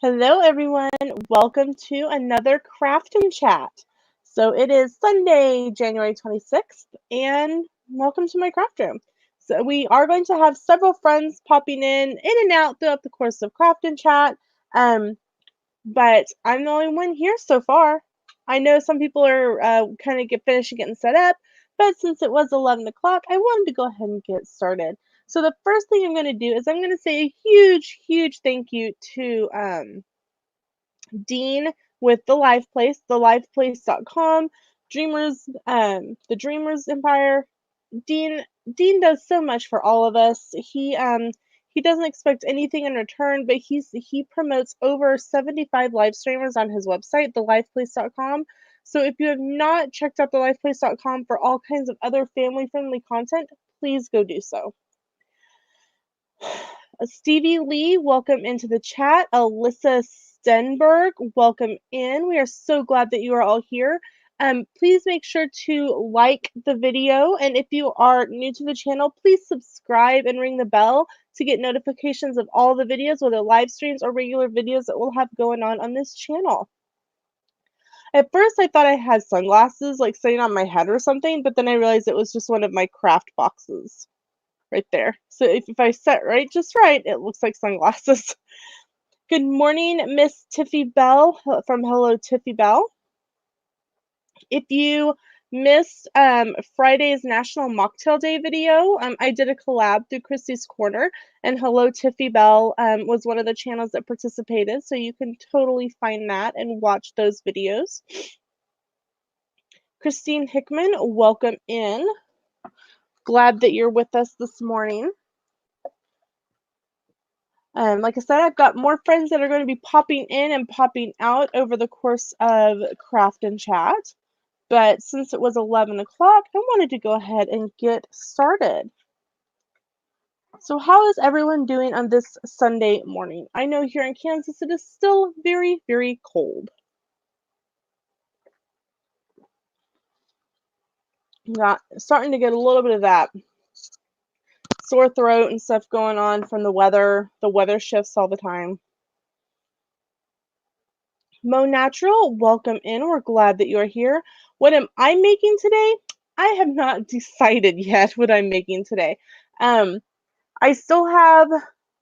Hello, everyone. Welcome to another craft and chat. So it is Sunday, January 26th, and welcome to my craft room. So we are going to have several friends popping in and out throughout the course of craft and chat. But I'm the only one here so far. I know some people are kind of finishing getting set up, but since it was 11 o'clock, I wanted to go ahead and get started. So the first thing I'm going to do is I'm going to say a huge thank you to Dean with the Live Place, theliveplace.com, Dreamers, the Dreamers Empire. Dean does so much for all of us. He doesn't expect anything in return, but he promotes over 75 live streamers on his website, theliveplace.com. So if you have not checked out theliveplace.com for all kinds of other family-friendly content, please go do so. Stevie Lee, welcome into the chat. Alyssa Stenberg, welcome in. We are so glad that you are all here. Please make sure to like the video, and if you are new to the channel, please subscribe and ring the bell to get notifications of all the videos, whether live streams or regular videos that we'll have going on this channel. At first, I thought I had sunglasses like sitting on my head or something, but then I realized it was just one of my craft boxes right there. So if I set just right, it looks like sunglasses. Good morning, Miss Tiffy Bell from Hello Tiffy Bell. If you missed Friday's National Mocktail Day video, I did a collab through Christy's Corner, and Hello Tiffy Bell was one of the channels that participated, so you can totally find that and watch those videos. Christine Hickman, welcome in. Glad that you're with us this morning. Like I said, I've got more friends that are going to be popping in and popping out over the course of craft and chat. But since it was 11 o'clock, I wanted to go ahead and get started. So how is everyone doing on this Sunday morning? I know here in Kansas it is still very cold. Starting to get a little bit of that sore throat and stuff going on from the weather. The weather shifts all the time. Mo Natural, welcome in. We're glad that you're here. What am I making today? I have not decided yet what I'm making today. I still have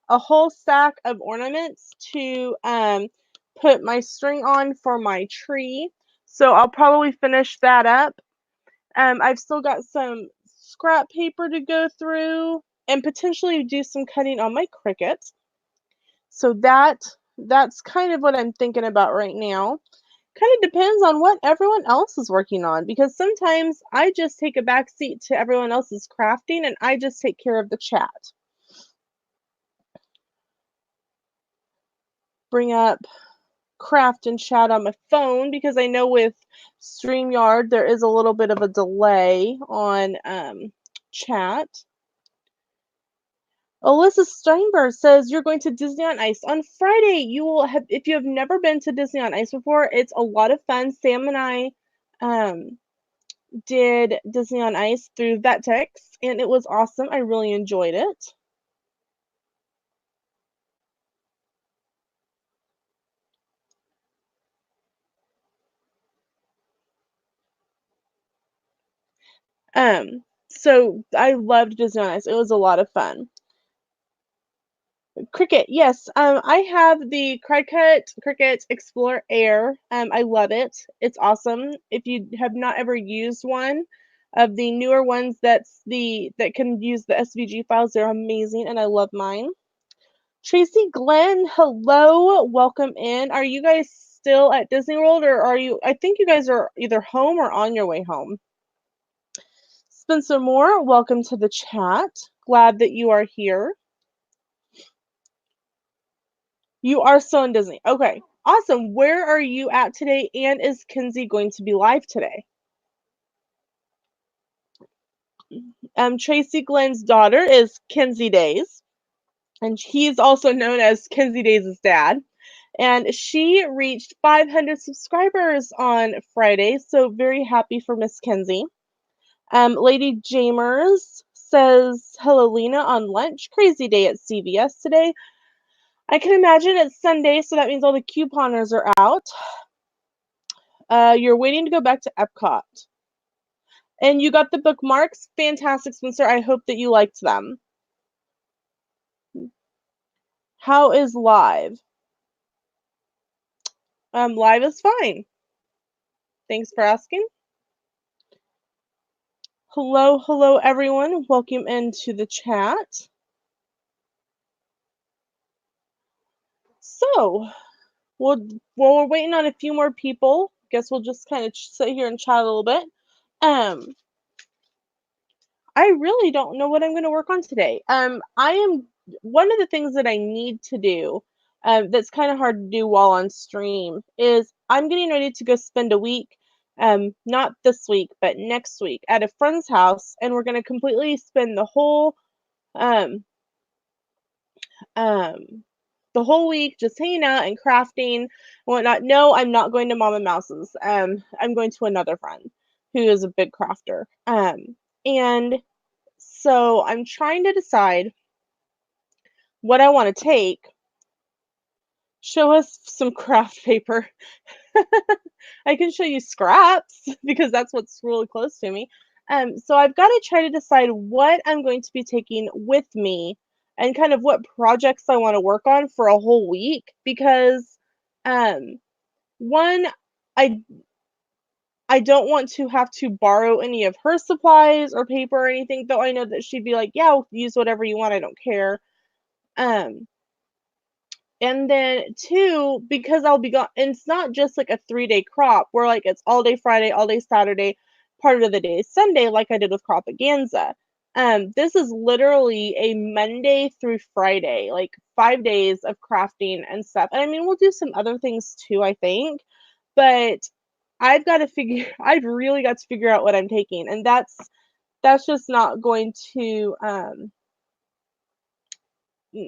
a whole stack of ornaments to put my string on for my tree. So I'll probably finish that up. I've still got some scrap paper to go through and potentially do some cutting on my Cricut. So that's kind of what I'm thinking about right now. Kind of depends on what everyone else is working on, because sometimes I just take a back seat to everyone else's crafting and I just take care of the chat. Bring up craft and chat on my phone because I know with StreamYard there is a little bit of a delay on chat. Alyssa Steinberg says you're going to Disney on Ice on Friday. You will have, if you have never been to Disney on Ice before, it's a lot of fun. Sam and I did Disney on Ice through Vettex, and it was awesome. I really enjoyed it. So I loved Disney on Ice. It was a lot of fun. Cricut, yes. I have the Cricut Explorer Air. I love it. It's awesome. If you have not ever used one of the newer ones that can use the SVG files, they're amazing, and I love mine. Tracy Glenn, hello, welcome in. Are you guys still at Disney World, or are you? I think you guys are either home or on your way home. Spencer Moore, welcome to the chat. Glad that you are here. You are still in Disney. Okay, awesome. Where are you at today? And is Kinsey going to be live today? Tracy Glenn's daughter is Kinsey Days, and he's also known as Kinsey Days' dad. And she reached 500 subscribers on Friday, so very happy for Miss Kinsey. Lady Jamers says, hello, Lena, on lunch. Crazy day at CVS today. I can imagine it's Sunday, so that means all the couponers are out. You're waiting to go back to Epcot. And you got the bookmarks. Fantastic, Spencer. I hope that you liked them. How is live? Live is fine. Thanks for asking. Hello, everyone. Welcome into the chat. So, while we're waiting on a few more people, guess we'll just kind of sit here and chat a little bit. I really don't know what I'm going to work on today. One of the things that I need to do, that's kind of hard to do while on stream, is I'm getting ready to go spend a week, not this week, but next week at a friend's house, and we're going to completely spend um, um, the whole week just hanging out and crafting and whatnot. No, I'm not going to Mama Mouse's. I'm going to another friend who is a big crafter. And so I'm trying to decide what I want to take. Show us some craft paper. I can show you scraps because that's what's really close to me. So I've got to try to decide what I'm going to be taking with me and kind of what projects I want to work on for a whole week because one, I I don't want to have to borrow any of her supplies or paper or anything, though I know that she'd be like, yeah, use whatever you want, I don't care. Um, And then two, because I'll be gone, and it's not just like a 3-day crop where like it's all day Friday, all day Saturday, part of the day is Sunday, like I did with Cropaganza. This is literally a Monday through Friday, like 5 days of crafting and stuff. And I mean, we'll do some other things too, I think, but I've really got to figure out what I'm taking, and that's just not going to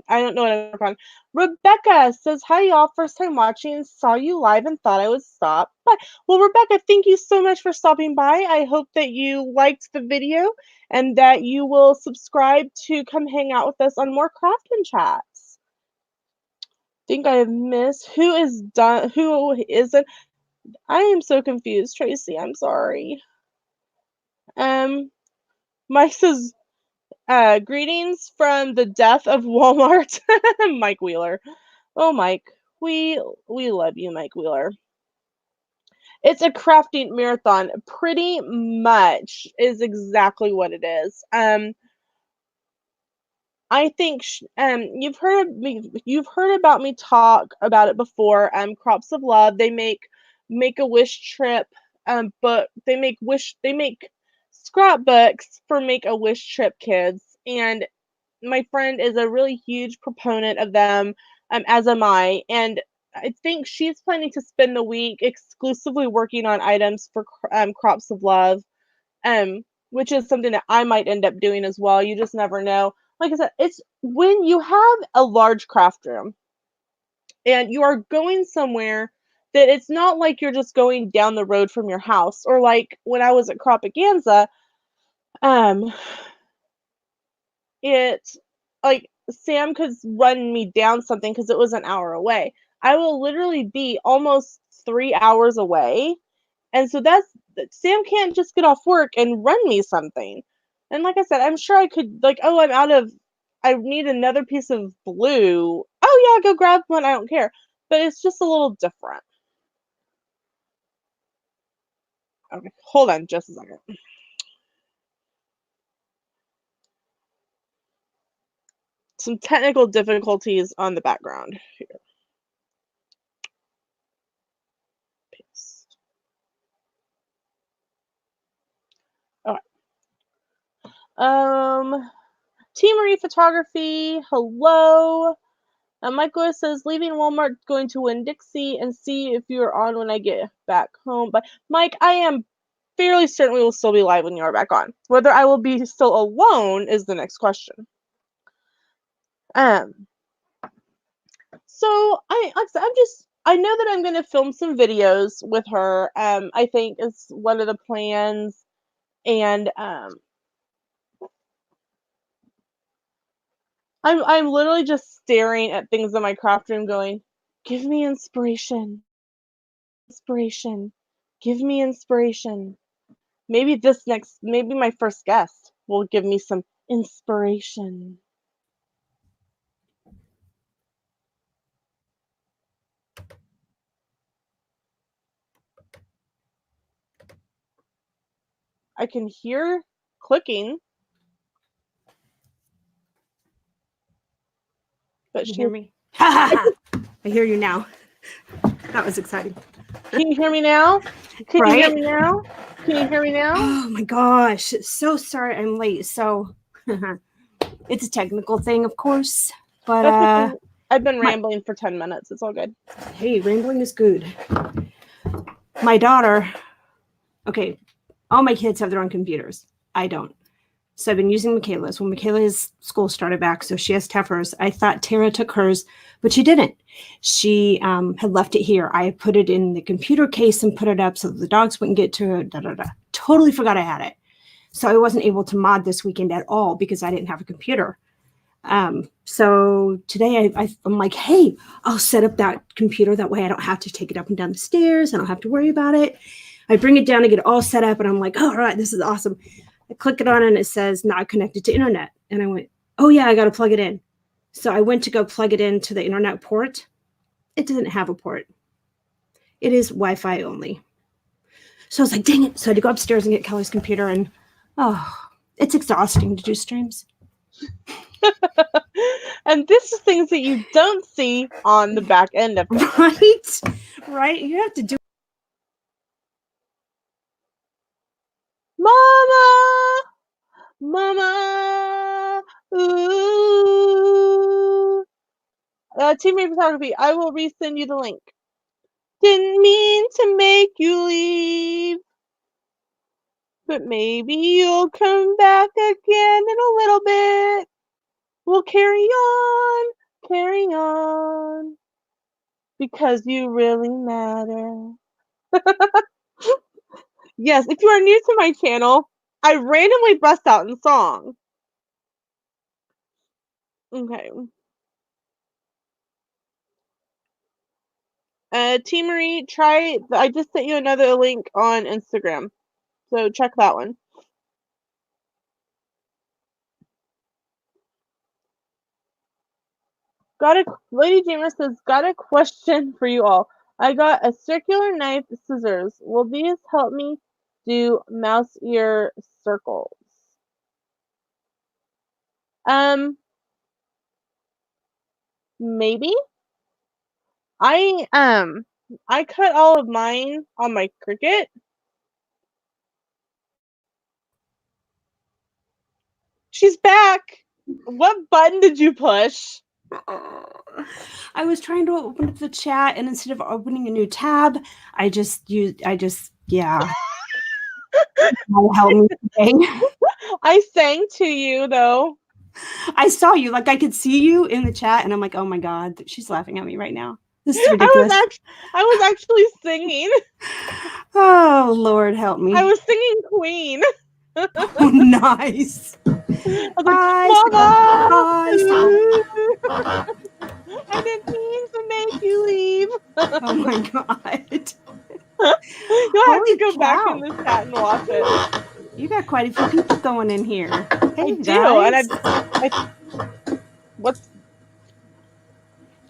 I don't know what I'm on. Rebecca says, hi, y'all. First time watching. Saw you live and thought I would stop. But, well, Rebecca, thank you so much for stopping by. I hope that you liked the video and that you will subscribe to come hang out with us on more craft and chats. Think I have missed. Who is done? Who isn't? I am so confused, Tracy. I'm sorry. Mike says, greetings from the death of Walmart. Mike Wheeler. Oh, Mike, we love you, Mike Wheeler. It's a crafting marathon. Pretty much is exactly what it is. I think you've heard about me talk about it before. Crops of Love. They make a wish trip. But they make scrapbooks for Make a Wish trip kids, and my friend is a really huge proponent of them, as am I, and I think she's planning to spend the week exclusively working on items for Crops of Love, which is something that I might end up doing as well. You just never know. Like I said, it's when you have a large craft room and you are going somewhere that it's not like you're just going down the road from your house, or like when I was at Cropaganza, um, it like Sam could run me down something because it was an hour away. I will literally be almost 3 hours away. And so Sam can't just get off work and run me something. And like I said, I'm sure I could, like, oh, I need another piece of blue. Oh, yeah, go grab one. I don't care. But it's just a little different. Okay, hold on just a second. Some technical difficulties on the background here. Paste. Okay. T. Marie Photography, hello. Michael says, leaving Walmart, going to Winn-Dixie, and see if you're on when I get back home. But Mike, I am fairly certain we will still be live when you are back on. Whether I will be still alone is the next question. So I know that I'm gonna film some videos with her. I think is one of the plans, and I'm literally just staring at things in my craft room going, give me inspiration. Inspiration. Give me inspiration. Maybe my first guest will give me some inspiration. I can hear clicking. But you hear me? I hear you now. That was exciting. Can you hear me now? Can you hear me now? Can you hear me now? Oh my gosh. So sorry I'm late. So it's a technical thing, of course. But okay. I've been rambling for 10 minutes. It's all good. Hey, rambling is good. My daughter, okay, all my kids have their own computers. I don't. So I've been using Michaela's. When Michaela's school started back, so she has to have hers. I thought Tara took hers, but she didn't. She had left it here. I put it in the computer case and put it up so the dogs wouldn't get to it. Totally forgot I had it. So I wasn't able to mod this weekend at all because I didn't have a computer. So today I'm like, hey, I'll set up that computer. That way I don't have to take it up and down the stairs. I don't have to worry about it. I bring it down and get it all set up. And I'm like, all right, this is awesome. I click it on and it says not connected to internet. And I went, oh yeah, I got to plug it in. So I went to go plug it into the internet port. It didn't have a port. It is Wi-Fi only. So I was like, dang it. So I had to go upstairs and get Kelly's computer. And it's exhausting to do streams. And this is things that you don't see on the back end of it. Right? You have to do. Mama, ooh. Team Rate Photography, I will resend you the link. Didn't mean to make you leave, but maybe you'll come back again in a little bit. We'll carry on, because you really matter. Yes, if you are new to my channel, I randomly bust out in song. Okay. T. Marie, I just sent you another link on Instagram, so check that one. Lady Jamer says, got a question for you all. I got a circular knife, scissors. Will these help me do mouse ear circles? Maybe. I cut all of mine on my Cricut. She's back. What button did you push? I was trying to open up the chat, and instead of opening a new tab, yeah. Help me today. I sang to you though. I saw you, like I could see you in the chat, and I'm like, oh my god, she's laughing at me right now. This is ridiculous. I was actually singing. Oh Lord, help me! I was singing Queen. Oh, nice. I was like, Mama! I didn't mean to make you leave. Oh my god. You'll have to go back in the chat and watch it. You got quite a few people going in here. Hey, I do, guys. and what's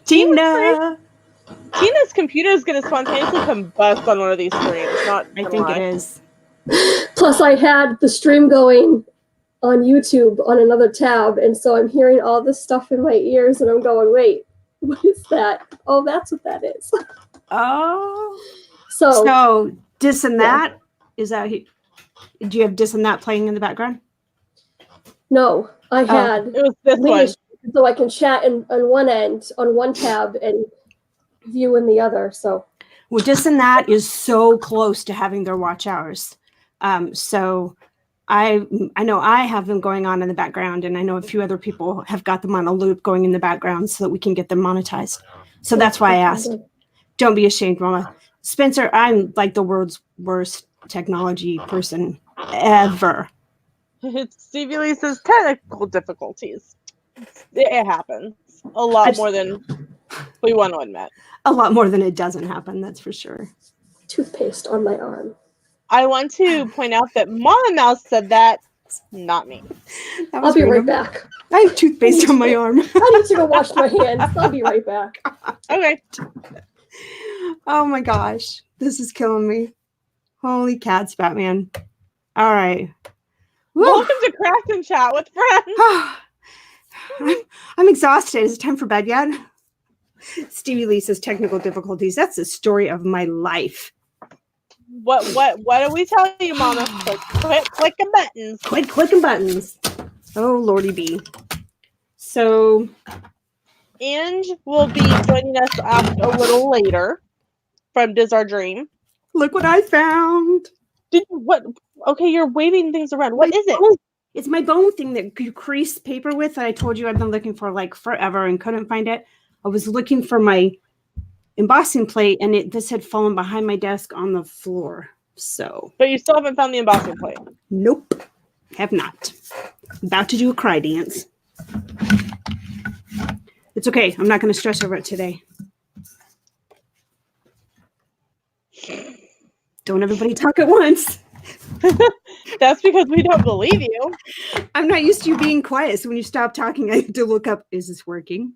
Tina? Tina's computer is going to spontaneously combust on one of these screens. I think it is. Plus, I had the stream going on YouTube on another tab, and so I'm hearing all this stuff in my ears, and I'm going, wait, what is that? Oh, that's what that is. Oh. So Dis and That? Is that, do you have Dis and That playing in the background? No, I had it was this Lena, one. so I can chat on one end, on one tab, and view in the other, so. Well, Dis and That is so close to having their watch hours. So I know I have them going on in the background, and I know a few other people have got them on a loop going in the background so that we can get them monetized. So that's why I asked. Don't be ashamed, Mama. Spencer, I'm like the world's worst technology person ever. Stevie Lee says technical difficulties. It happens a lot I've- more than we want to admit. A lot more than it doesn't happen, that's for sure. Toothpaste on my arm. I want to point out that Mama Mouse said that, not me. That I'll was be right random. back. I have toothpaste on my arm. I need to go wash my hands. I'll be right back. Okay. Oh my gosh. This is killing me. Holy cats, Batman. All right. Woo. Welcome to Craft and Chat with Friends. I'm exhausted. Is it time for bed yet? Stevie Lee says technical difficulties. That's the story of my life. What do we tell you, Mama? Quit clicking buttons. Quit clicking buttons. Oh, Lordy B. So, Ange will be joining us a little later from Diz Our Dream. look what I found. What? Okay, you're waving things around. What is it? Oh, it's my bone thing that you crease paper with that I told you I've been looking for like forever and couldn't find it. I was looking for my embossing plate and this had fallen behind my desk on the floor. So, But you still haven't found the embossing plate. nope, have not. About to do a cry dance. It's okay. I'm not going to stress over it today. Don't everybody talk at once. That's because we don't believe you. I'm not used to you being quiet. So when you stop talking, I have to look up, is this working?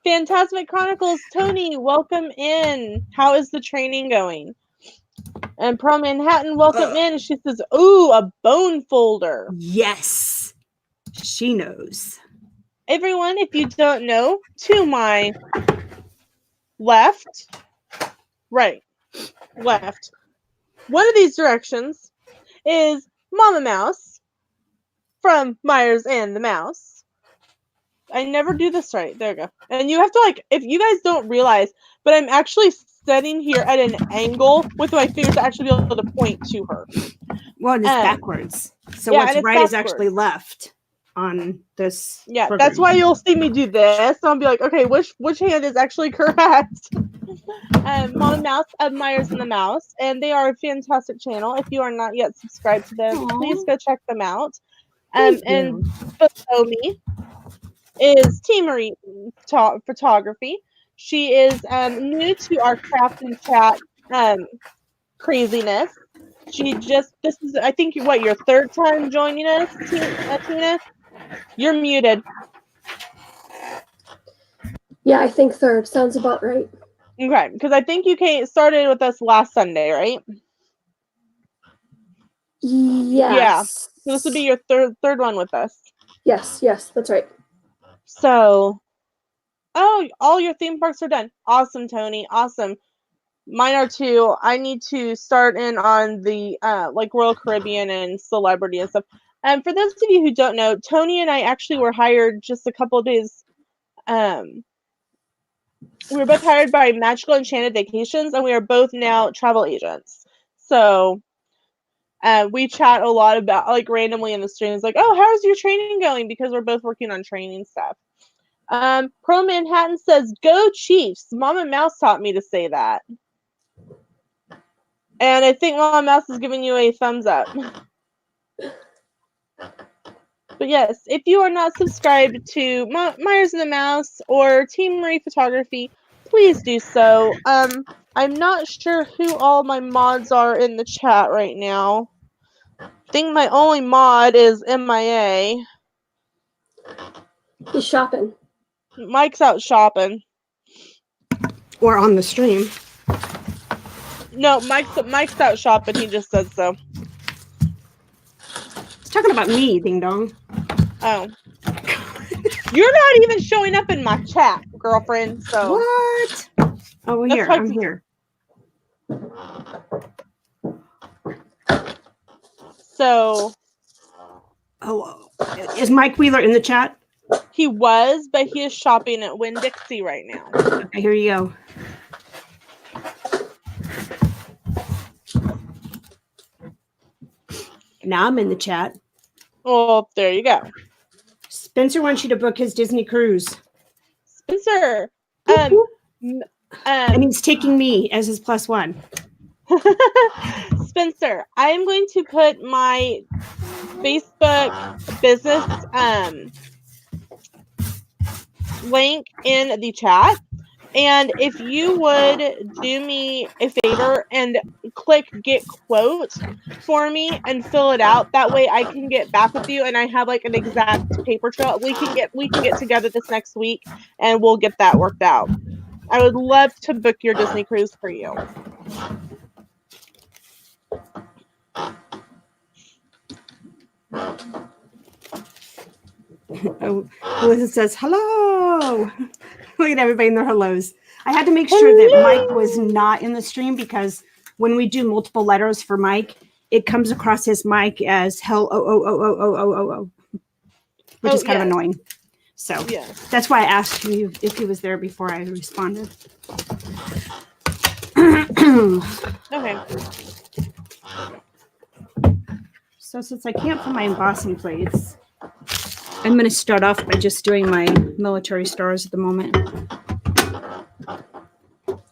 Phantasmic Chronicles, Tony, welcome in. How is the training going? And Pro Manhattan, welcome in. She says, ooh, a bone folder. Yes. She knows. Everyone, if you don't know, to my left, right, left, one of these directions is Mama Mouse from Myers and the Mouse. I never do this right. There we go. And you have to, like, if you guys don't realize, but I'm actually sitting here at an angle with my fingers to actually be able to point to her. Well, it's backwards. So yeah, what's and it's right is actually backwards. left on this. Yeah, program. that's why you'll see me do this. And I'll be like, okay, which hand is actually correct? Mom and Mouse of Myers and the Mouse, and they are a fantastic channel. If you are not yet subscribed to them, please go check them out. And below me is T. Marie Photography. She is new to our Craft and Chat craziness. This is, I think, your third time joining us, Tina? You're muted. Yeah, I think third. Sounds about right. Okay, because I think you started with us last Sunday, right? Yes. Yeah. So this would be your third one with us. Yes, that's right. So, all your theme parks are done. Awesome, Tony. Awesome. Mine are too. I need to start in on the like Royal Caribbean and Celebrity and stuff. And for those of you who don't know, Tony and I actually were hired just a couple of days. We were both hired by Magical Enchanted Vacations, and we are both now travel agents. So we chat a lot about, like, randomly in the streams, like, oh, how's your training going? Because we're both working on training stuff. Pro Manhattan says, go Chiefs. Mama Mouse taught me to say that. And I think Mama Mouse is giving you a thumbs up. But yes, if you are not subscribed to Myers and the Mouse or Team Marie Photography, please do so. I'm not sure who all my mods are in the chat right now. I think my only mod is MIA. He's shopping. Mike's out shopping. Or on the stream. No, Mike's out shopping. He just said so. Talking about me, ding dong. Oh. You're not even showing up in my chat, girlfriend. So what? Oh, well, here. I'm here. So. Oh, is Mike Wheeler in the chat? He was, but he is shopping at Winn-Dixie right now. Okay, here you go. Now I'm in the chat. Well, there you go. Spencer wants you to book his Disney cruise. Spencer, and he's taking me as his +1. Spencer, I am going to put my Facebook business link in the chat. And if you would do me a favor and click get quote for me and fill it out, that way I can get back with you and I have like an exact paper trail. We can get together this next week and we'll get that worked out. I would love to book your Disney cruise for you. Oh, Alyssa says hello. Look at everybody in their hellos. I had to make sure that Mike was not in the stream because when we do multiple letters for Mike, it comes across his mic as hell which is kind of annoying. So that's why I asked you if he was there before I responded. Okay. So since I can't find my embossing plates, I'm going to start off by just doing my military stars at the moment.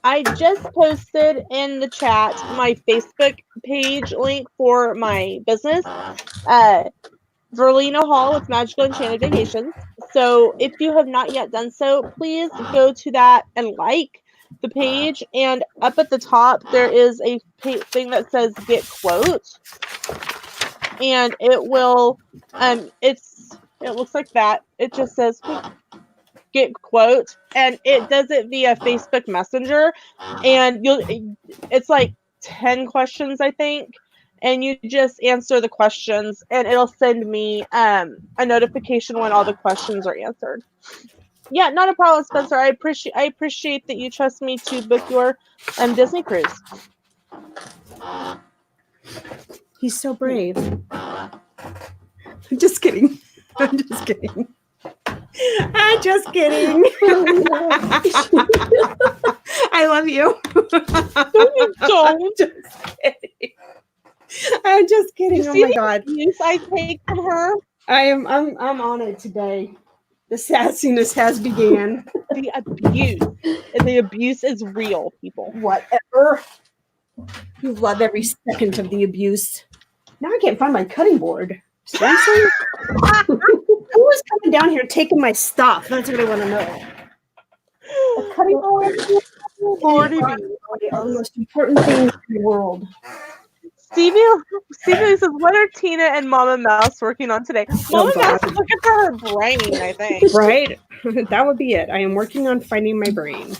I just posted in the chat my Facebook page link for my business, Verlena Hall with Magical Enchanted Vacations. So if you have not yet done so, please go to that and like the page. And up at the top, there is a thing that says get quote. And it will, it looks like that. It just says get quote, and it does it via Facebook Messenger, and it's like 10 questions, I think, and you just answer the questions and it'll send me a notification when all the questions are answered. Yeah, not a problem, Spencer. I appreciate that you trust me to book your Disney cruise. He's so brave. I'm just kidding. I'm just kidding. I'm just kidding. I love you. No, you don't. I'm just kidding. I'm just kidding. Oh my God. Abuse I take from her. I'm on it today. The sassiness has began. The abuse is real, people. Whatever. You love every second of the abuse. Now I can't find my cutting board. Seriously? Who is coming down here taking my stuff? That's what I want to know. A cutting board? Lordy are the most important things in the world. Stevie says, what are Tina and Mama Mouse working on today? Mama Mouse is looking for her brain, I think. Right? That would be it. I am working on finding my brain.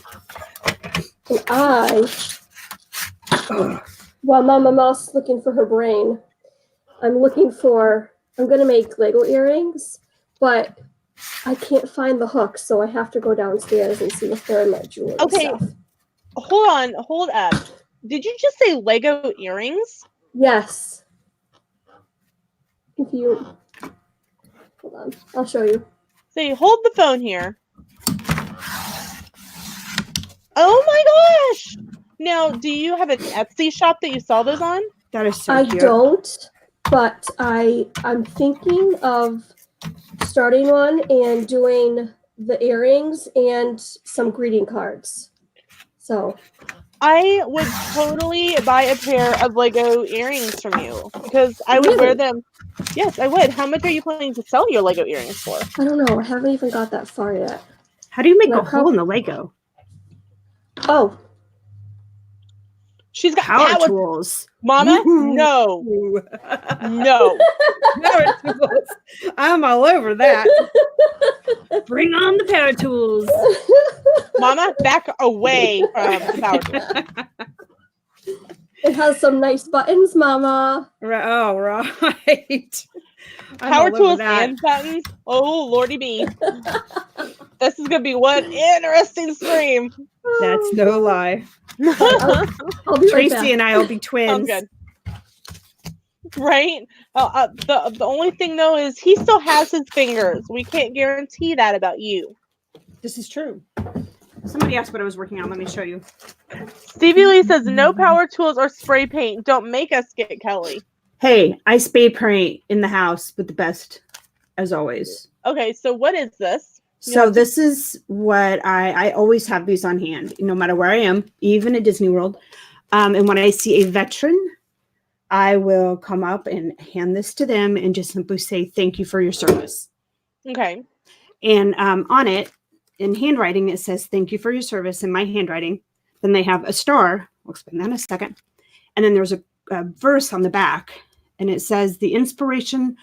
While Mama Mouse is looking for her brain, I'm going to make Lego earrings, but I can't find the hooks, so I have to go downstairs and see if they're in my jewelry stuff. Hold up. Did you just say Lego earrings? Yes. Hold on, I'll show you. Say, hold the phone here. Oh my gosh! Now, do you have an Etsy shop that you sell those on? That is so cute. I don't, but I'm thinking of starting one and doing the earrings and some greeting cards. So I would totally buy a pair of Lego earrings from you because I would wear them. Yes, I would. How much are you planning to sell your Lego earrings for? I don't know. I haven't even got that far yet. How do you make a hole in the Lego? Oh. She's got power tools. Mama, no. No. Power tools. I'm all over that. Bring on the power tools. Mama, back away from the power tools. It has some nice buttons, Mama. Oh, right. Power tools and buttons. Oh, Lordy B. This is going to be one interesting stream. That's no lie. I'll be Tracy right and I will be twins. I'm good. Right? The only thing, though, is he still has his fingers. We can't guarantee that about you. This is true. Somebody asked what I was working on. Let me show you. Stevie Lee says, no power tools or spray paint. Don't make us get Kelly. Hey, I spray paint in the house with the best, as always. Okay, so what is this? So this is what I always have these on hand, no matter where I am, even at Disney World. And when I see a veteran, I will come up and hand this to them and just simply say, thank you for your service. Okay. And on it, in handwriting, it says, "Thank you for your service," in my handwriting. Then they have a star. We'll explain that in a second. And then there's a verse on the back, and it says, the inspiration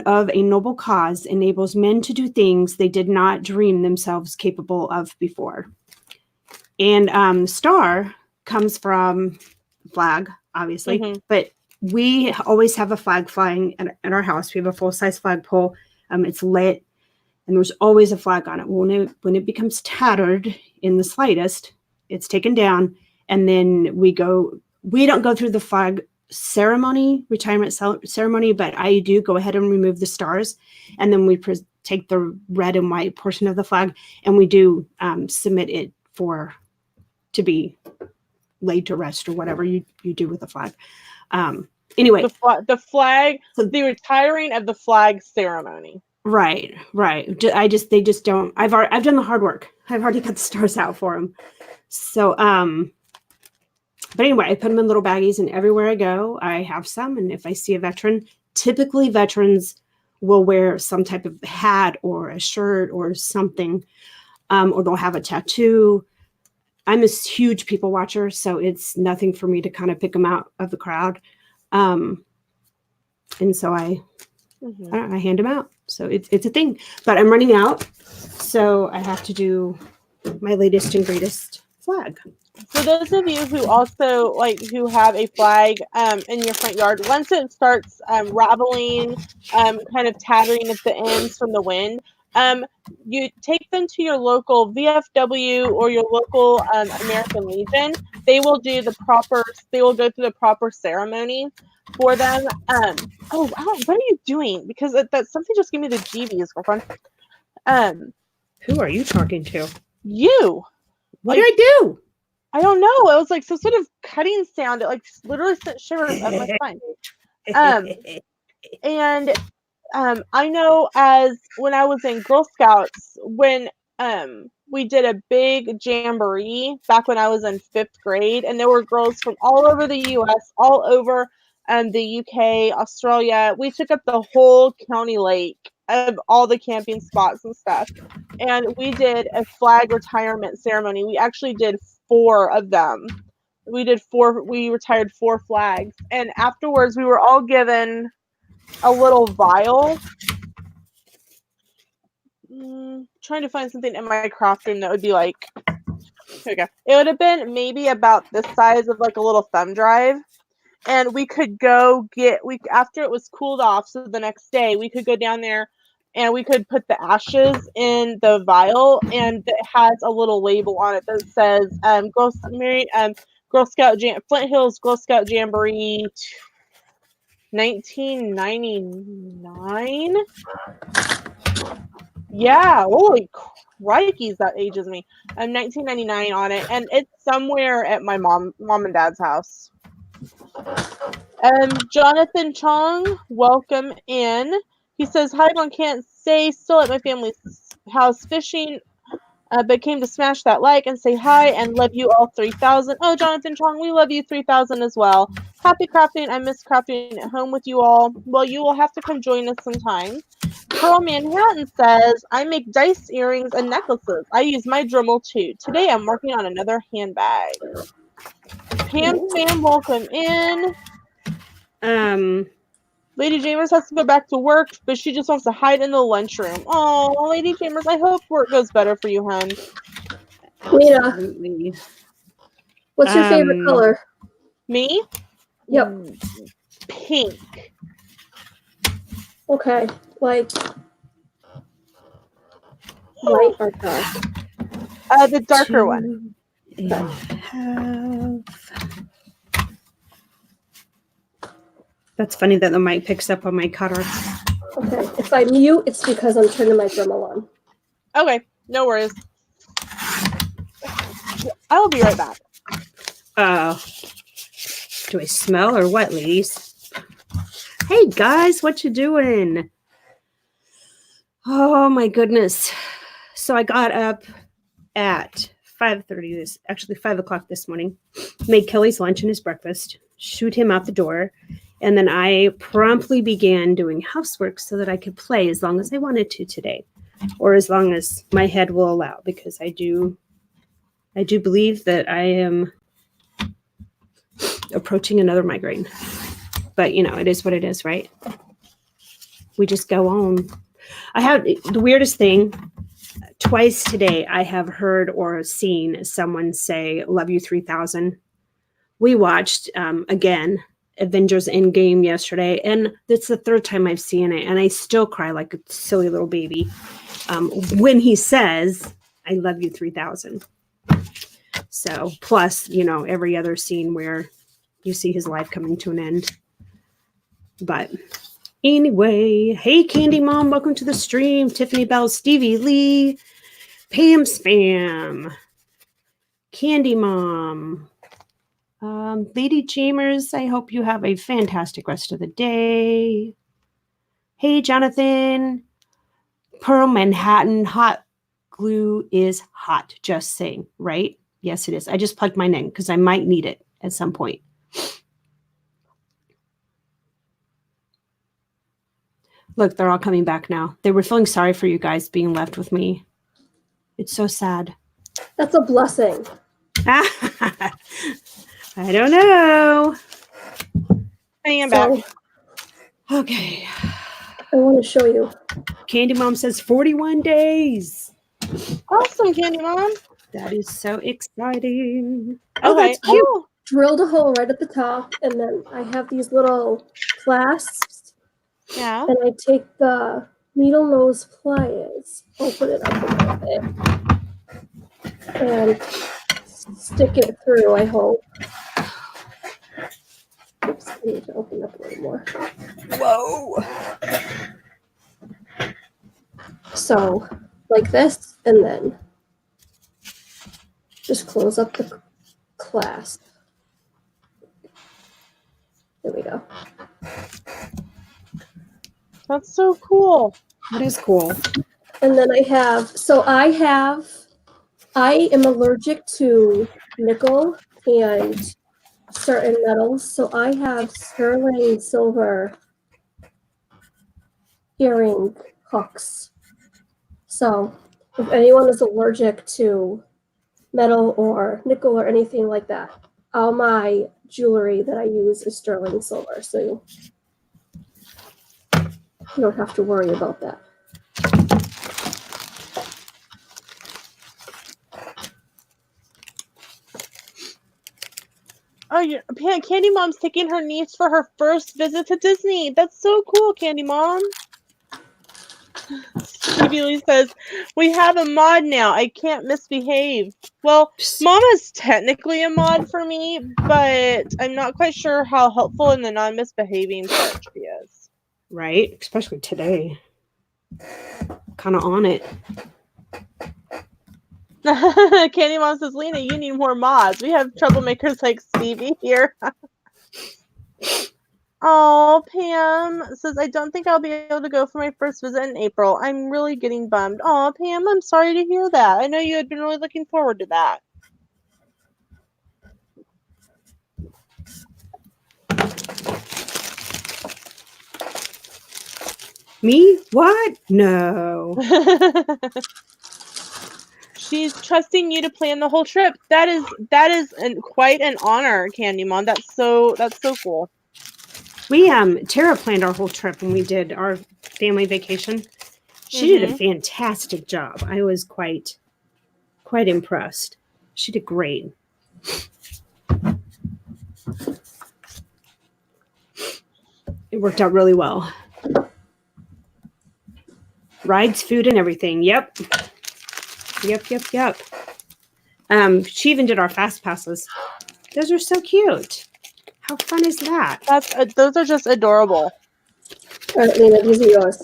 of a noble cause enables men to do things they did not dream themselves capable of before. And star comes from flag, obviously, but we always have a flag flying at our house. We have a full-size flagpole. It's lit, and there's always a flag on it. When it becomes tattered in the slightest, it's taken down, and then we don't go through the flag retirement ceremony, but I do go ahead and remove the stars, and then we take the red and white portion of the flag, and we do submit it to be laid to rest, or whatever you do with the flag. Anyway, the flag, the retiring of the flag ceremony. Right. They just don't. I've done the hard work. I've already got the stars out for them. So, but anyway, I put them in little baggies, and everywhere I go, I have some. And if I see a veteran, typically veterans will wear some type of hat or a shirt or something, or they'll have a tattoo. I'm a huge people watcher, so it's nothing for me to kind of pick them out of the crowd. And so I hand them out. So it's a thing, but I'm running out. So I have to do my latest and greatest flag. For those of you who also who have a flag in your front yard, once it starts raveling, kind of tattering at the ends from the wind, you take them to your local VFW or your local American Legion. They will go through the proper ceremony for them. Oh, what are you doing? Because that something just gave me the GBs, girlfriend. Who are you talking to? You. What did I do? I don't know. It was like some sort of cutting sound. It literally sent shivers up my spine. And I know as when I was in Girl Scouts, when we did a big jamboree back when I was in 5th grade, and there were girls from all over the U.S., all over the UK, Australia. We took up the whole county lake of all the camping spots and stuff, and we did a flag retirement ceremony. We actually did 4 of them. We retired 4 flags, and afterwards we were all given a little vial. Trying to find something in my craft room that would be like, here we go. It would have been maybe about the size of like a little thumb drive. And we could go after it was cooled off, so the next day we could go down there and we could put the ashes in the vial, and it has a little label on it that says Girl Scout Flint Hills Girl Scout Jamboree 1999. Yeah, holy crikeys, that ages me. 1999 on it, and it's somewhere at my mom and dad's house. Jonathan Chong, welcome in. He says, "Hi, Mom, can't say still at my family's house fishing, but came to smash that like and say hi and love you all 3,000. Oh, Jonathan Chong, we love you 3,000 as well. Happy crafting. I miss crafting at home with you all. Well, you will have to come join us sometime." Pearl Manhattan says, "I make dice earrings and necklaces. I use my Dremel too. Today I'm working on another handbag." Pam Sam, welcome in. Lady Chambers has to go back to work, but she just wants to hide in the lunchroom. Oh, Lady Chambers, I hope work goes better for you, hun. Lena, what's your favorite color? Me? Yep. Pink. Okay, like light or dark? The darker one. That's funny that the mic picks up on my cutter. Okay, if I mute, it's because I'm turning my Dremel on. Okay, no worries. I will be right back. Do I smell or what, ladies? Hey guys, what you doing? Oh my goodness. So I got up at 5 o'clock this morning, made Kelly's lunch and his breakfast, shoot him out the door, and then I promptly began doing housework so that I could play as long as I wanted to today. or as long as my head will allow, because I do believe that I am approaching another migraine. But it is what it is, right? We just go on. I have the weirdest thing. Twice today, I have heard or seen someone say, "Love you 3000." We watched, again, Avengers Endgame yesterday, and it's the third time I've seen it, and I still cry like a silly little baby when he says, "I love you 3000." So, plus, every other scene where you see his life coming to an end. But anyway, hey, Candy Mom, welcome to the stream. Tiffany Bell, Stevie Lee, Pam Spam, Candy Mom, Lady Jamers, I hope you have a fantastic rest of the day. Hey, Jonathan, Pearl Manhattan, hot glue is hot, just saying, right? Yes, it is. I just plugged mine in because I might need it at some point. Look, they're all coming back now. They were feeling sorry for you guys being left with me. It's so sad. That's a blessing. I don't know. Hanging back. Okay. I want to show you. Candy Mom says 41 days. Awesome, Candy Mom. That is so exciting. Oh, Okay. that's cute. Oh, Drilled a hole right at the top, and then I have these little clasps, yeah. and I take the needle nose pliers, open it up a little bit, and stick it through, I hope. Oops, I need to open up a little more. Whoa. So, like this, and then just close up the clasp. There we go. That's so cool. That is cool. And then I am allergic to nickel and certain metals, so I have sterling silver earring hooks. So if anyone is allergic to metal or nickel or anything like that, all my jewelry that I use is sterling silver, so you don't have to worry about that. Oh, Candy Mom's taking her niece for her first visit to Disney. That's so cool, Candy Mom. Stevie Lee says, "We have a mod now. I can't misbehave." Well, Mama's technically a mod for me, but I'm not quite sure how helpful in the non-misbehaving part she is. Right? Especially today. Kind of on it. Candy Mom says, "Lena, you need more mods. We have troublemakers like Stevie here." Oh, Pam says, "I don't think I'll be able to go for my first visit in April. I'm really getting bummed." Oh, Pam, I'm sorry to hear that. I know you had been really looking forward to that. Me? What? No. She's trusting you to plan the whole trip. That is quite an honor, Candy Mom. That's so cool. We Tara planned our whole trip when we did our family vacation. She did a fantastic job. I was quite impressed. She did great. It worked out really well. Rides, food, and everything. Yep. She even did our fast passes. Those are so cute. How fun is that? Those are just adorable. All right, Lena, these are yours.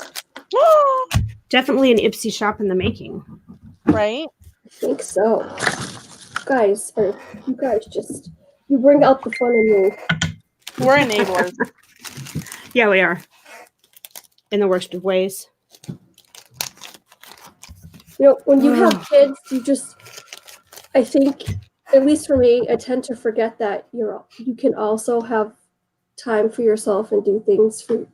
Definitely an Ipsy shop in the making. Right? I think so. You guys just, you bring out the fun in me. We're enablers. Yeah, we are. In the worst of ways. You know, when you have kids, I think, at least for me, I tend to forget that you can also have time for yourself and do things for,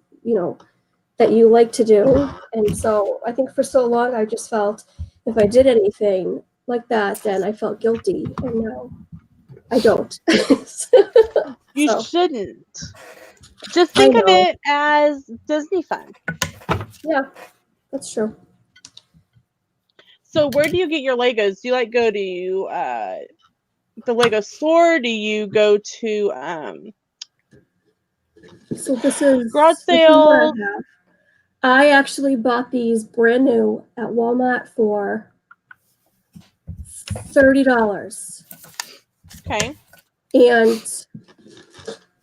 that you like to do. And so I think for so long I just felt if I did anything like that, then I felt guilty, and now I don't. You So shouldn't. Just I think of know. it as Disney fun. Yeah, that's true. So where do you get your Legos? Do you like go to the Lego store? Do you go to So garage this is what I sales? have. I actually bought these brand new at Walmart for $30. Okay. And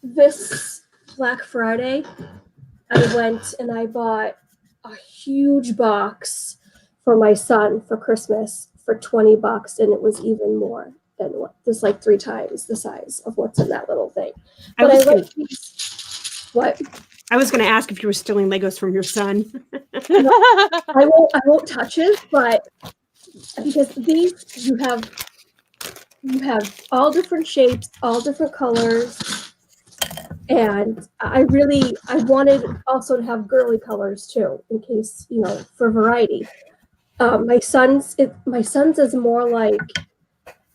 this Black Friday, I went and I bought a huge box for my son for Christmas for $20, and it was even more than what this, like 3 times the size of what's in that little thing. But I like these. What? I was gonna ask if you were stealing Legos from your son. No, I won't touch it, but because these you have all different shapes, all different colors, and I wanted also to have girly colors too, in case, for variety. My son's is more like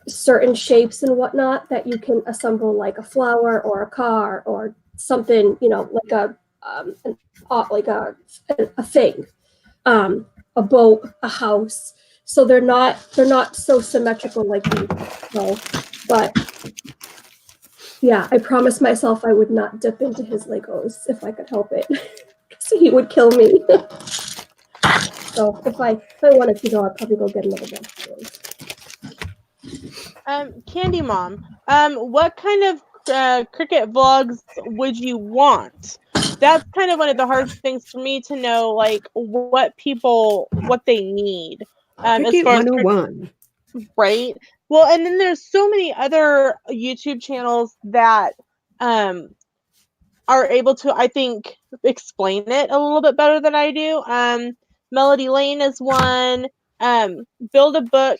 certain shapes and whatnot that you can assemble, like a flower or a car or something, like a thing, a boat, a house. So they're not so symmetrical like these. So, but yeah, I promised myself I would not dip into his Legos if I could help it. So he would kill me. So if I wanted to go, I'd probably go get another box of those. Candy Mom, what kind of cricket vlogs would you want? That's kind of one of the hard things for me to know, like what they need. As Cricket far as 101. right? Well, and then there's so many other YouTube channels that are able to, I think, explain it a little bit better than I do. Melody Lane is one. Build a book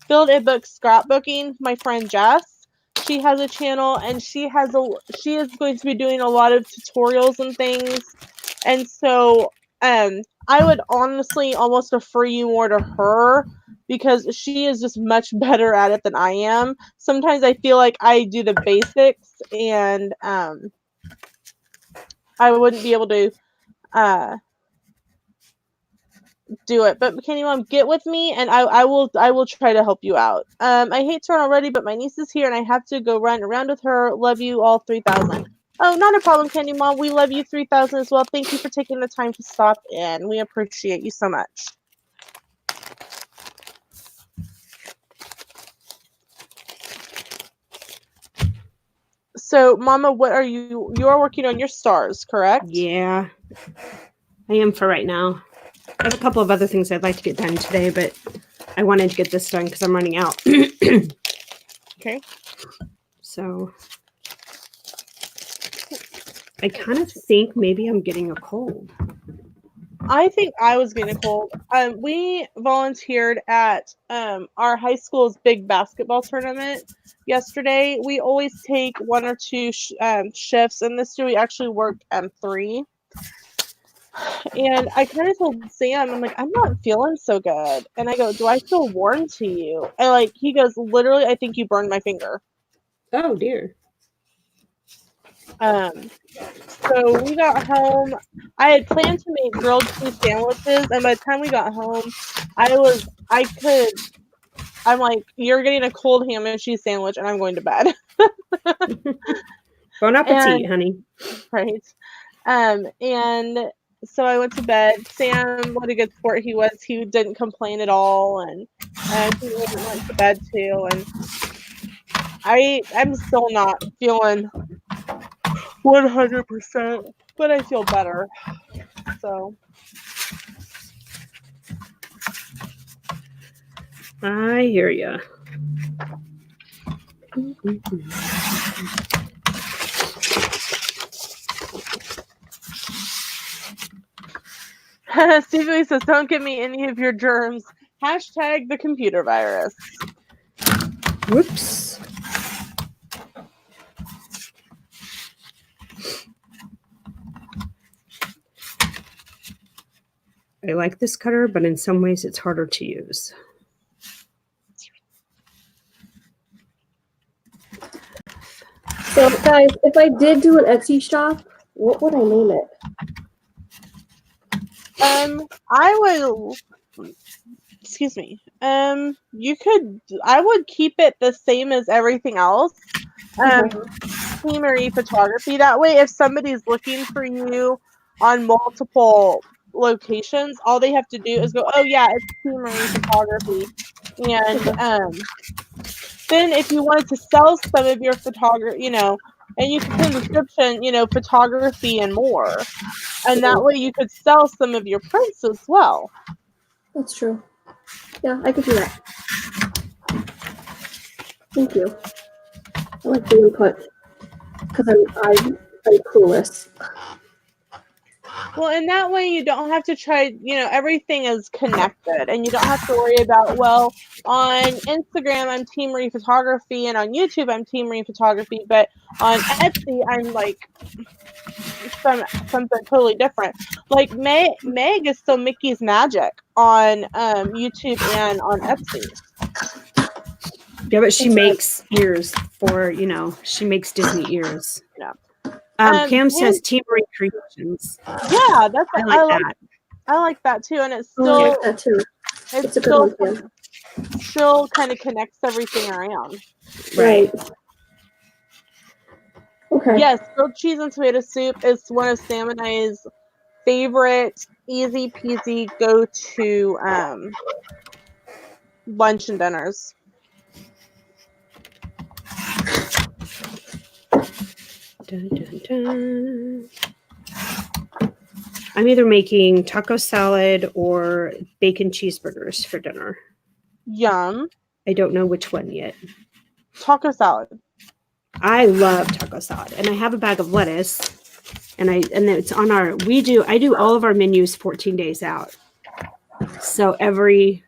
scrapbooking. My friend Jess, she has a channel, and she is going to be doing a lot of tutorials and things. And so, I would honestly almost refer you more to her because she is just much better at it than I am. Sometimes I feel like I do the basics, and I wouldn't be able to do it. But Candy Mom, get with me, and I will try to help you out. I hate to run already, but my niece is here, and I have to go run around with her. Love you all 3,000. Oh, not a problem, Candy Mom. We love you 3,000 as well. Thank you for taking the time to stop in. We appreciate you so much. So, Mama, what are you are working on your stars, correct? Yeah, I am for right now. I have a couple of other things I'd like to get done today, but I wanted to get this done because I'm running out. Okay. So I kind of think maybe I'm getting a cold. I think I was getting a cold. We volunteered at our high school's big basketball tournament yesterday. We always take 1 or 2 shifts, and this year we actually worked 3. And I kind of told Sam, I'm like, I'm not feeling so good. And I go, do I feel warm to you? And he goes, literally, I think you burned my finger. Oh dear. So we got home. I had planned to make grilled cheese sandwiches, and by the time we got home, I'm like, you're getting a cold ham and cheese sandwich, and I'm going to bed. Bon appetit, honey. Right. And so I went to bed. Sam, what a good sport he was. He didn't complain at all, and he went to bed too. And I'm still not feeling 100%, but I feel better. So I hear ya. Stevie says, don't give me any of your germs. Hashtag the computer virus. Whoops. I like this cutter, but in some ways it's harder to use. So, guys, if I did do an Etsy shop, what would I name it? I would, excuse me. I would keep it the same as everything else. Team Marie Photography. That way, if somebody's looking for you on multiple locations, all they have to do is go, oh yeah, it's Team Marie Photography. And then if you wanted to sell some of your photography, and you could put in the description, photography and more. And that way you could sell some of your prints as well. That's true. Yeah, I could do that. Thank you. I like the input because I'm clueless. Well, and that way you don't have to try, everything is connected and you don't have to worry about, well, on Instagram, I'm Team Marie Photography and on YouTube, I'm Team Marie Photography, but on Etsy, I'm like something totally different. Like Meg is still Mickey's Magic on YouTube and on Etsy. Yeah, but she makes ears for, she makes Disney ears. Yeah. Pam says Team Marie Creations. Yeah, that's I like that. I like that too, and it's still I like that too. It's a good one. Still kind of connects everything around. Right. Okay. Yes, grilled cheese and tomato soup is one of Sam and I's favorite easy peasy go-to lunch and dinners. Dun, dun, dun. I'm either making taco salad or bacon cheeseburgers for dinner. Yum. I don't know which one yet. Taco salad. I love taco salad, and I have a bag of lettuce, and it's on I do all of our menus 14 days out. So every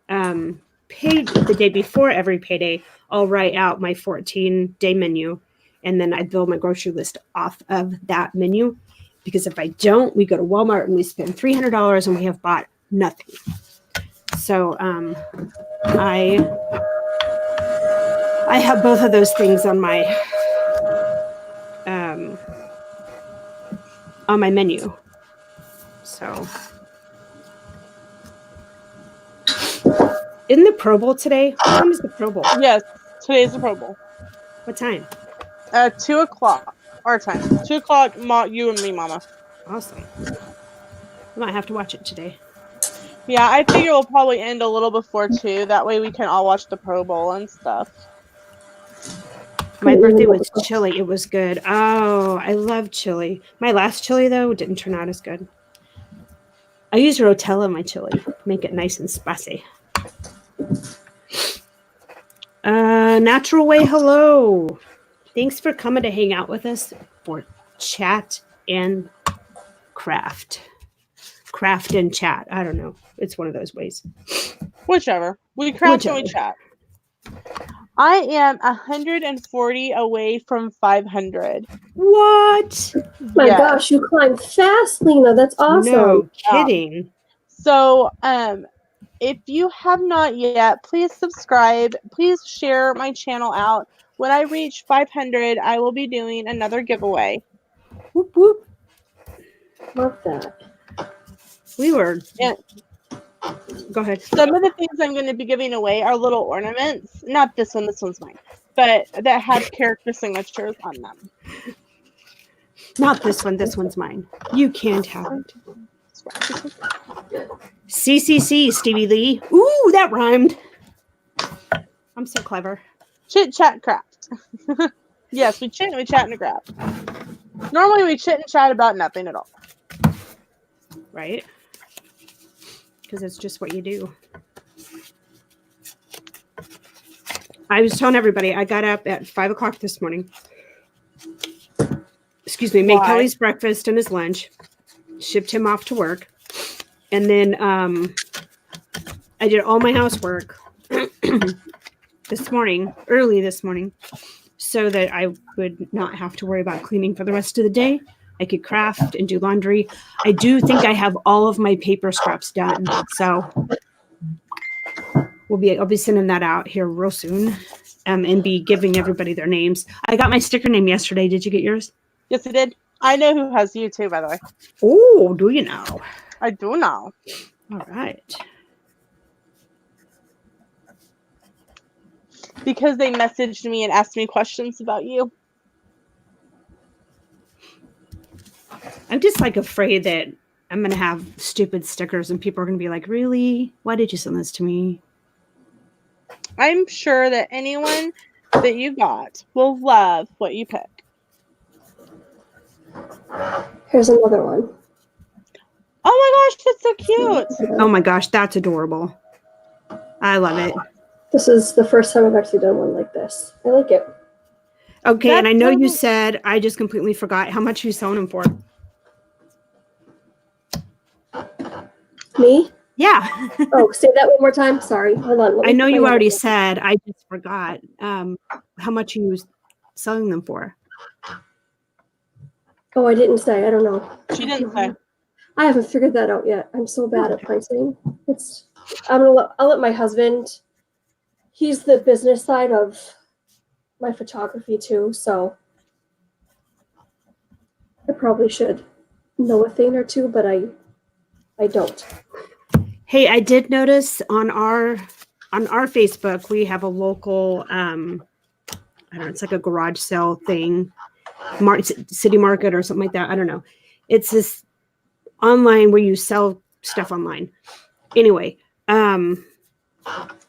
the day before every payday, I'll write out my 14-day menu, and then I build my grocery list off of that menu. Because if I don't, we go to Walmart and we spend $300 and we have bought nothing. So I have both of those things on my menu. So isn't the Pro Bowl today? What time is the Pro Bowl? Yes, today's the Pro Bowl. What time? 2:00 our time. 2:00, you and me, Mama. Awesome. I might have to watch it today. Yeah, I figure we'll probably end a little before 2. That way we can all watch the Pro Bowl and stuff. My birthday was chili. It was good. Oh, I love chili. My last chili, though, didn't turn out as good. I use Rotella in my chili. Make it nice and spicy. Natural Way, hello. Thanks for coming to hang out with us for chat and craft. Craft and chat. I don't know. It's one of those ways. Whichever. We craft and we chat. I am 140 away from 500. What? My gosh, you climbed fast, Lena. That's awesome. No kidding. So, if you have not yet, please subscribe. Please share my channel out. When I reach 500, I will be doing another giveaway. Whoop, whoop. Love that. Go ahead. Some of the things I'm going to be giving away are little ornaments. Not this one. This one's mine. But that have character signatures on them. Not this one. This one's mine. You can't have it. CCC, Stevie Lee. Ooh, that rhymed. I'm so clever. Chit, chat, craft. Yes, we chit and we chat and craft. Normally we chit and chat about nothing at all. Right? Because it's just what you do. I was telling everybody, I got up at 5 o'clock this morning. Excuse me, made Kelly's breakfast and his lunch. Shipped him off to work. And then I did all my housework early this morning, so that I would not have to worry about cleaning for the rest of the day I could craft and do laundry. I do think I have all of my paper scraps done. So I'll be sending that out here real soon. And be giving everybody their names. I got my sticker name yesterday. Did you get yours? Yes, I did. I know who has you too, by the way. Oh, do you know? I do know. All right. Because they messaged me and asked me questions about you. I'm just like afraid that I'm going to have stupid stickers and people are going to be like, really? Why did you send this to me? I'm sure that anyone that you got will love what you pick. Here's another one. Oh my gosh, that's so cute. Oh my gosh, that's adorable. I love it. This is the first time I've actually done one like this. I like it. Okay, That's and I know so you said, I just completely forgot how much you selling them for. Me? Yeah. Oh, say that one more time. Sorry. Hold on. Let I me know put my you already headphones on. said, I just forgot how much you was selling them for. Oh, I didn't say. I don't know. She didn't say. I haven't figured that out yet. I'm so bad Oh, at pricing. I'll let my husband. He's the business side of my photography too, so I probably should know a thing or two, but I don't. Hey, I did notice on our Facebook, we have a local, I don't know, it's like a garage sale thing, city market or something like that. I don't know. It's this online where you sell stuff online. Anyway, and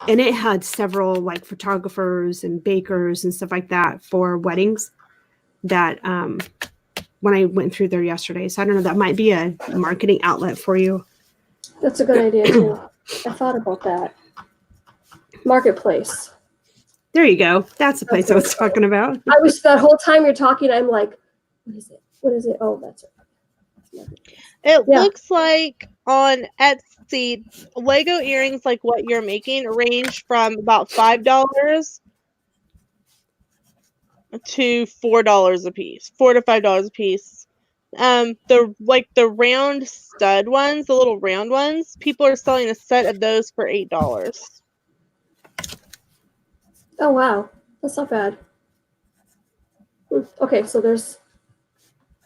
it had several like photographers and bakers and stuff like that for weddings that when I went through there yesterday. So I don't know, that might be a marketing outlet for you. That's a good idea too. I thought about that. Marketplace. There you go. That's the place I was talking about. I was that whole time you're talking, I'm like, what is it? What is it? Oh, that's it. It Yeah. looks like on Etsy, Lego earrings like what you're making range from about $5 to $4 a piece, $4 to $5 a piece. The round stud ones, the little round ones, people are selling a set of those for $8. Oh wow, that's not bad. Okay, so there's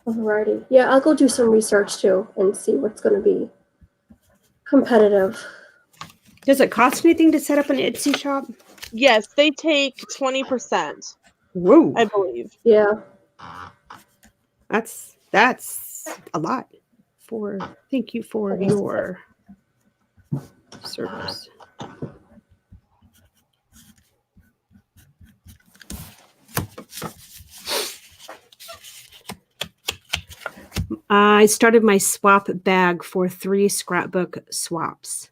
a variety. Yeah, I'll go do some research too and see what's going to be competitive. Does it cost anything to set up an Etsy shop? Yes, they take 20%. Whoa. I believe. Yeah. That's a lot. Thank you for your service. I started my swap bag for 3 scrapbook swaps.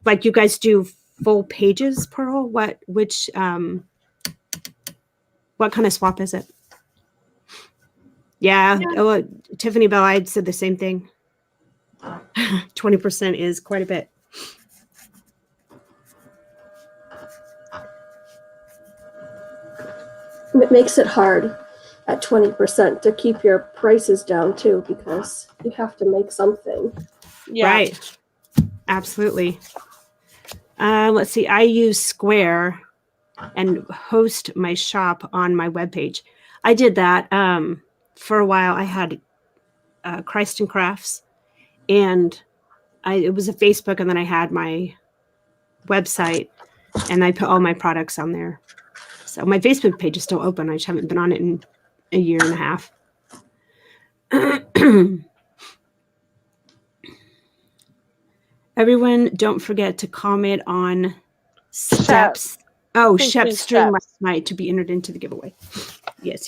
Like you guys do full pages, Pearl? What kind of swap is it? Yeah. Oh, Tiffany Bell, I said the same thing. 20% is quite a bit. It makes it hard at 20% to keep your prices down too, because you have to make something. Yeah. Right. Absolutely. Let's see. I use Square and host my shop on my webpage. I did that for a while. I had Christ and Crafts, and it was a Facebook, and then I had my website, and I put all my products on there. So my Facebook page is still open. I just haven't been on it in a year and a half. Everyone, don't forget to comment on steps. Oh, Shep's stream last night to be entered into the giveaway. Yes.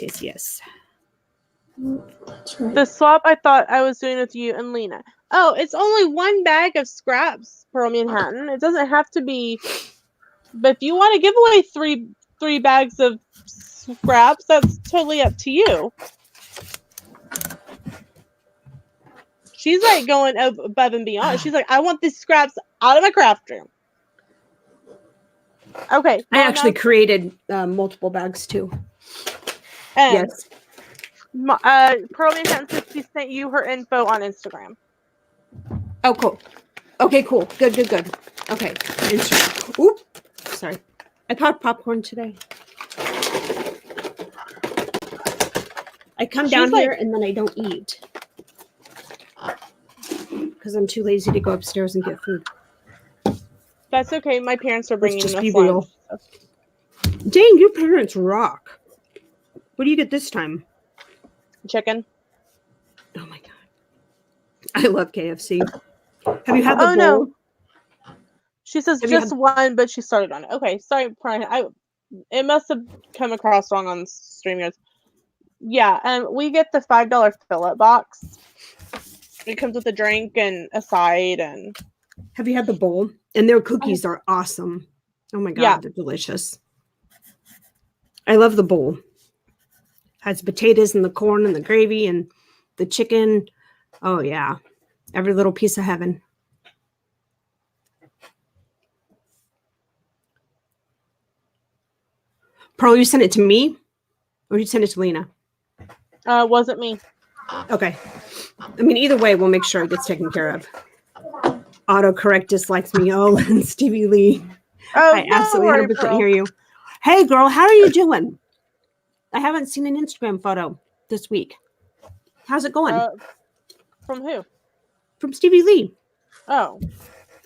That's right. The swap I thought I was doing with you and Lena. Oh, it's only 1 bag of scraps, Pearl Manhattan. It doesn't have to be. But if you want to give away three bags of scraps, that's totally up to you. She's like going above and beyond. She's like, I want these scraps out of my craft room. Okay. I actually created multiple bags too. Yes. Pearl Account says she sent you her info on Instagram. Oh, cool. Okay, cool. Good. Okay. Instagram. Oop. Sorry. I popped popcorn today. I come down here and then I don't eat. Because I'm too lazy to go upstairs and get food. That's okay. My parents are bringing Let's just us be lunch. real. Dang, your parents rock. What do you get this time? Chicken. Oh my god. I love KFC. Have you had the bowl? No. She says Have just one, but she started on it. Okay, sorry, Brian. It must have come across wrong on StreamYard. Yeah, and we get the $5 fill-up box. It comes with a drink and a side. And have you had the bowl? And their cookies are awesome. Oh my god, yeah. They're delicious. I love the bowl. Has potatoes and the corn and the gravy and the chicken. Oh yeah, every little piece of heaven. Pearl, you sent it to me, or you sent it to Lena? Wasn't me. Okay. I mean, either way, we'll make sure it gets taken care of. Autocorrect dislikes me. Oh, and Stevie Lee. Oh, I absolutely 100% hear you. Hey, girl, how are you doing? I haven't seen an Instagram photo this week. How's it going? From who? From Stevie Lee. Oh.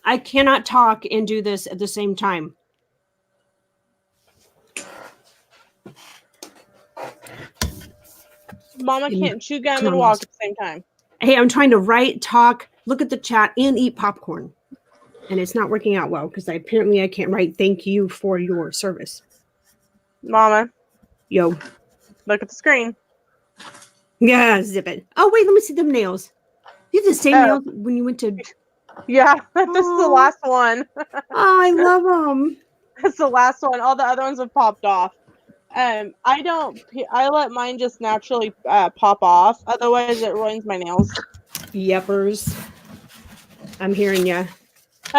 I cannot talk and do this at the same time. Mama can't chew gum and walk at the same time. Hey, I'm trying to write, talk, look at the chat, and eat popcorn. And it's not working out well because apparently I can't write thank you for your service. Mama. Yo. Look at the screen. Yeah, zip it. Oh, wait, let me see them nails. You have the same nails when you went to... Yeah, this is the last one. Oh, I love them. That's the last one. All the other ones have popped off. I let mine just naturally pop off. Otherwise, it ruins my nails. Yeppers. I'm hearing ya.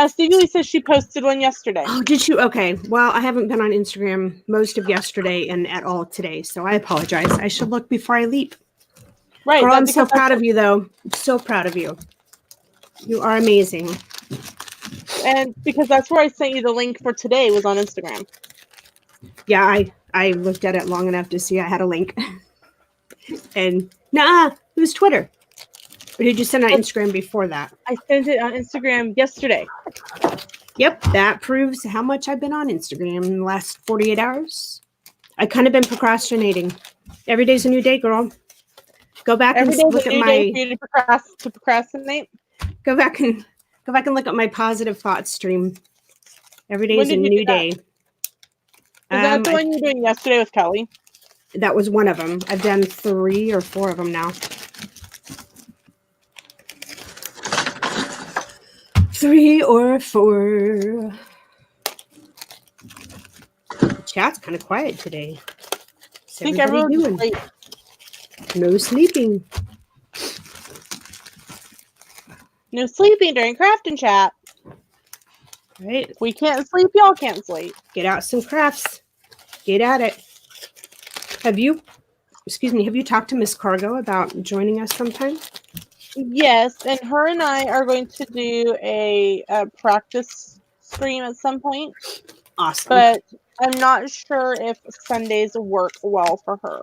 Stevie Lee says she posted one yesterday. Oh, did you? Okay. Well, I haven't been on Instagram most of yesterday and at all today, so I apologize. I should look before I leap. Right. Girl, I'm so proud of you, though. I'm so proud of you. You are amazing. And because that's where I sent you the link for today was on Instagram. Yeah, I looked at it long enough to see I had a link. And it was Twitter. Or did you send it on Instagram before that? I sent it on Instagram yesterday. Yep, that proves how much I've been on Instagram in the last 48 hours. I kind of been procrastinating. Every day's a new day, girl. Go back and look at my to procrastinate. Go back and look at my positive thoughts stream. Every day is a new day. Is that the one you were doing yesterday with Kelly? That was one of them. I've done 3 or 4 of them now. 3 or 4. The chat's kind of quiet today. I think everyone's doing? Late. No sleeping. No sleeping during crafting chat. Right. We can't sleep. Y'all can't sleep. Get out some crafts. Get at it. Have you talked to Miss Cargo about joining us sometime? Yes, and her and I are going to do a practice stream at some point. Awesome. But I'm not sure if Sundays work well for her.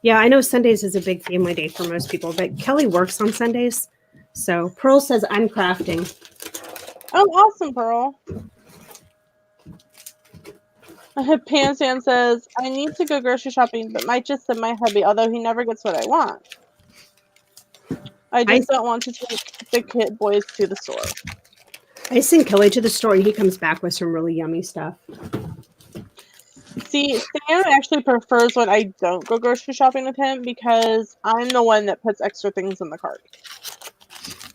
Yeah, I know Sundays is a big family day for most people, but Kelly works on Sundays. So Pearl says I'm crafting. Oh, awesome, Pearl. Pansan says, I need to go grocery shopping, but might just send my hubby, although he never gets what I want. I just don't want to take the kid boys to the store. I send Kelly to the store and he comes back with some really yummy stuff. See, Sam actually prefers when I don't go grocery shopping with him because I'm the one that puts extra things in the cart.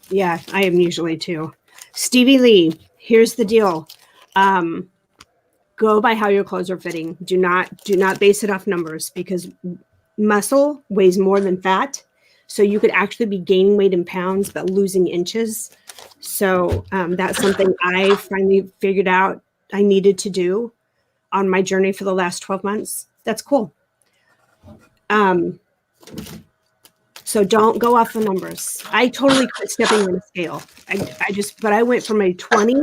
Yeah, I am usually too. Stevie Lee, here's the deal. Go by how your clothes are fitting. Do not base it off numbers because muscle weighs more than fat. So you could actually be gaining weight in pounds but losing inches. So that's something I finally figured out I needed to do on my journey for the last 12 months. That's cool. So don't go off the numbers. I totally quit stepping on a scale. But I went from a 20,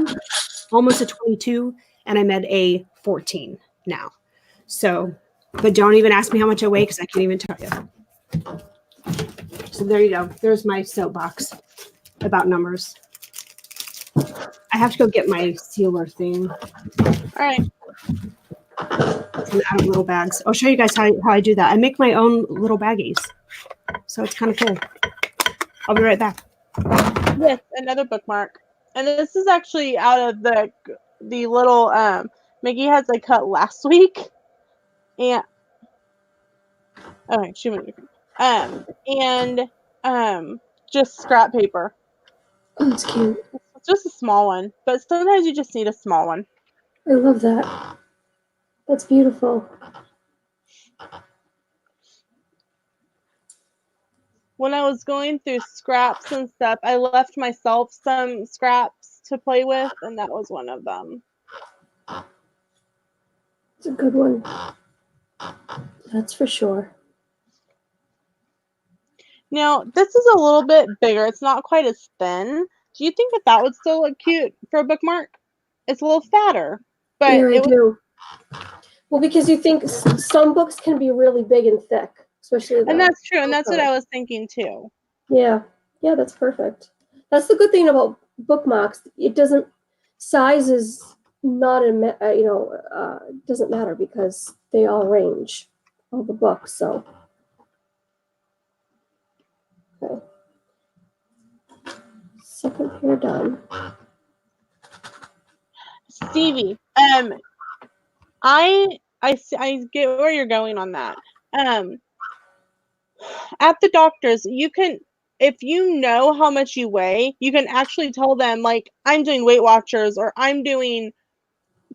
almost a 22, and I'm at a 14 now. So, but don't even ask me how much I weigh because I can't even tell you. So there you go. There's my soapbox about numbers. I have to go get my sealer thing. All right. Out of little bags. I'll show you guys how I do that. I make my own little baggies. So it's kind of cool. I'll be right back. Yes, another bookmark. And this is actually out of the little Mickey has I cut last week. And okay, she went and just scrap paper. Oh, it's cute. It's just a small one, but sometimes you just need a small one. I love that. That's beautiful. When I was going through scraps and stuff, I left myself some scraps to play with, and that was one of them. It's a good one. That's for sure. Now, this is a little bit bigger. It's not quite as thin. Do you think that would still look cute for a bookmark? It's a little fatter, but Yeah, I do. Well, because you think some books can be really big and thick, especially and that's true, and that's what I was thinking too. Yeah, that's perfect. That's the good thing about bookmarks. It doesn't size is not doesn't matter because they all range all the books. So okay, second pair done. Stevie, I get where you're going on that. At the doctor's, you can, if you know how much you weigh, you can actually tell them, like, I'm doing Weight Watchers, or I'm doing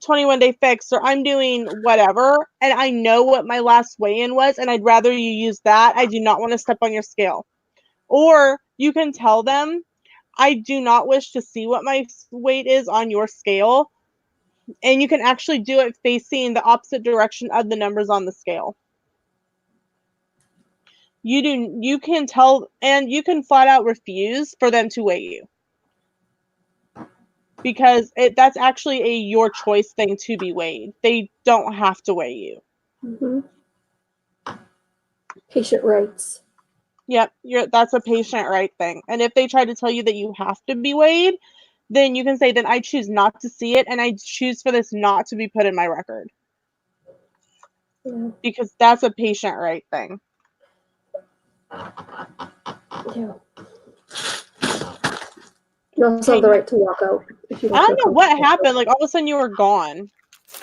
21-day fix, or I'm doing whatever, and I know what my last weigh-in was, and I'd rather you use that. I do not want to step on your scale. Or you can tell them, I do not wish to see what my weight is on your scale. And you can actually do it facing the opposite direction of the numbers on the scale. You can tell, and you can flat out refuse for them to weigh you. Because that's actually a your choice thing to be weighed. They don't have to weigh you. Mm-hmm. Patient rights. Yep, that's a patient right thing. And if they try to tell you that you have to be weighed, then you can say, then I choose not to see it, and I choose for this not to be put in my record. Yeah. Because that's a patient right thing. Yeah. You also have the right to walk out if you don't. I don't know what happened. Like all of a sudden you were gone.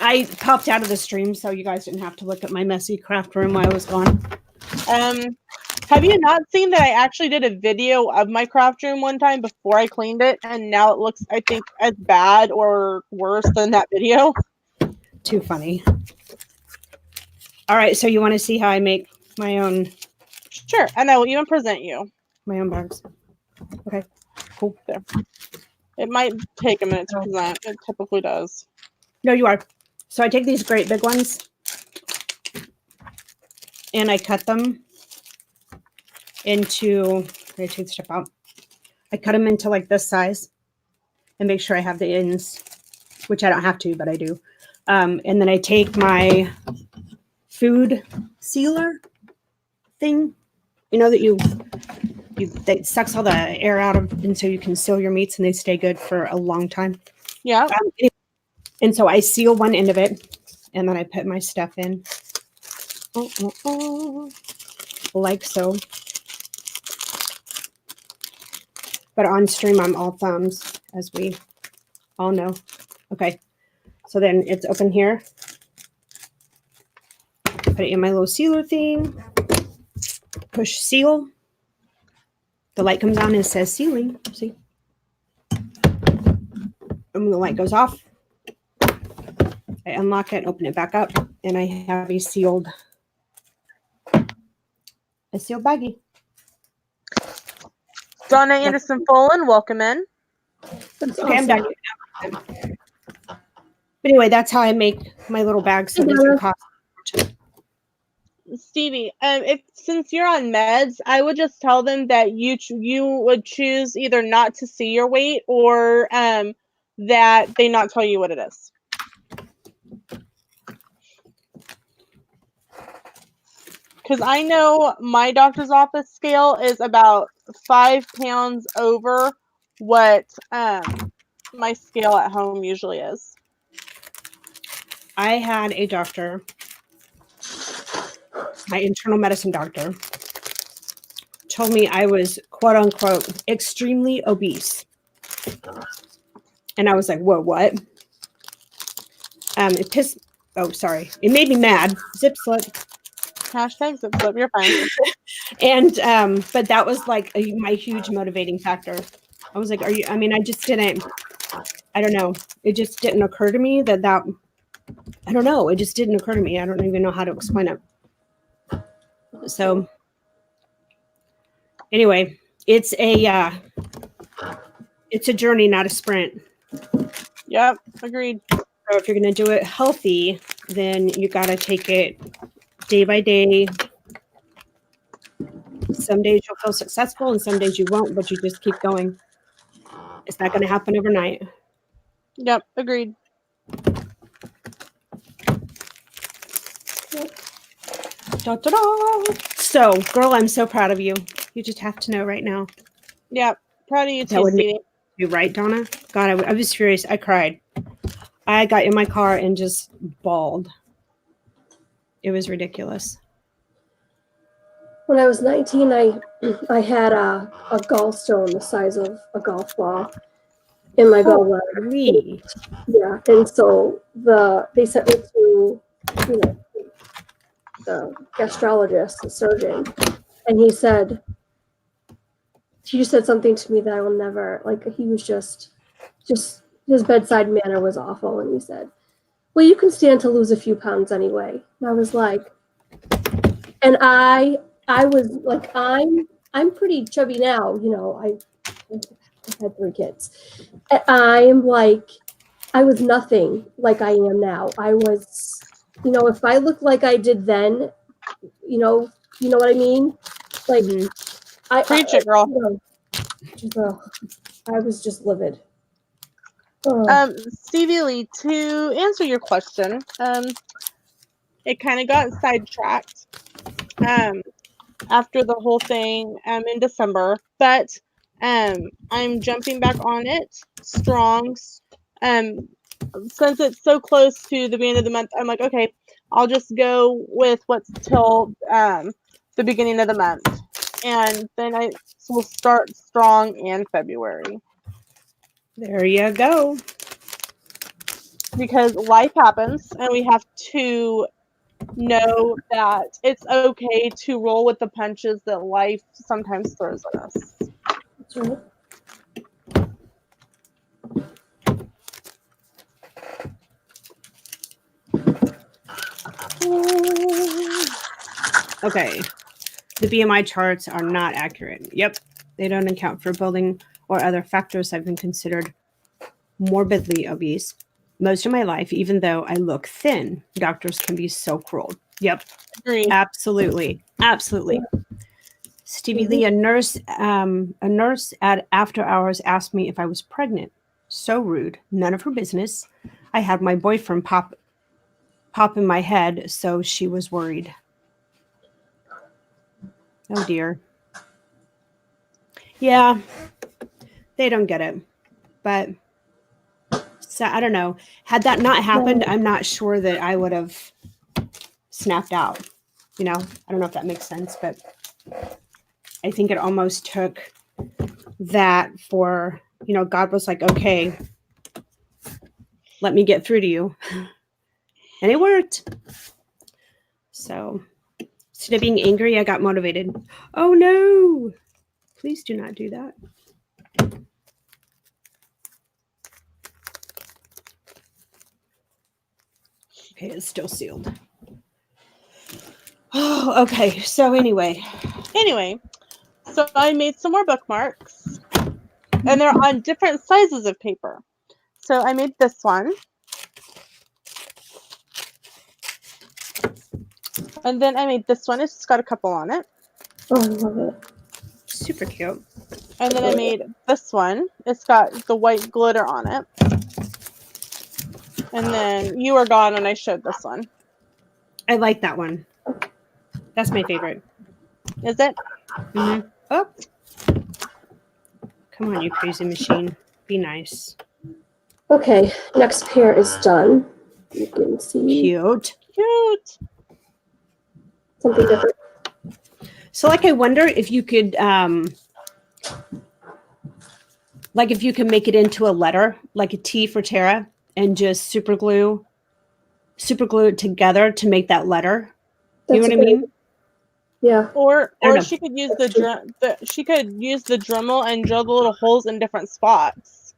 I popped out of the stream so you guys didn't have to look at my messy craft room while I was gone. Have you not seen that I actually did a video of my craft room one time before I cleaned it, and now it looks, I think, as bad or worse than that video? Too funny. All right, so you want to see how I make my own? Sure, and I will even present you my own bags. Okay, cool. There. It might take a minute to present. It typically does. No, you are. So I take these great big ones and I cut them into, I take the strip out. I cut them into like this size and make sure I have the ends, which I don't have to, but I do. And then I take my food sealer thing, you know, that sucks all the air out of, and so you can seal your meats and they stay good for a long time. Yeah. And so I seal one end of it and then I put my stuff in. Like so. But on stream, I'm all thumbs, as we all know. Okay. So then it's open here. Put it in my little sealer thing. Push seal. The light comes on and it says sealing. See? And when the light goes off, I unlock it and open it back up. And I have a sealed baggie. Donna Anderson Folan, welcome in. That's okay, awesome. I'm done. But anyway, that's how I make my little bags so they can cost. Stevie, if since you're on meds, I would just tell them that you would choose either not to see your weight or that they not tell you what it is. Because I know my doctor's office scale is about 5 pounds over what my scale at home usually is. I had a doctor, my internal medicine doctor, told me I was quote unquote extremely obese. And I was like, whoa, what? It made me mad. Zip slip. Hashtag zip slip, you're fine. And but that was like my huge motivating factor. I was like, I just didn't, I don't know. It just didn't occur to me that I don't know. It just didn't occur to me. I don't even know how to explain it. So anyway, it's a journey, not a sprint. Yep, agreed. So if you're going to do it healthy, then you got to take it day by day. Some days you'll feel successful and some days you won't, but you just keep going. It's not going to happen overnight. Yep, agreed. Da, da, da. So, girl, I'm so proud of you. You just have to know right now. Yep, proud of you That too, would make Stevie. you right, Donna? God, I was furious. I cried. I got in my car and just bawled. It was ridiculous. When I was 19, I had a gallstone the size of a golf ball in my gallbladder. Holy. Yeah, and so they sent me to, the gastrologist, the surgeon, and he said something to me that I will never, like, he was just his bedside manner was awful, and he said, well, you can stand to lose a few pounds anyway. And I was like, and I was like, I'm pretty chubby now, I've had 3 kids. And I'm like, I was nothing like I am now. I was, if I looked like I did then, you know what I mean? Like, Preach it, girl. I was just livid. Stevie Lee, to answer your question, it kind of got sidetracked after the whole thing in December, but I'm jumping back on it strong. Since it's so close to the beginning of the month, I'm like, okay, I'll just go with what's till the beginning of the month, and then I will start strong in February. There you go. Because life happens, and we have to know that it's okay to roll with the punches that life sometimes throws at us. That's right. Okay. The BMI charts are not accurate. Yep. They don't account for building or other factors. I've been considered morbidly obese most of my life, even though I look thin. Doctors can be so cruel. Yep. Agreed. Absolutely. Absolutely. Stevie Lee, a nurse at after hours asked me if I was pregnant. So rude. None of her business. I had my boyfriend pop in my head, so she was worried. Oh dear. Yeah, they don't get it. But so I don't know. Had that not happened, I'm not sure that I would have snapped out. I don't know if that makes sense, but I think it almost took that for, God was like, okay, let me get through to you. And it worked. So instead of being angry, I got motivated. Oh no, please do not do that. Okay, it's still sealed. Oh, okay. So anyway, so I made some more bookmarks, and they're on different sizes of paper. So I made this one. And then I made this one. It's just got a couple on it. Oh, I love it. Super cute. And then I made this one. It's got the white glitter on it. And then you were gone when I showed this one. I like that one. That's my favorite. Is it? Mm-hmm. Oh. Come on, you crazy machine. Be nice. Okay, next pair is done. You can see Cute. Cute. something different. So, like, I wonder if you could, like, if you can make it into a letter, like a T for Tara, and just super glue it together to make that letter. You know That's what I a good mean? Yeah. Or I don't know. she could use the Dremel and drill the little holes in different spots.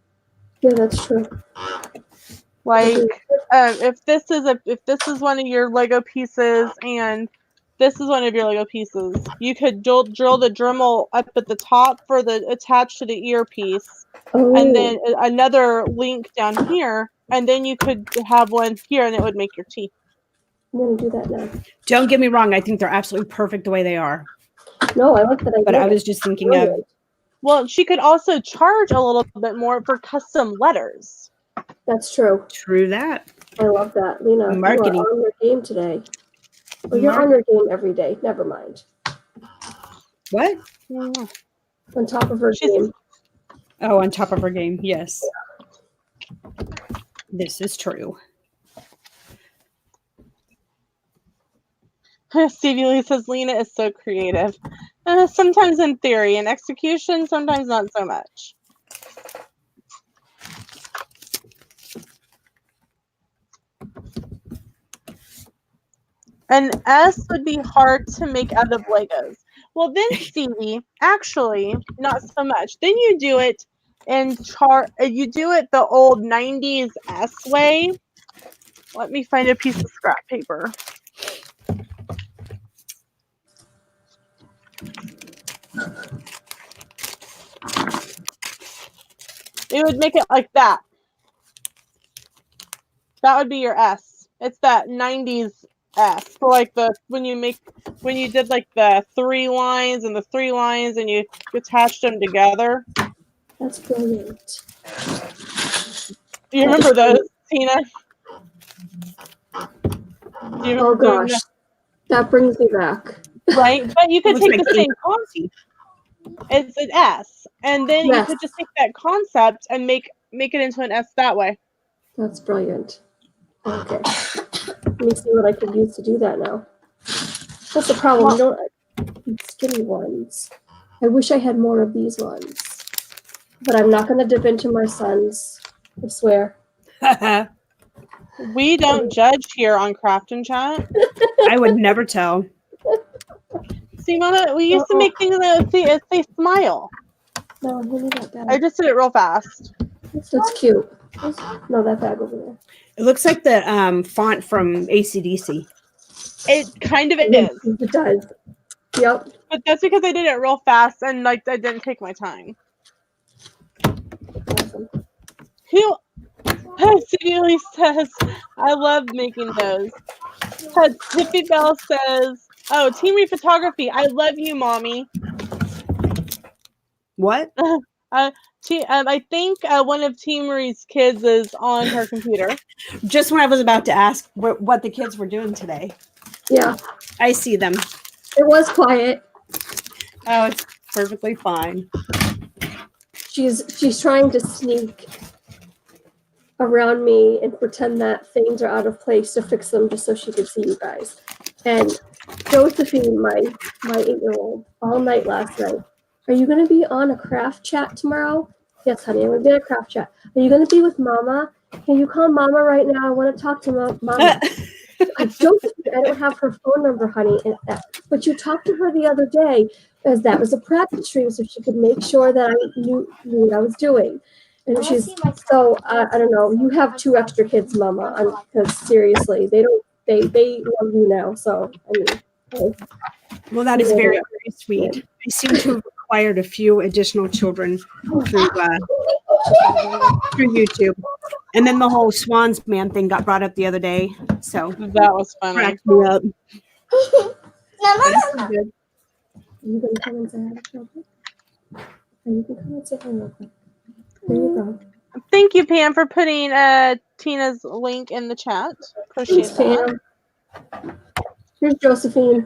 Yeah, that's true. Like, if this is one of your Lego pieces and this is one of your Lego pieces, you could drill the Dremel up at the top for the attached to the earpiece, Oh, and then another link down here, and then you could have one here, and it would make your T. I'm gonna do that now. Don't get me wrong. I think they're absolutely perfect the way they are. No, I like that idea. But I was just thinking of, Brilliant. Well, she could also charge a little bit more for custom letters. That's true. true that. I love that, Lena. Marketing. You are on your game today. Well, you're on your game every day. Never mind. What? On top of her game. Oh, on top of her game. Yes. This is true. Stevie Lee says Lena is so creative. Sometimes in theory, in execution, sometimes not so much. An S would be hard to make out of Legos. Well, then, Stevie, actually, not so much. Then you do it you do it the old 90s S way. Let me find a piece of scrap paper. It would make it like that. That would be your S. It's that 90s S. So like when you did like the 3 lines and the 3 lines and you attached them together. That's brilliant. Do you remember those, Tina? Do you Oh gosh. That brings me back. Right? But you could take like the same concept. It's an S. And then you could just take that concept and make it into an S that way. That's brilliant. Okay. Let me see what I could use to do that now. That's the problem. You don't need skinny ones. I wish I had more of these ones. But I'm not going to dip into my son's. I swear. We don't judge here on Craft and Chat. I would never tell. See, Mama, we used to make things that say smile. No, give me that bag. I just did it real fast. That's cute. No, that bag over there. It looks like the font from AC/DC. It kind of is. It does. Yep. But that's because I did it real fast and like I didn't take my time. Awesome. Who Celia says, I love making those. Tiffy Bell says, oh, Team Read Photography, I love you, Mommy. What? I think one of Team Marie's kids is on her computer. Just when I was about to ask what the kids were doing today. Yeah. I see them. It was quiet. Oh, it's perfectly fine. She's trying to sneak around me and pretend that things are out of place to fix them just so she could see you guys. And Josephine, my 8-year-old, all night last night. Are you going to be on a craft chat tomorrow? Yes, honey, I'm going to be on a craft chat. Are you going to be with Mama? Can you call Mama right now? I want to talk to Mama. I don't have her phone number, honey. But you talked to her the other day, as that was a practice stream, so she could make sure that I knew what I was doing. And she's so I don't know. You have 2 extra kids, Mama. Because seriously, they love you now. So I mean, well, that is very, very sweet. I seem to have acquired a few additional children through YouTube, and then the whole Swans Man thing got brought up the other day. So that was funny. Cracked me up. That's pretty good. You can come and say hi real quick. And you can come and say hi real quick. There you go. Thank you, Pam, for putting Tina's link in the chat. Appreciate Thanks, that. Pam. Here's Josephine.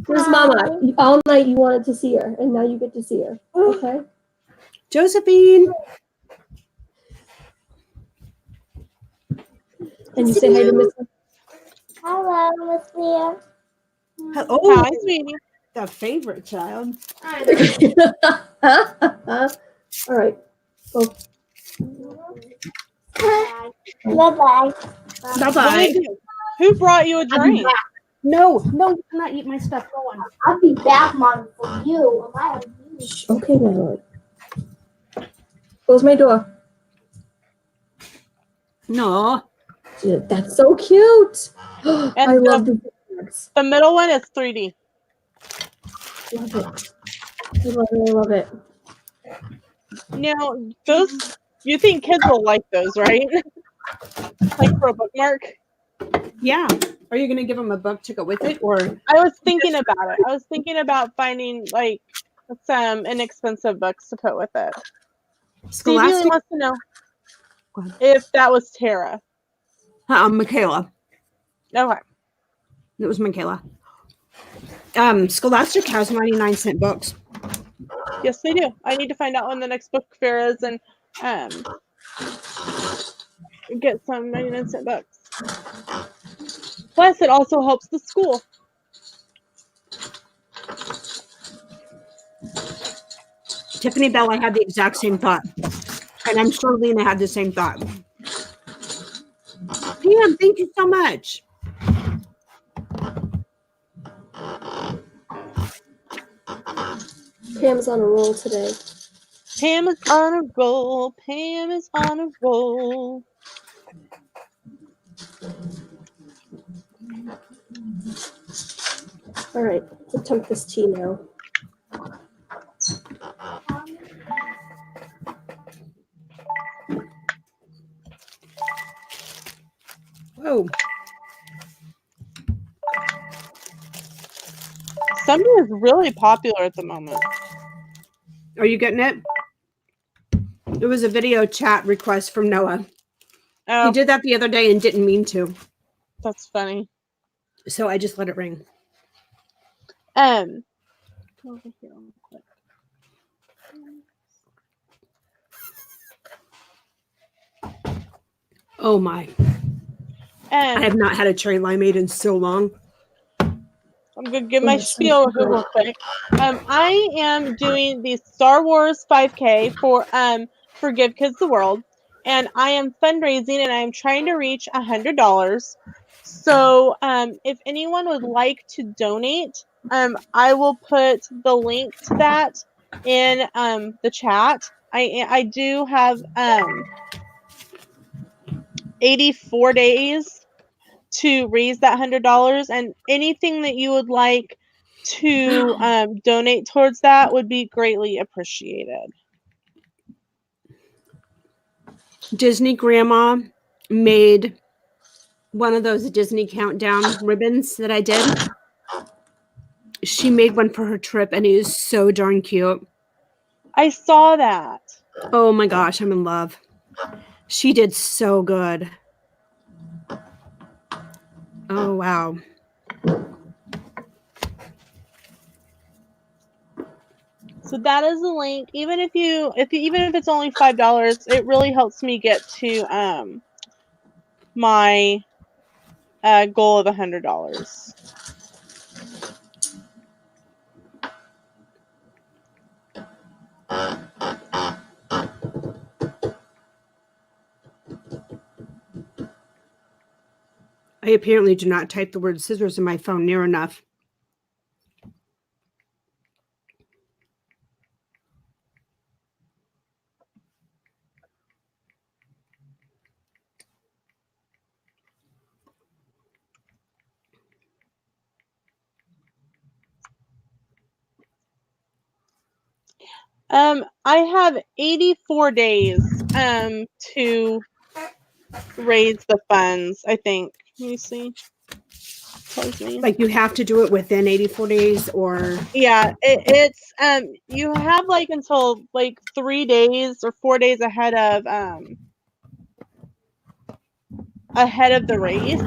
Here's Mama. All night you wanted to see her, and now you get to see her. Okay? Josephine. And you say hi to Miss. Hello, Miss Leah. Oh, Hi, sweetie. the favorite child. All right. Go. Bye-bye. Bye-bye. Who brought you a drink? No, you cannot eat my stuff. Go on. I'll be back, Mom, for you. Okay, my lord. Close my door. No. That's so cute. I love the bags. The middle one is 3D. Love it. I love it. I love it. Now, those, you think kids will like those, right? Like for a bookmark? Yeah. Are you going to give them a book to go with it, or? I was thinking about it. I was thinking about finding like some inexpensive books to put with it. Steve really Scholastic? wants to know if that was Tara. Michaela. Okay. It was Michaela. Scholastic has 99-cent books. Yes, they do. I need to find out when the next book fair is and get some 99-cent books. Plus, it also helps the school. Tiffany Bell, I had the exact same thought. And I'm sure Lena had the same thought. Pam, thank you so much. Pam's on a roll today. Pam is on a roll. Pam is on a roll. All right, let's attempt this tea now. Whoa. Somebody is really popular at the moment. Are you getting it? It was a video chat request from Noah. Oh, He did that the other day and didn't mean to. that's funny. So I just let it ring. Over here real quick. Oh my. I have not had a cherry limeade in so long. I'm gonna give my spiel real quick. I am doing the Star Wars 5K for Give Kids the World, and I am fundraising and I'm trying to reach $100. So if anyone would like to donate, I will put the link to that in the chat. I do have 84 days to raise that $100, and anything that you would like to donate towards that would be greatly appreciated. Disney Grandma made one of those Disney countdown ribbons that I did. She made one for her trip, and it is so darn cute. I saw that. Oh my gosh, I'm in love. She did so good. Oh wow. So that is the link. Even if it's only $5, it really helps me get to my goal of $100. I apparently do not type the word scissors in my phone near enough. I have 84 days to raise the funds, I think. Let me see. tells me. Like you have to do it within 84 days or Yeah, it's you have like until like 3 days or 4 days ahead of the race.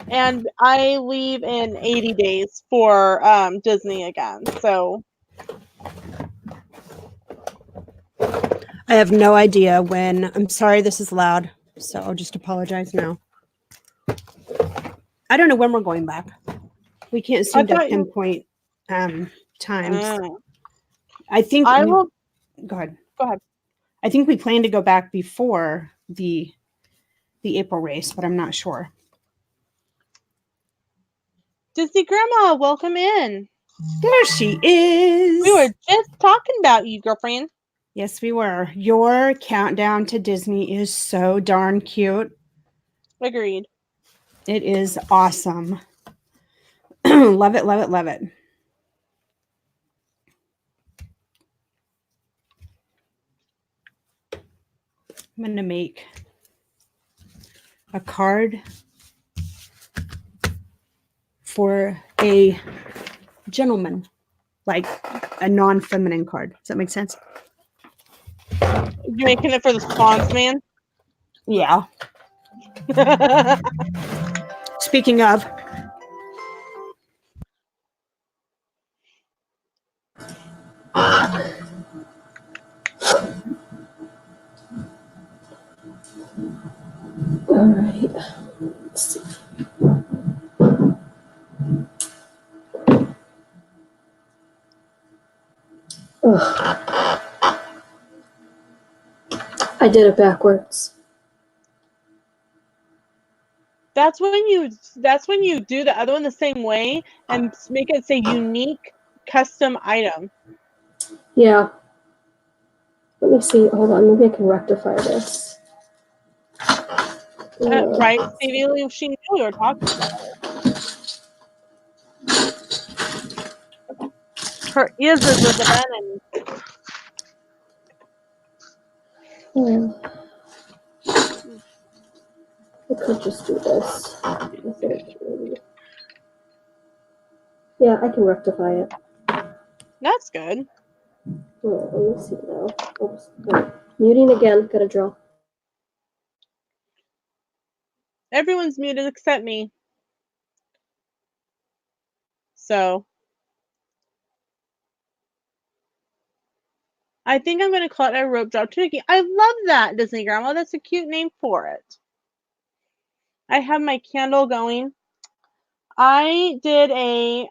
And I leave in 80 days for Disney again. So I have no idea when. I'm sorry this is loud, so I'll just apologize now. I don't know when we're going back. We can't I seem to thought you pinpoint times. uh, I think I will go ahead. go ahead. I think we plan to go back before the April race, but I'm not sure. Disney Grandma, welcome in. There she is. We were just talking about you, girlfriend. Yes, we were. Your countdown to Disney is so darn cute. Agreed. It is awesome. Love it, love it, love it. I'm going to make a card for a gentleman, like a non-feminine card. Does that make sense? You making it for the Swans man? Yeah. Speaking of, All right. Let's see. Ugh. I did it backwards. That's when you do the other one the same way and make it say unique custom item. Yeah. Let me see. Hold on. Maybe I can rectify this. Right, Stevie? She knew we were talking about it. Her ears is a banana. I could just do this. Yeah, I can rectify it. That's good. Let me see now. Oops. Right. Muting again. Gotta draw. Everyone's muted except me. So I think I'm going to call it a rope drop turkey. I love that, Disney Grandma. That's a cute name for it. I have my candle going. I did a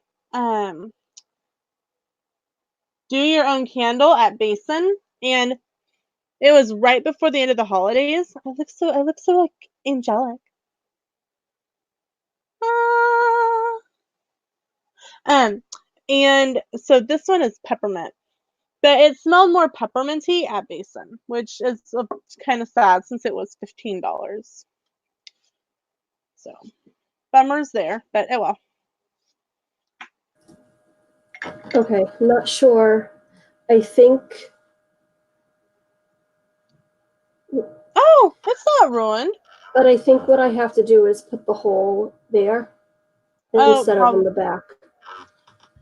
do your own candle at Basin, and it was right before the end of the holidays. I look so like angelic. And so this one is peppermint, but it smelled more pepperminty at Basin, which is kind of sad since it was $15. So bummers there, but oh well. Okay, not sure. I think. Oh, it's not ruined. But I think what I have to do is put the hole there instead of in the back.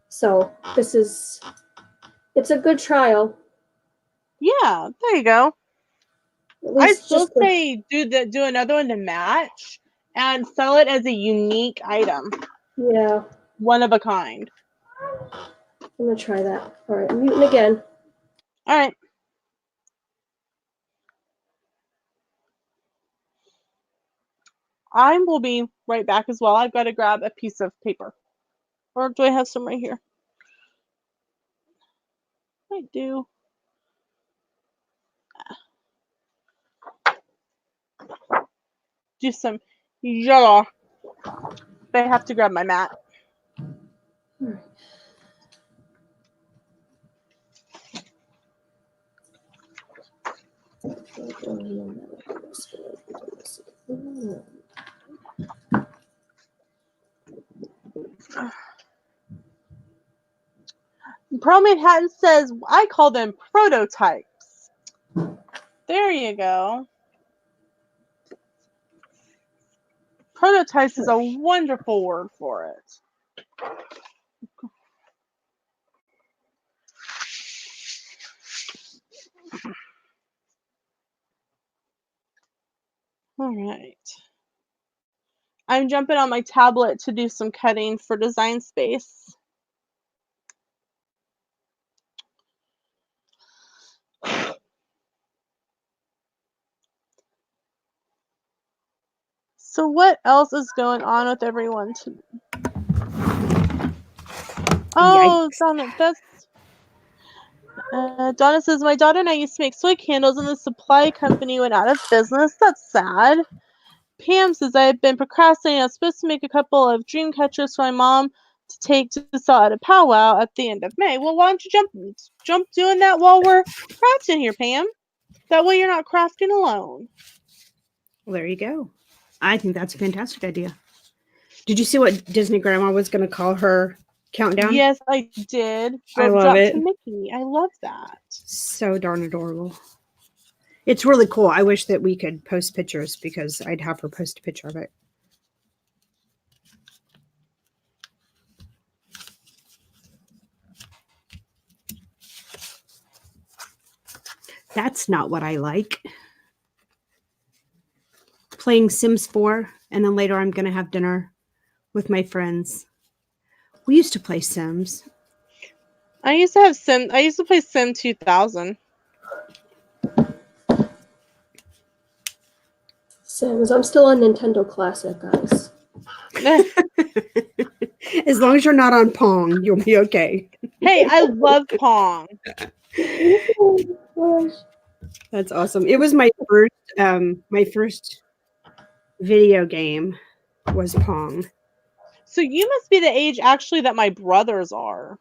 So it's a good trial. Yeah, there you go. I'd still say do another one to match and sell it as a unique item. Yeah. One of a kind. I'm gonna try that. All right, I'm muting again. All right. I will be right back as well. I've got to grab a piece of paper. Or do I have some right here? I do. Do some yellow. But I have to grab my mat. All right. Pearl Manhattan says, I call them prototypes. There you go. Prototype is a wonderful word for it. All right. I'm jumping on my tablet to do some cutting for Design Space. So what else is going on with everyone today? Oh, Donna, Donna says, my daughter and I used to make soy candles and the supply company went out of business. That's sad. Pam says, I've been procrastinating. I was supposed to make a couple of dream catchers for my mom to take to sell at a powwow at the end of May. Well, why don't you jump doing that while we're crafting here, Pam? That way you're not crafting alone. Well, there you go. I think that's a fantastic idea. Did you see what Disney Grandma was going to call her countdown? Yes, I did. I love Drop it. to Mickey. I love that. So darn adorable. It's really cool. I wish that we could post pictures because I'd have her post a picture of it. That's not what I like. Playing Sims 4, and then later I'm going to have dinner with my friends. We used to play Sims. I used to play Sim 2000. Sims. I'm still on Nintendo Classic, guys. As long as you're not on Pong, you'll be okay. Hey, I love Pong. That's awesome. It was my first video game was Pong. So you must be the age actually that my brothers are.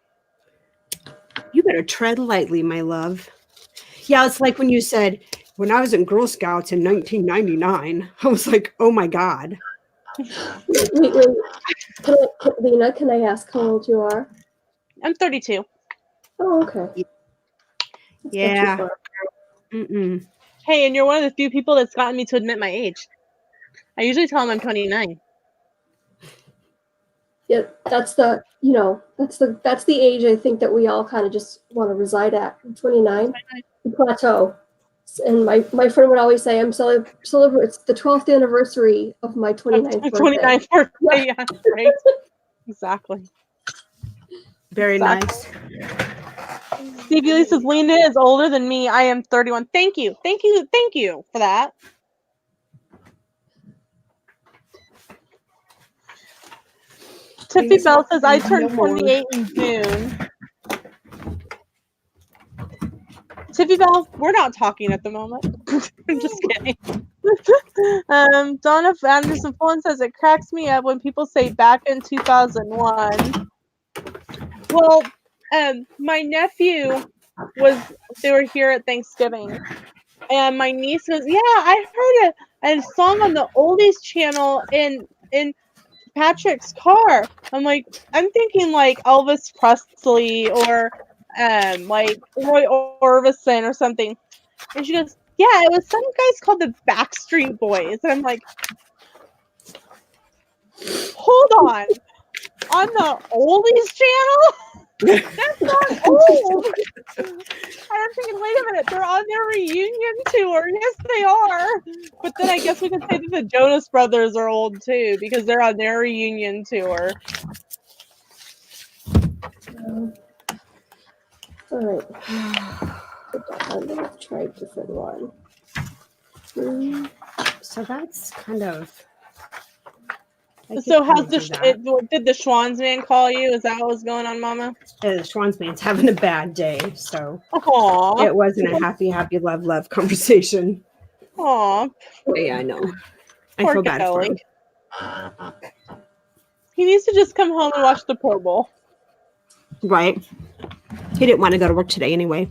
You better tread lightly, my love. Yeah, it's like when you said, when I was in Girl Scouts in 1999, I was like, oh my God. Wait. Lena, can I ask how old you are? I'm 32. Oh, okay. That's Yeah. not too far. Mm-mm. Hey, and you're one of the few people that's gotten me to admit my age. I usually tell them I'm 29. Yeah, that's the age I think that we all kind of just want to reside at. 29, the plateau. And my friend would always say, it's the 12th anniversary of my 29th birthday. 29th birthday, yeah, right. Exactly. Very nice. Stevie Lee says, Lena is older than me. I am 31. Thank you for that. Tiffy Bell says, I turned 28 in June. Tiffy Bell, we're not talking at the moment. I'm just kidding. Donna Anderson Fulton says, it cracks me up when people say back in 2001. Well, my nephew they were here at Thanksgiving. And my niece goes, yeah, I heard a song on the oldies channel in Patrick's car. I'm thinking like Elvis Presley or like Roy Orbison or something. And she goes, yeah, it was some guys called the Backstreet Boys. And I'm like, hold on the oldies channel? That's not old. And I'm thinking, wait a minute, they're on their reunion tour. Yes, they are. But then I guess we could say that the Jonas Brothers are old too because they're on their reunion tour. All right. I'm going to try a different one. So that's kind of... So did the Schwann's man call you? Is that what was going on, Mama? The Schwann's man's having a bad day, so Aww. It wasn't a happy, love conversation. Aww. Yeah, I know. Poor I feel bad for Kelly. him. He needs to just come home and watch the Pro Bowl. Right. He didn't want to go to work today anyway.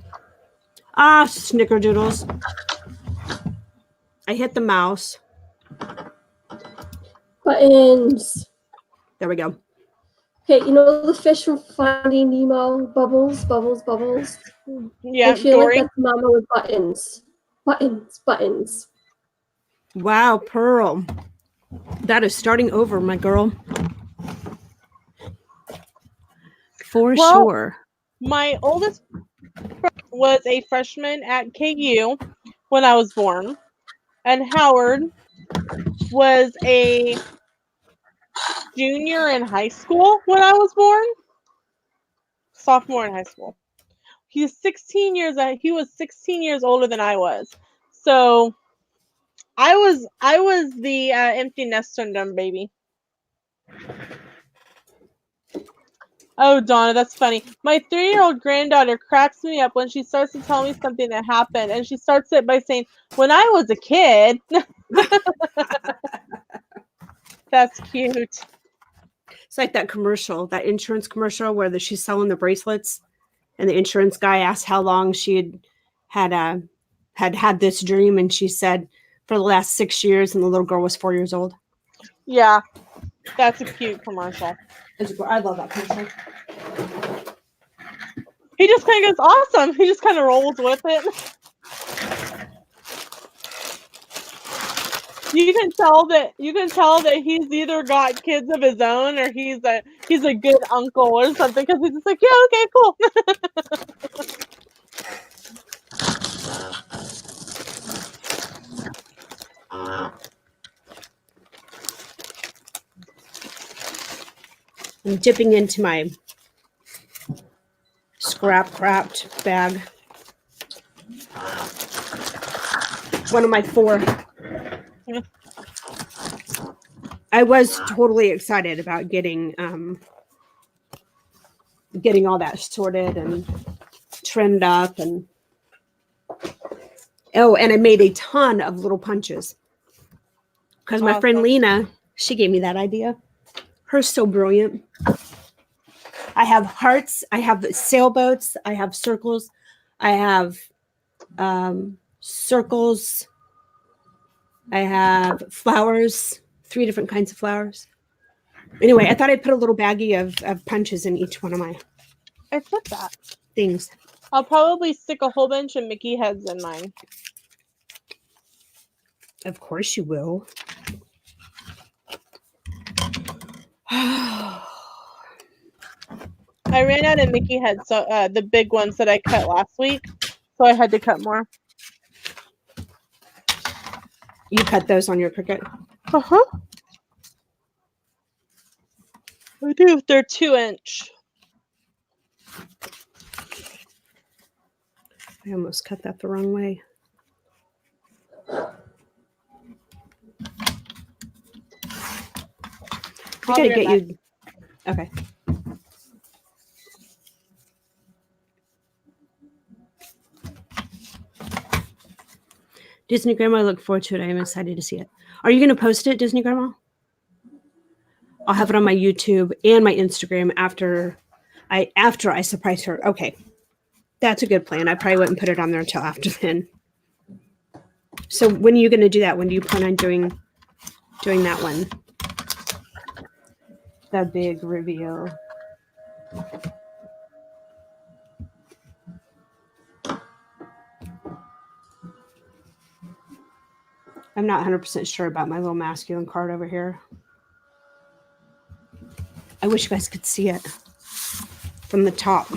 Ah, snickerdoodles. I hit the mouse. Buttons. There we go. Okay, you know the fish from Finding Nemo? Bubbles. Yeah, I feel Dory. like that's Mama with buttons. Buttons. Wow, Pearl. That is starting over, my girl. For Well, sure. my oldest was a freshman at KU when I was born, and Howard was a junior in high school when I was born. Sophomore in high school. He was 16 years older than I was. So I was the empty nest syndrome baby. Oh, Donna, that's funny. My 3-year-old granddaughter cracks me up when she starts to tell me something that happened, and she starts it by saying, "When I was a kid." That's cute. It's like that commercial, that insurance commercial where she's selling the bracelets, and the insurance guy asked how long she had this dream, and she said for the last 6 years, and the little girl was 4 years old. Yeah, that's a cute commercial. I love that commercial. He just kind of goes, "Awesome." He just kind of rolls with it. You can tell that he's either got kids of his own or he's a good uncle or something, because he's just like, "Yeah, okay, cool." I'm dipping into my scrap-wrapped bag. One of my 4. I was totally excited about getting all that sorted and trimmed up, and I made a ton of little punches because my friend Lena, she gave me that idea. Her's so brilliant. I have hearts, I have sailboats, I have circles, I have circles, I have flowers, 3 different kinds of flowers. Anyway, I thought I'd put a little baggie of punches in each one of my I put that. things. I'll probably stick a whole bunch of Mickey heads in mine. Of course you will. I ran out of Mickey heads, so the big ones that I cut last week, so I had to cut more. You cut those on your Cricut? Uh-huh. I do. They're 2-inch. I almost cut that the wrong way. I gotta get you. Okay. Disney Grandma, I look forward to it. I am excited to see it. Are you going to post it, Disney Grandma? I'll have it on my YouTube and my Instagram after I surprise her. Okay. That's a good plan. I probably wouldn't put it on there until after then. So when are you going to do that? When do you plan on doing that one? The big reveal. I'm not 100% sure about my little masculine card over here. I wish you guys could see it from the top.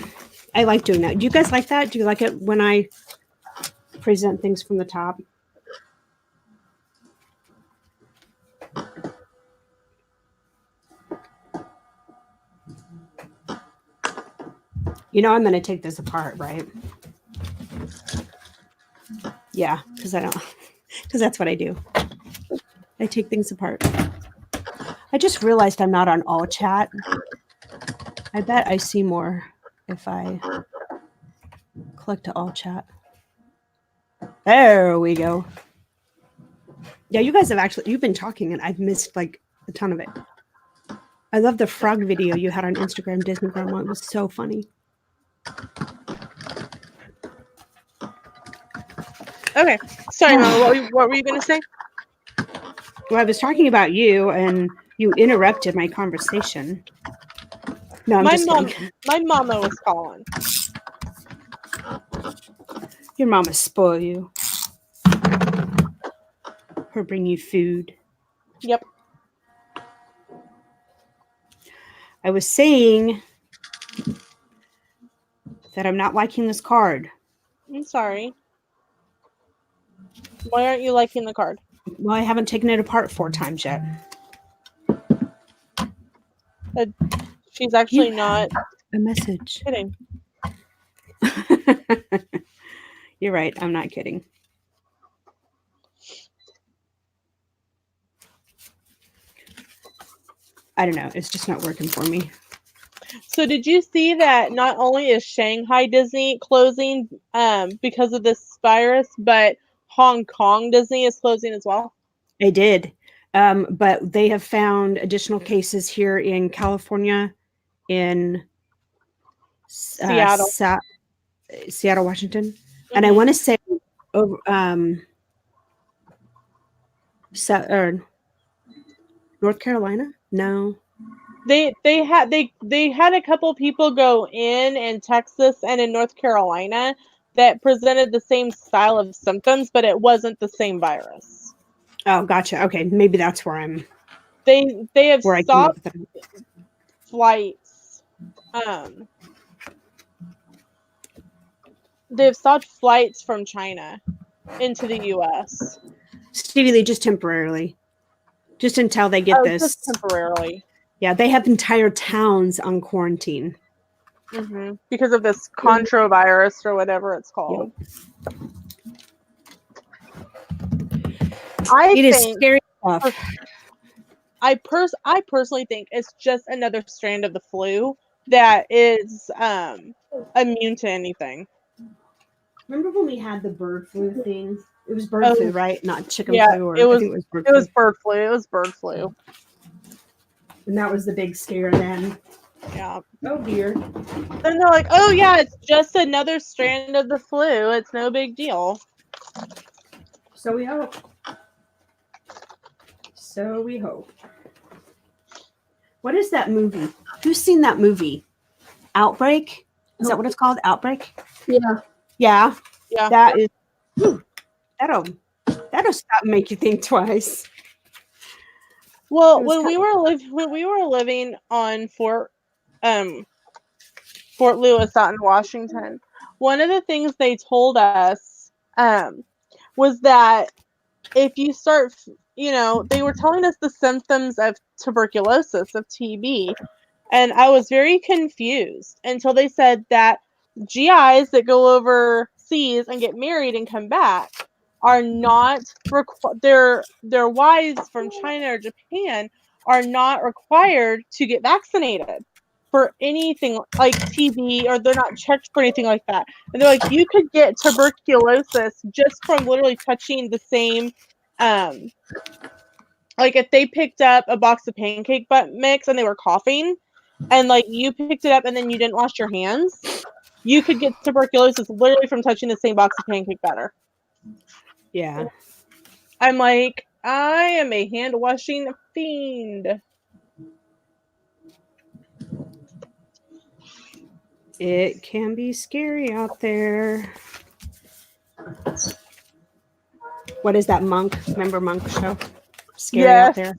I like doing that. Do you guys like that? Do you like it when I present things from the top? You know I'm going to take this apart, right? Yeah, because that's what I do. I take things apart. I just realized I'm not on all chat. I bet I see more if I click to all chat. There we go. Yeah, you guys you've been talking and I've missed like a ton of it. I love the frog video you had on Instagram, Disney Grandma. It was so funny. Okay. Sorry, Mama. What were you going to say? Well, I was talking about you and you interrupted my conversation. No, I'm just kidding. My mama was calling. Your mama spoil you. Her bring you food. Yep. I was saying that I'm not liking this card. I'm sorry. Why aren't you liking the card? Well, I haven't taken it apart 4 times yet. She's actually You not a message. kidding. You're right. I'm not kidding. I don't know. It's just not working for me. So did you see that not only is Shanghai Disney closing because of this virus, but Hong Kong Disney is closing as well? I did. But they have found additional cases here in California, in Seattle. Seattle, Washington. And I want to say over North Carolina? No. They had a couple people go in Texas and in North Carolina that presented the same style of symptoms, but it wasn't the same virus. Oh, gotcha. Okay, maybe that's where I'm. They have Where stopped flights. They've stopped flights from China into the U.S. Stevie, they just temporarily, just until they get this. Just temporarily. Yeah, they have entire towns on quarantine. Mm-hmm. Because of this controvirus or whatever it's called. Yep. It is scary stuff. I personally think it's just another strand of the flu that is immune to anything. Remember when we had the bird flu thing? It was bird flu, right? Not chicken flu. Or I think it was bird flu. It was bird flu. And that was the big scare then. Yeah. Oh dear. And they're like, oh yeah, it's just another strand of the flu. It's no big deal. So we hope. So we hope. What is that movie? Who's seen that movie? Outbreak? Is that what it's called? Outbreak? Yeah. Yeah. Yeah. That is. That'll stop and make you think twice. Well, when we were living on Fort Lewis out in Washington, one of the things they told us was that if you start, they were telling us the symptoms of tuberculosis, of TB, and I was very confused until they said that GIs that go overseas and get married and come back are not their wives from China or Japan are not required to get vaccinated for anything like TB, or they're not checked for anything like that. And they're like, you could get tuberculosis just from literally touching the same, like if they picked up a box of pancake mix and they were coughing, and like you picked it up and then you didn't wash your hands, you could get tuberculosis literally from touching the same box of pancake batter. Yeah. I'm like, I am a hand washing fiend. It can be scary out there. What is that, Monk? Remember Monk show? Scary out there.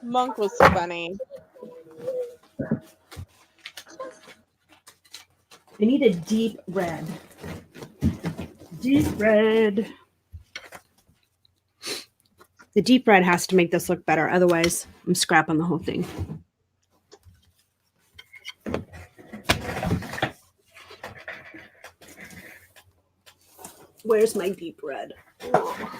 Monk was funny. I need a deep red. Deep red. The deep red has to make this look better. Otherwise, I'm scrapping the whole thing. Where's my deep red? Oh.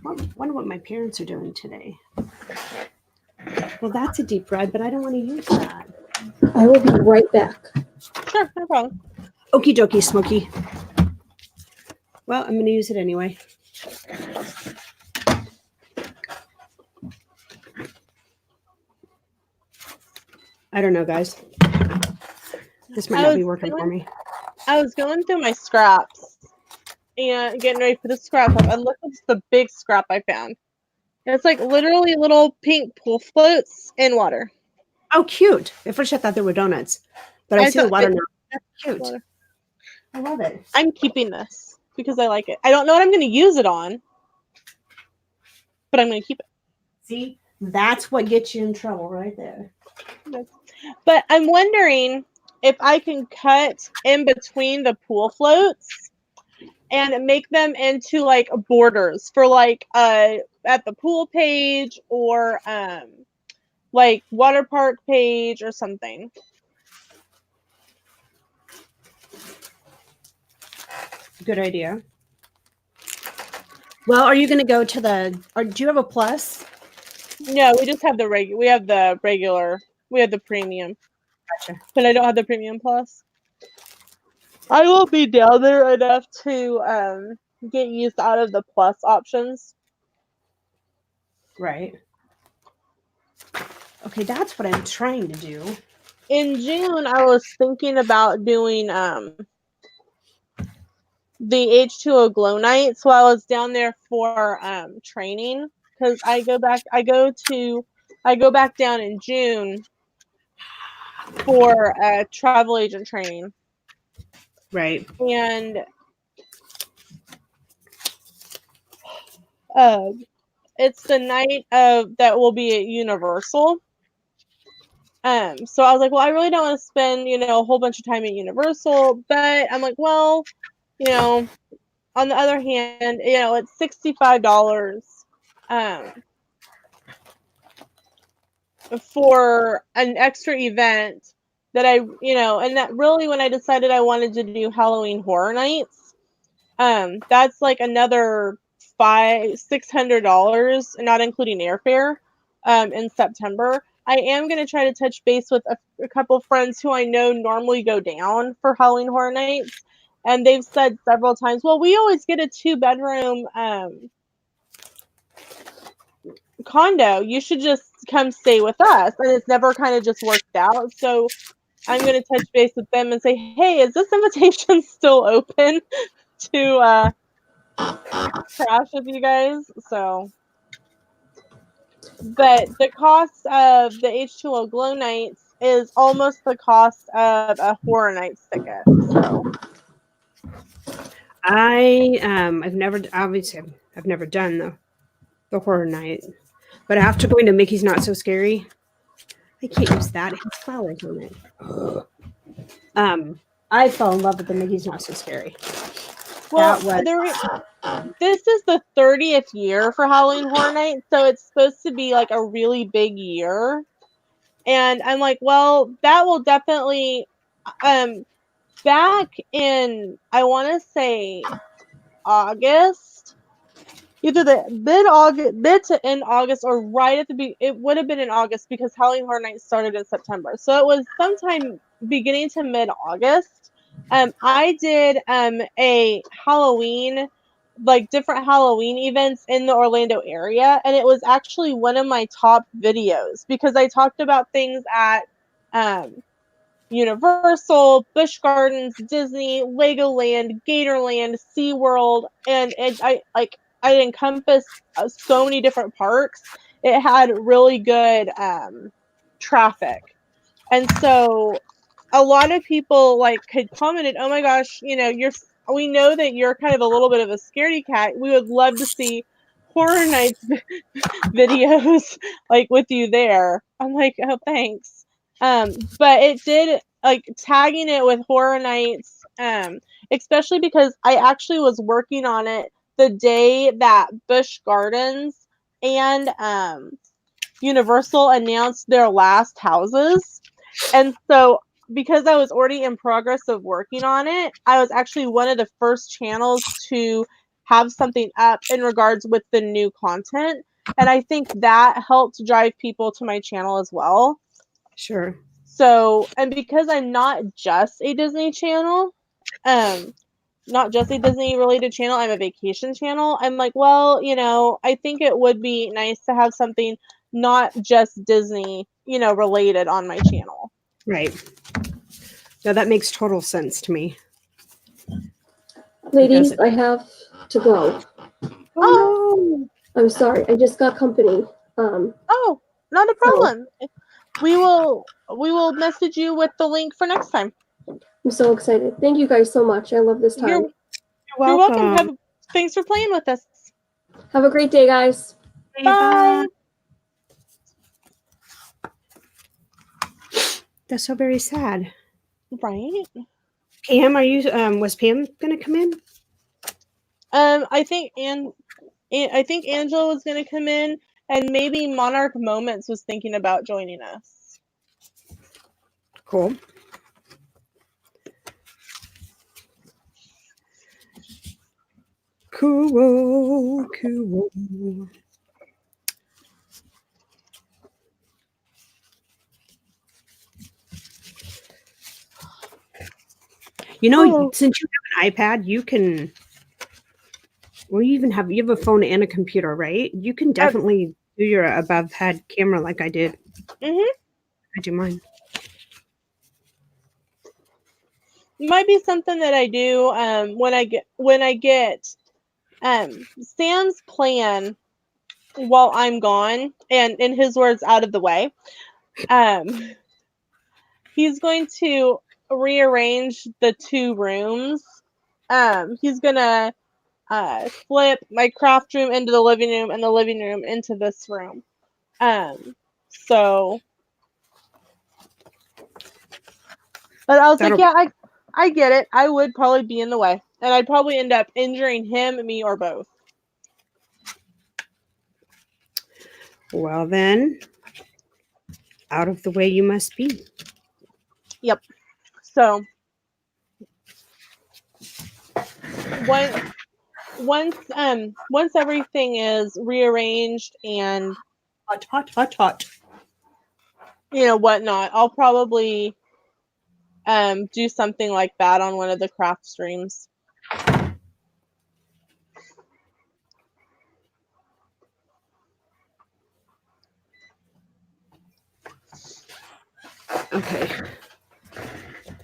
I wonder what my parents are doing today. Well, that's a deep red, but I don't want to use that. I will be right back. Sure, no problem. Okie dokie, Smokey. Well, I'm going to use it anyway. I don't know, guys. This might not be working for me. I was going through my scraps and getting ready for the scrap up, and look at the big scrap I found. It's like literally little pink pool floats in water. Oh, cute. At first I thought they were donuts, but I see the water now. That's cute. Water. I love it. I'm keeping this. because I like it. I don't know what I'm going to use it on, but I'm going to keep it. See, that's what gets you in trouble right there. But I'm wondering if I can cut in between the pool floats and make them into like borders for like at the pool page or like water park page or something. Good idea. Well, are you going to go to the? Or do you have a plus? No, we just have the regular. We have the regular. We have the premium. Gotcha. But I don't have the premium plus. I will be down there enough to get used out of the plus options. Right. Okay, that's what I'm trying to do. In June, I was thinking about doing the H2O glow nights while I was down there for training, because I go back down in June for travel agent training. Right. And it's the night that will be at Universal. So I was like, well, I really don't want to spend, a whole bunch of time at Universal, but I'm like, well, on the other hand, it's $65 for an extra event that and that really, when I decided I wanted to do Halloween Horror Nights, that's like another $600, not including airfare, in September. I am going to try to touch base with a couple friends who I know normally go down for Halloween Horror Nights, and they've said several times, well, we always get a 2-bedroom condo. You should just come stay with us. And it's never kind of just worked out. So I'm going to touch base with them and say, hey, is this invitation still open to crash with you guys? So, but the cost of the H2O Glow Nights is almost the cost of a Horror Nights ticket. So I've never done the horror night, but after going to Mickey's Not So Scary, I can't use that. It has flowers on it. I fell in love with the Mickey's Not So Scary. well, this is the 30th year for Halloween Horror Nights, so it's supposed to be like a really big year. And I'm like, well, that will definitely back in, I want to say August, either the mid to end August, or right at it would have been in August because Halloween Horror Nights started in September. So it was sometime beginning to mid August. I did a Halloween, like different Halloween events in the Orlando area, and it was actually one of my top videos because I talked about things at Universal, Busch Gardens, Disney, Legoland, Gatorland, SeaWorld, and I encompassed so many different parks. It had really good traffic, and so a lot of people had commented, "Oh my gosh, we know that you're kind of a little bit of a scaredy cat. We would love to see Horror Nights videos with you there." I'm like, "Oh, thanks." But it did, tagging it with Horror Nights, especially because I actually was working on it the day that Busch Gardens and Universal announced their last houses. And so because I was already in progress of working on it, I was actually one of the first channels to have something up in regards with the new content. And I think that helped drive people to my channel as well. Sure. So, and because I'm not just a Disney channel, not just a Disney related channel, I'm a vacation channel. I'm like, well, I think it would be nice to have something not just Disney, related on my channel. Right. No, that makes total sense to me. Ladies, I have to go. Oh, I'm sorry. I just got company. oh, not a problem. We will message you with the link for next time. I'm so excited. Thank you guys so much. I love this time. You're You're welcome. welcome. Thanks for playing with us. Have a great day, guys. Bye. That's so very sad. Right. Pam, are you? Was Pam gonna come in? I think I think Angela was going to come in, and maybe Monarch Moments was thinking about joining us. Cool. Cool. You know, since you have an iPad, you can. Well, you have a phone and a computer, right? You can definitely do your above head camera like I did. Mhm. I do mine. Might be something that I do when I get Sam's plan while I'm gone, and in his words, out of the way. He's going to rearrange the 2 rooms. He's gonna flip my craft room into the living room and the living room into this room. So, but I was like, yeah, I get it. I would probably be in the way, and I'd probably end up injuring him, me, or both. Well, then, out of the way you must be. Yep. So, once everything is rearranged and Hot. whatnot, I'll probably do something like that on one of the craft streams. Okay.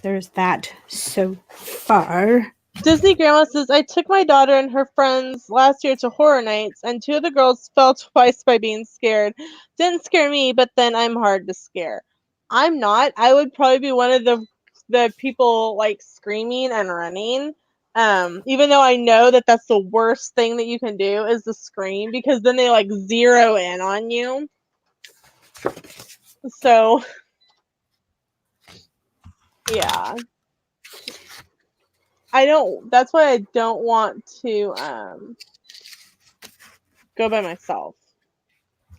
There's that so far. Disney Grandma says, I took my daughter and her friends last year to horror nights, and 2 of the girls fell twice by being scared. Didn't scare me, but then I'm hard to scare. I'm not. I would probably be one of the people like screaming and running. Even though I know that that's the worst thing that you can do is to scream, because then they like zero in on you. So, yeah. That's why I don't want to go by myself.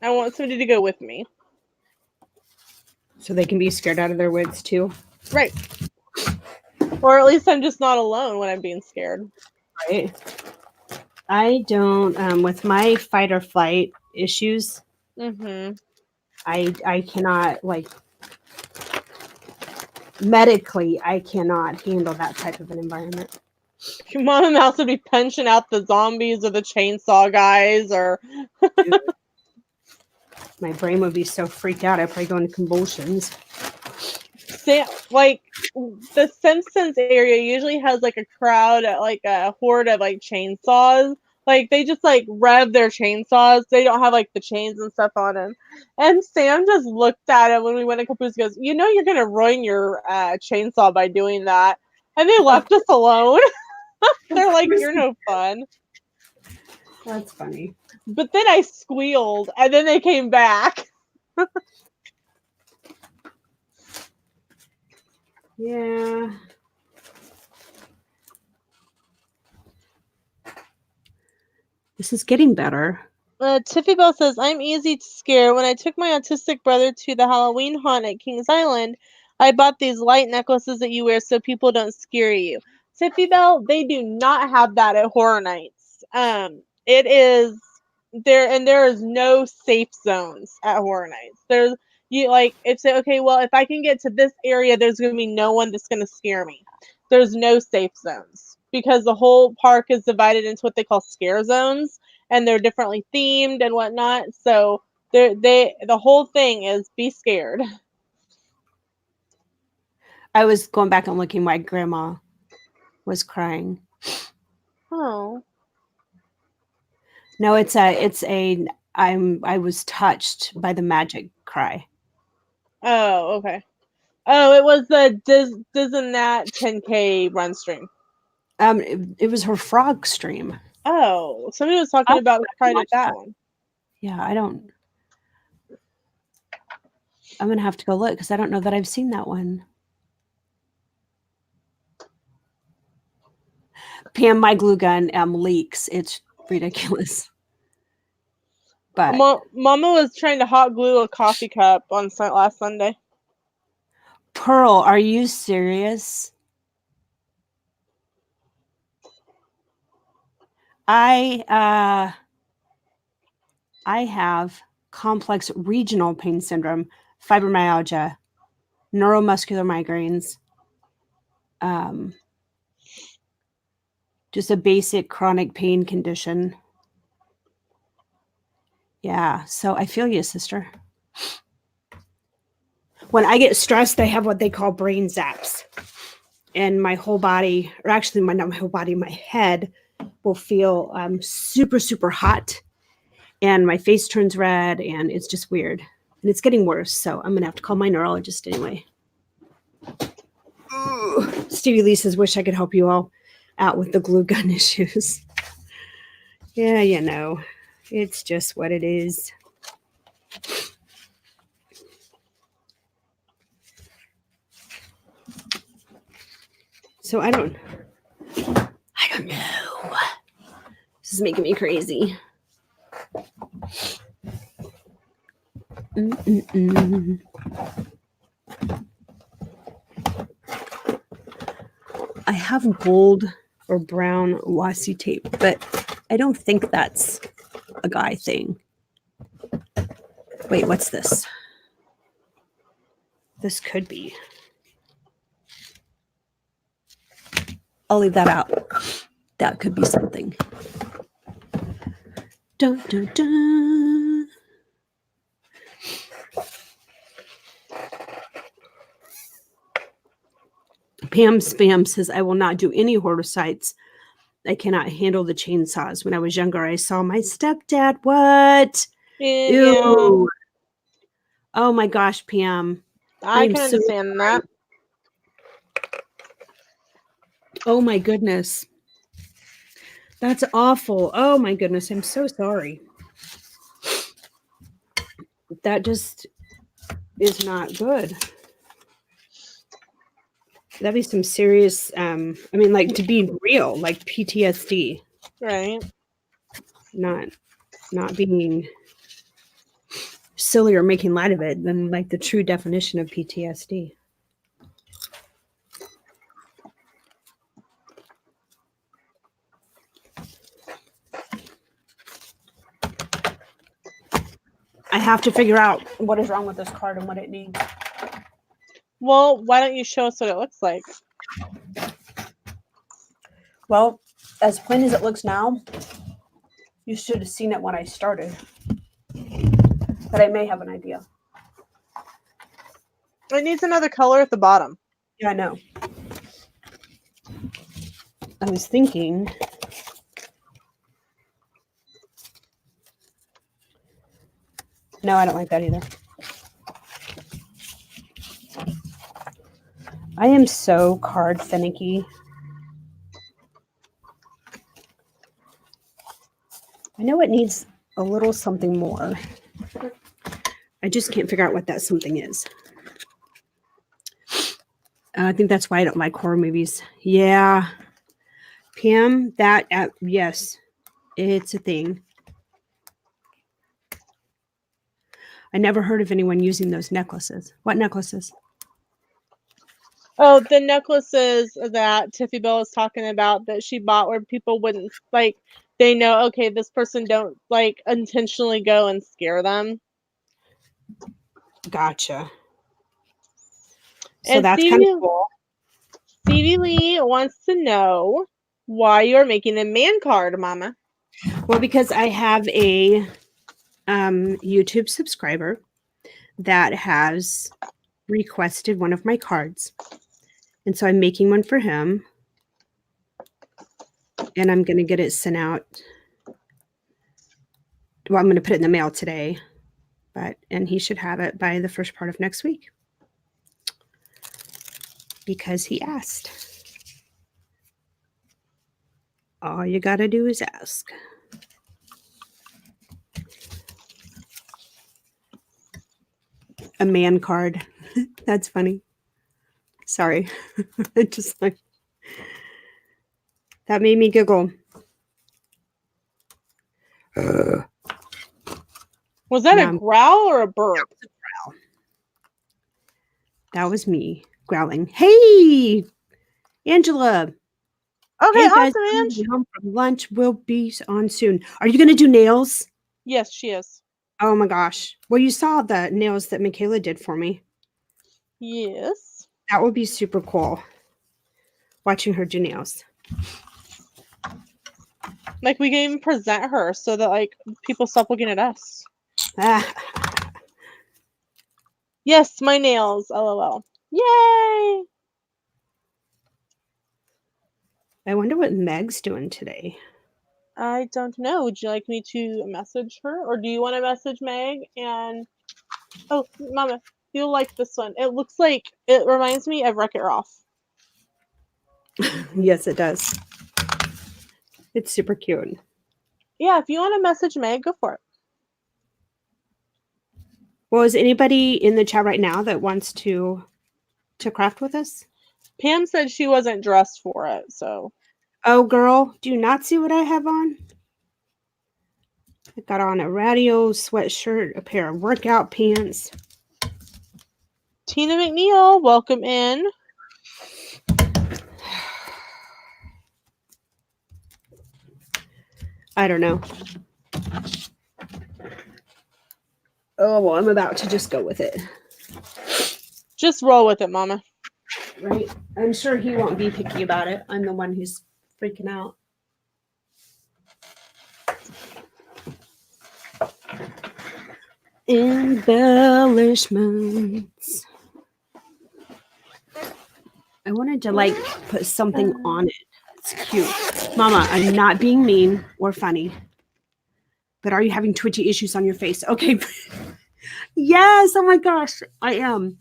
I want somebody to go with me. So they can be scared out of their wits too. Right. Or at least I'm just not alone when I'm being scared. Right. I don't with my fight or flight issues, I cannot, like, medically I cannot handle that type of an environment. Mama Mouse would be punching out the zombies or the chainsaw guys, or My brain would be so freaked out I'd probably go into convulsions. like the Simpsons area usually has like a crowd, like a horde of like chainsaws. Like they just like rev their chainsaws. They don't have like the chains and stuff on them. And Sam just looked at him when we went to Caboose. Goes, you know, you're gonna ruin your chainsaw by doing that. And they left us alone. They're like, you're no fun. That's funny. But then I squealed, and then they came back. Yeah. This is getting better. Tiffy Bell says, I'm easy to scare. When I took my autistic brother to the Halloween haunt at Kings Island, I bought these light necklaces that you wear so people don't scare you. Tiffy Bell, they do not have that at Horror Nights. It is there, and there is no safe zones at Horror Nights. There's it's okay, well, if I can get to this area, there's gonna be no one that's gonna scare me. There's no safe zones because the whole park is divided into what they call scare zones, and they're differently themed and whatnot. So the whole thing is be scared. I was going back and looking why Grandma was crying. Oh. No, I was touched by the magic cry. Oh, okay. Oh, it was the Diz and That 10K run stream. It was her frog stream. Oh, somebody was talking about the pride at that one. Yeah, I don't. I'm gonna have to go look because I don't know that I've seen that one. Pam, my glue gun leaks. It's ridiculous. But Mama was trying to hot glue a coffee cup on last Sunday. Pearl, are you serious? I have complex regional pain syndrome, fibromyalgia, neuromuscular migraines, just a basic chronic pain condition. Yeah, so I feel you, sister. When I get stressed, I have what they call brain zaps. And my whole body, or actually not my whole body, my head will feel super, super hot. And my face turns red, and it's just weird. And it's getting worse, so I'm going to have to call my neurologist anyway. Ooh. Stevie Lee says, wish I could help you all out with the glue gun issues. Yeah, you know, it's just what it is. So I don't know. This is making me crazy. I have gold or brown washi tape, but I don't think that's a guy thing. Wait, what's this? This could be. I'll leave that out. That could be something. Dun, dun, dun. Pam Spam says, I will not do any hoarder sites. I cannot handle the chainsaws. When I was younger, I saw my stepdad. What? Yeah. Ew. Oh my gosh, Pam. I can understand that. Oh my goodness. That's awful. Oh my goodness. I'm so sorry. That just is not good. That'd be some serious, like to be real, like PTSD. Right. Not being silly or making light of it, than like the true definition of PTSD. I have to figure out what is wrong with this card and what it needs. Well, why don't you show us what it looks like? Well, as plain as it looks now, you should have seen it when I started. But I may have an idea. It needs another color at the bottom. Yeah, I know. I was thinking... No, I don't like that either. I am so card finicky. I know it needs a little something more. I just can't figure out what that something is. I think that's why I don't like horror movies. Yeah. Pam, yes, it's a thing. I never heard of anyone using those necklaces. What necklaces? Oh, the necklaces that Tiffy Bell was talking about that she bought where people wouldn't, like, they know, okay, this person don't, like, intentionally go and scare them. Gotcha. So and that's kind of cool. Stevie Lee wants to know why you're making a man card, Mama. Well, because I have a YouTube subscriber that has requested one of my cards. And so I'm making one for him. And I'm going to get it sent out. Well, I'm going to put it in the mail today. And he should have it by the first part of next week. Because he asked. All you gotta do is ask. A man card. That's funny. Sorry. Just like that made me giggle. Was that Now a growl or a burp? That was me growling. Hey, Angela. Okay, Hey guys, awesome, I'm Ange. going home from lunch. We'll be on soon. Are you gonna do nails? Yes, she is. Oh my gosh. Well, you saw the nails that Michaela did for me. Yes. That would be super cool. Watching her do nails. Like, we can even present her so that, like, people stop looking at us. Ah, Yes, my nails. LOL. Yay! I wonder what Meg's doing today. I don't know. Would you like me to message her? Or do you want to message Meg? And, oh, Mama, you'll like this one. It looks like, it reminds me of Wreck-It Ralph. Yes, it does. It's super cute. Yeah, if you want to message Meg, go for it. Well, is anybody in the chat right now that wants to craft with us? Pam said she wasn't dressed for it, so. Oh, girl, do you not see what I have on? I got on a radio sweatshirt, a pair of workout pants. Tina McNeil, welcome in. I don't know. Oh, well, I'm about to just go with it. Just roll with it, Mama. Right? I'm sure he won't be picky about it. I'm the one who's freaking out. Embellishments. I wanted to like put something on it. It's cute. Mama, I'm not being mean or funny. But are you having twitchy issues on your face? Okay. Yes. Oh my gosh. I am.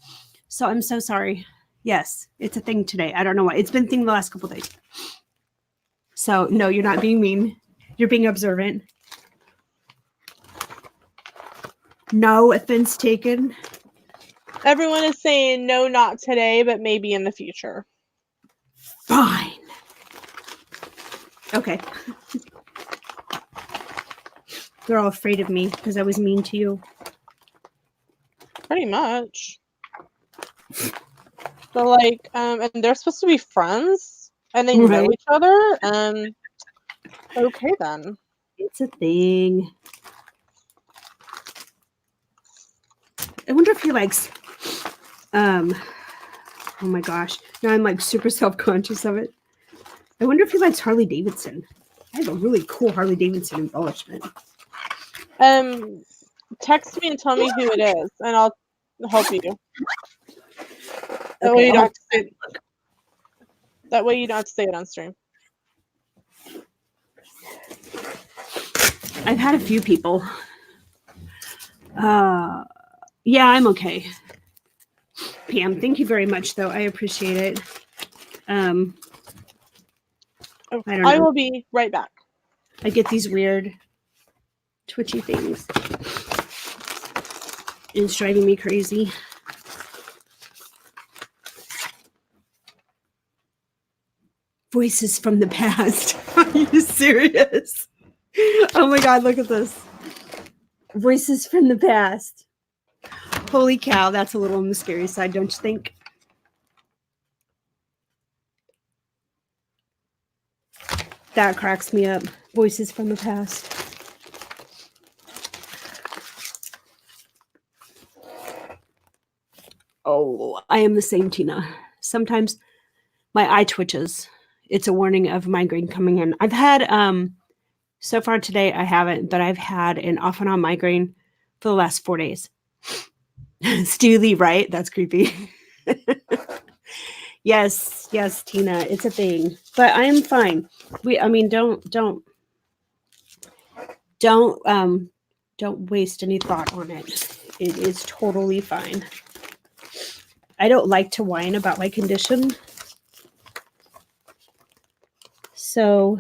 So I'm so sorry. Yes, it's a thing today. I don't know why. It's been a thing the last couple days. So no, you're not being mean. You're being observant. No offense taken. Everyone is saying no, not today, but maybe in the future. Fine. Okay. They're all afraid of me because I was mean to you. Pretty much. So, like, and they're supposed to be friends, and they know Right. each other, and okay then. It's a thing. I wonder if he likes, oh my gosh. Now I'm like super self-conscious of it. I wonder if he likes Harley Davidson. I have a really cool Harley Davidson embellishment. Text me and tell me who it is, and I'll help you. That Okay, way you don't have to say it. That way you don't have to say it on stream. I've had a few people. Yeah, I'm okay. Pam, thank you very much, though. I appreciate it. I don't know. I will be right back. I get these weird twitchy things. It's driving me crazy. Voices from the past. Are you serious? Oh my God, look at this. Voices from the past. Holy cow, that's a little on the scary side, don't you think? That cracks me up. Voices from the past. Oh, I am the same, Tina. Sometimes my eye twitches. It's a warning of migraine coming in. I've had, so far today I haven't, but I've had an off and on migraine for the last 4 days. Steely, right? That's creepy. Yes, Tina, it's a thing. But I am fine. Don't waste any thought on it. It is totally fine. I don't like to whine about my condition. So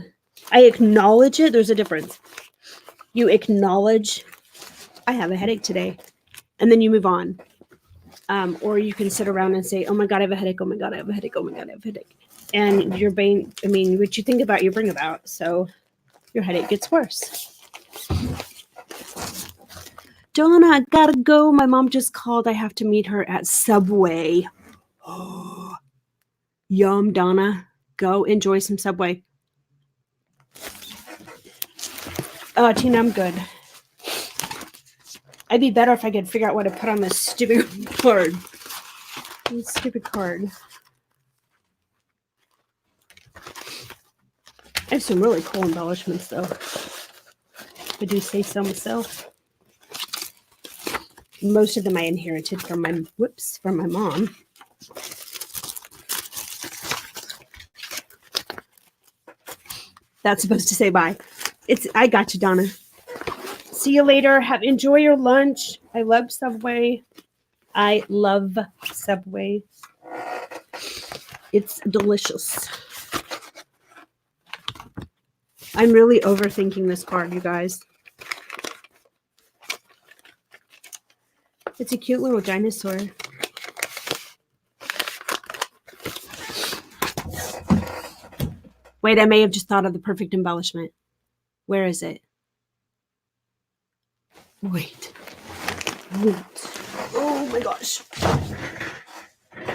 I acknowledge it. There's a difference. You acknowledge, I have a headache today, and then you move on. Or you can sit around and say, oh my God, I have a headache. Oh my God, I have a headache. Oh my God, I have a headache. And your brain, I mean, what you think about, you bring about. So your headache gets worse. Donna, I gotta go. My mom just called. I have to meet her at Subway. Oh, yum, Donna. Go enjoy some Subway. Oh, Tina, I'm good. I'd be better if I could figure out what to put on this stupid card. This stupid card. I have some really cool embellishments, though. I do say so myself. Most of them I inherited from from my mom. That's supposed to say bye. I got you, Donna. See you later. Enjoy your lunch. I love Subway. I love Subway. It's delicious. I'm really overthinking this card, you guys. It's a cute little dinosaur. Wait, I may have just thought of the perfect embellishment. Where is it? Wait. Oh my gosh.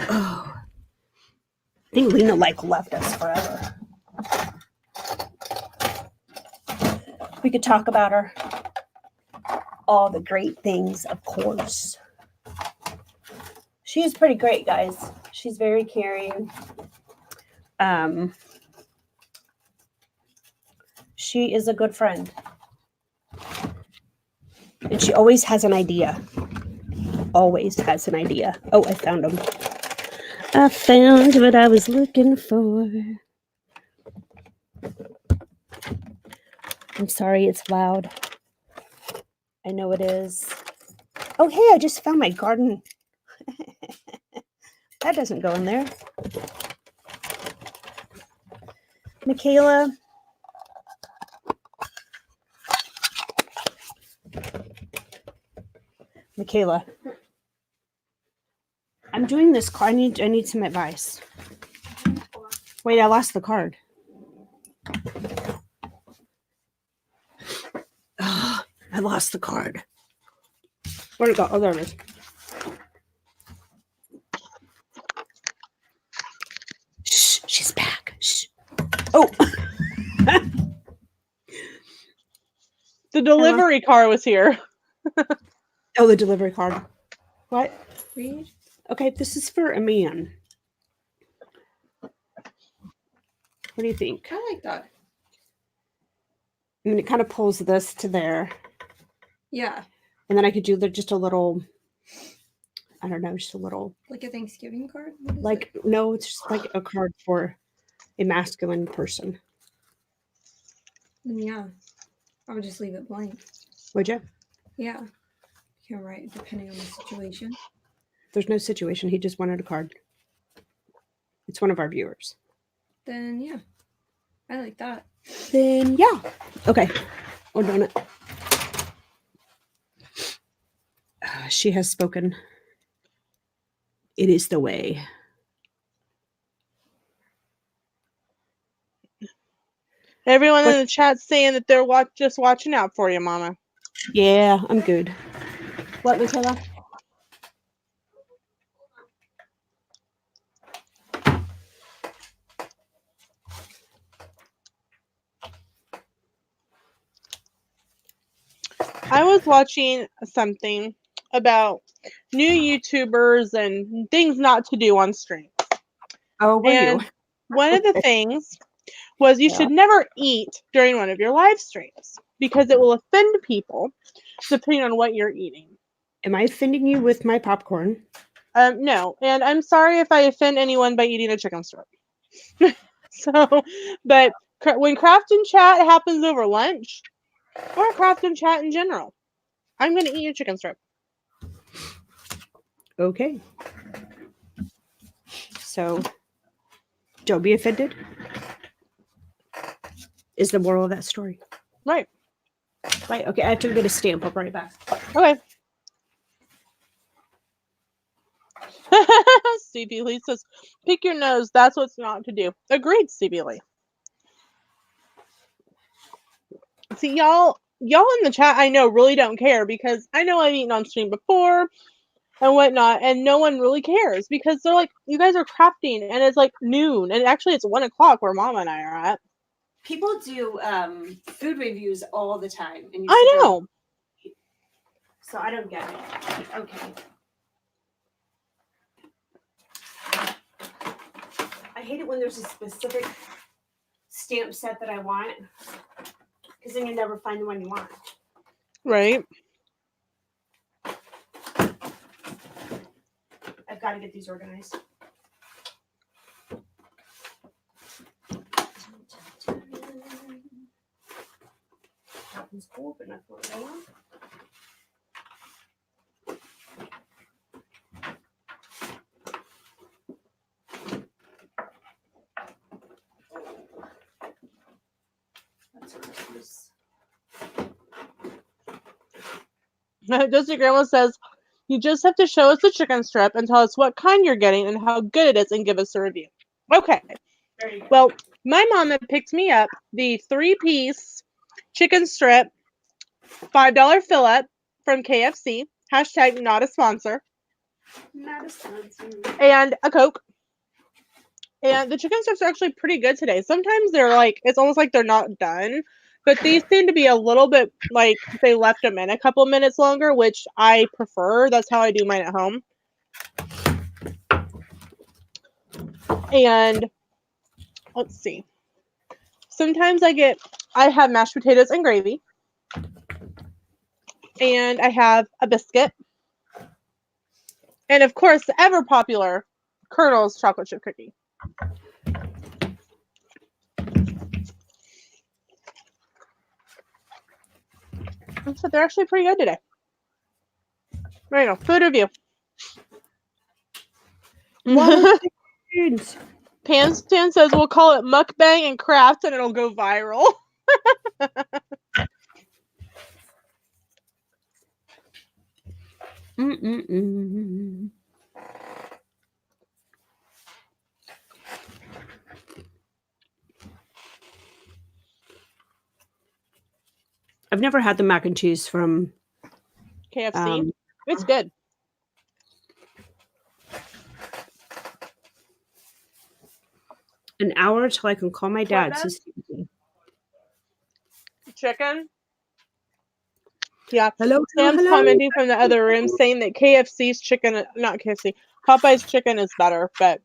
Oh. I think Lena left us forever. We could talk about her. All the great things, of course. She is pretty great, guys. She's very caring. She is a good friend. And she always has an idea. Always has an idea. Oh, I found them. I found what I was looking for. I'm sorry, it's loud. I know it is. Oh, hey, I just found my garden. That doesn't go in there. Michaela. Michaela. I'm doing this card. I need some advice. Wait, I lost the card. Ugh, I lost the card. Where'd it go? Oh, there it is. Shh, she's back. Shh. Oh. The delivery car was here. Oh, the delivery card. What? Read. Okay, this is for a man. What do you think? I like that. I mean, it kind of pulls this to there. Yeah. And then I could do just a little, I don't know, just a little. Like a Thanksgiving card? Like, no, it's just like a card for a masculine person. Yeah. I would just leave it blank. Would you? Yeah. You can write depending on the situation. There's no situation. He just wanted a card. It's one of our viewers. Then, yeah. I like that. Then, yeah. Okay. We're doing it. She has spoken. It is the way. Everyone in the chat's saying that they're just watching out for you, Mama. Yeah, I'm good. What, Michaela? I was watching something about new YouTubers and things not to do on stream. Oh, were you? One of the things was you should never eat during one of your live streams because it will offend people depending on what you're eating. Am I offending you with my popcorn? No, and I'm sorry if I offend anyone by eating a chicken strip. But when Craft and Chat happens over lunch, or Craft and Chat in general, I'm going to eat your chicken strip. Okay. So, don't be offended. is the moral of that story. Right. Right. Okay. I have to get a stamp. I'll bring it back. Okay. Stevie Lee says, pick your nose. That's what's not to do. Agreed, Stevie Lee. See, y'all in the chat, I know, really don't care because I know I've eaten on stream before and whatnot, and no one really cares because they're like, you guys are crafting, and it's like noon, and actually it's 1 o'clock where Mama and I are at. People do food reviews all the time, and I know. So I don't get it. Okay. I hate it when there's a specific stamp set that I want, because then you never find the one you want. Right. I've got to get these organized. That one's cool, but not what I want. Dusty Grandma says, you just have to show us the chicken strip and tell us what kind you're getting and how good it is and give us a review. Okay. There you go. Well, my mama picked me up the 3-piece chicken strip, $5 fill-up from KFC. Hashtag not a sponsor. Not a sponsor. And a Coke. And the chicken strips are actually pretty good today. Sometimes they're like, it's almost like they're not done. But these seem to be a little bit like they left them in a couple minutes longer, which I prefer. That's how I do mine at home. And let's see. Sometimes I have mashed potatoes and gravy. And I have a biscuit. And of course, the ever popular Colonel's chocolate chip cookie. So they're actually pretty good today. There you go. Food review. Panstan says we'll call it mukbang and craft and it'll go viral. I've never had the mac and cheese from KFC. It's good. An hour till I can call my dad. Chicken. Yeah. Hello. Sam's commenting from the other room saying that KFC's chicken, not KFC, Popeye's chicken is better, and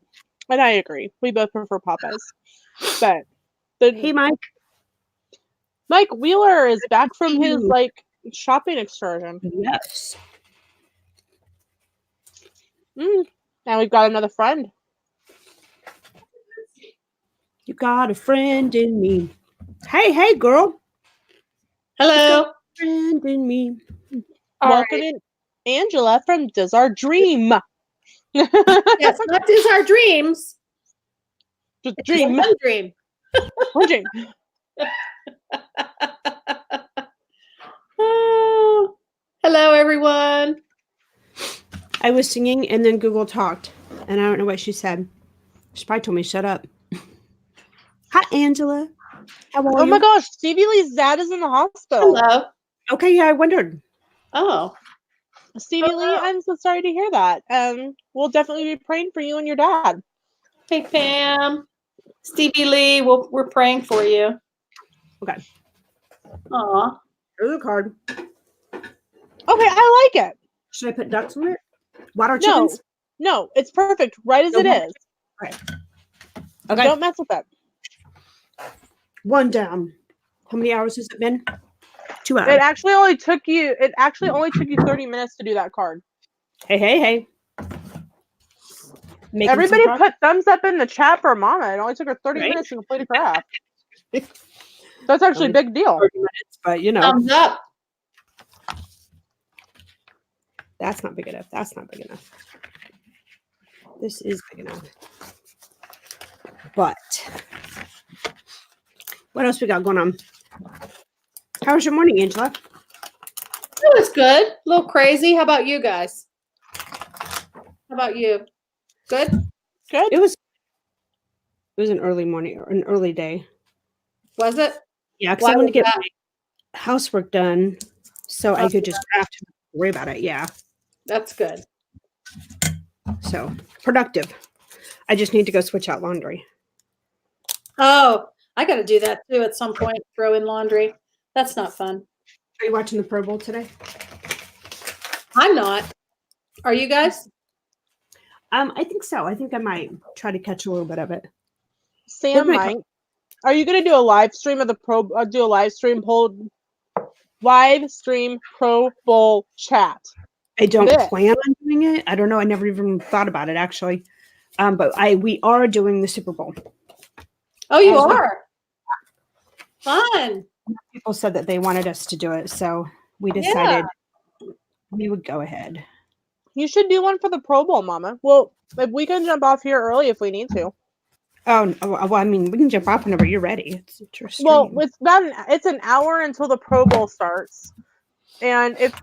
I agree. We both prefer Popeye's. But hey, Mike. Mike Wheeler is back from his shopping excursion. Yes. Now we've got another friend. You got a friend in me. Hey, girl. Hello. Friend in me. Welcome in Angela from Does Our Dream. Yes, what is our dreams? Just dream. One dream. One dream. Oh, hello, everyone. I was singing and then Google talked, and I don't know what she said. She probably told me shut up. Hi, Angela. How are you? Oh my gosh, Stevie Lee's dad is in the hospital. Hello. Okay, yeah, I wondered. Oh, Stevie Lee, I'm so sorry to hear that. We'll definitely be praying for you and your dad. hey, Pam. Stevie Lee, we're praying for you. Okay. Aw. Here's a card. Okay, I like it. Should I put ducks on it? Water chickens? No, it's perfect, right as it is. Okay. Don't mess with it. One down. How many hours has it been? 2 hours. It actually only took you 30 minutes to do that card. Hey. Making Everybody some put thumbs up in the chat for Mama. It only took her 30 minutes to complete a craft. That's actually a big deal. 30 minutes, but you know. Thumbs up. That's not big enough. That's not big enough. This is big enough. But What else we got going on? How was your morning, Angela? It was good. A little crazy. How about you guys? How about you? Good? Good. It was an early morning or an early day. Was it? Yeah, because Why I wanted to was get that? my housework done so I Oh, could just have to worry about it. Yeah. That's good. So productive. I just need to go switch out laundry. Oh, I got to do that too at some point. Throw in laundry. That's not fun. Are you watching the Pro Bowl today? I'm not. Are you guys? I think so. I think I might try to catch a little bit of it. Sam my might. Are you gonna do a live stream of the live stream Pro Bowl chat? I don't This. plan on doing it. I don't know. I never even thought about it actually. But we are doing the Super Bowl. Oh, you As we- are. Fun. People said that they wanted us to do it, so we decided we would go ahead. You should do one for the Pro Bowl, Mama. Well, if we can jump off here early if we need to. Oh, well, I mean, we can jump off whenever you're ready. It's your stream. Well, it's an hour until the Pro Bowl starts, and if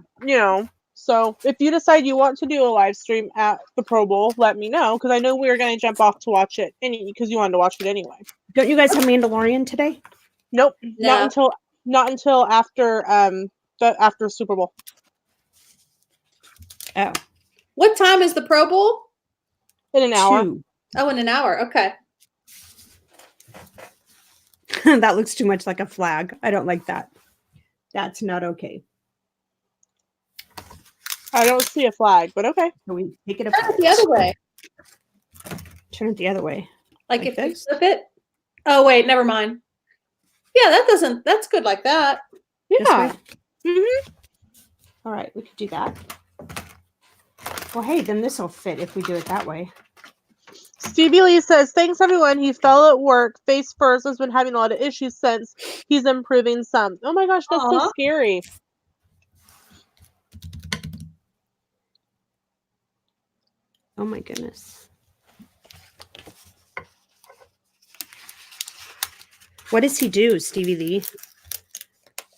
so if you decide you want to do a live stream at the Pro Bowl, let me know because I know we are going to jump off to watch it because you wanted to watch it anyway. Don't you guys have Mandalorian today? Nope, No. not until after after Super Bowl. Oh, What time is the Pro Bowl? In an hour. 2. Oh, in an hour. Okay. That looks too much like a flag. I don't like that. That's not okay. I don't see a flag, but okay. Can we take it Turn it apart? the other way. Turn it the other way. Like Like if this? you flip it. Oh, wait, never mind. Yeah, that's good like that. This Yeah. way? Mm-hmm. All right, we could do that. Well, hey, then this will fit if we do it that way. Stevie Lee says, thanks everyone. He fell at work face first, has been having a lot of issues since. He's improving some. Oh my gosh, that's so Aw. scary. Oh my goodness. What does he do, Stevie Lee?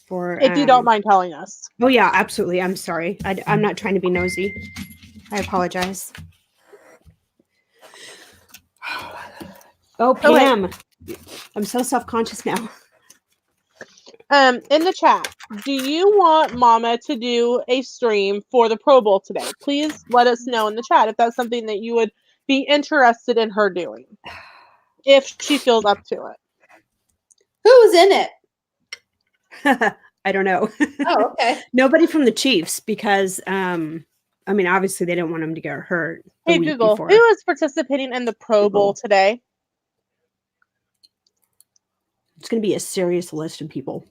For If you don't mind telling us. Oh yeah, absolutely. I'm sorry. I'm not trying to be nosy. I apologize. Oh, Pam. I'm so self-conscious now. In the chat, do you want Mama to do a stream for the Pro Bowl today? Please let us know in the chat if that's something that you would be interested in her doing. If she feels up to it. Who's in it? I don't know. Oh, okay. Nobody from the Chiefs because I mean obviously they didn't want him to get hurt the Hey week Google, before. who is participating in the Pro Bowl today? It's going to be a serious list of people.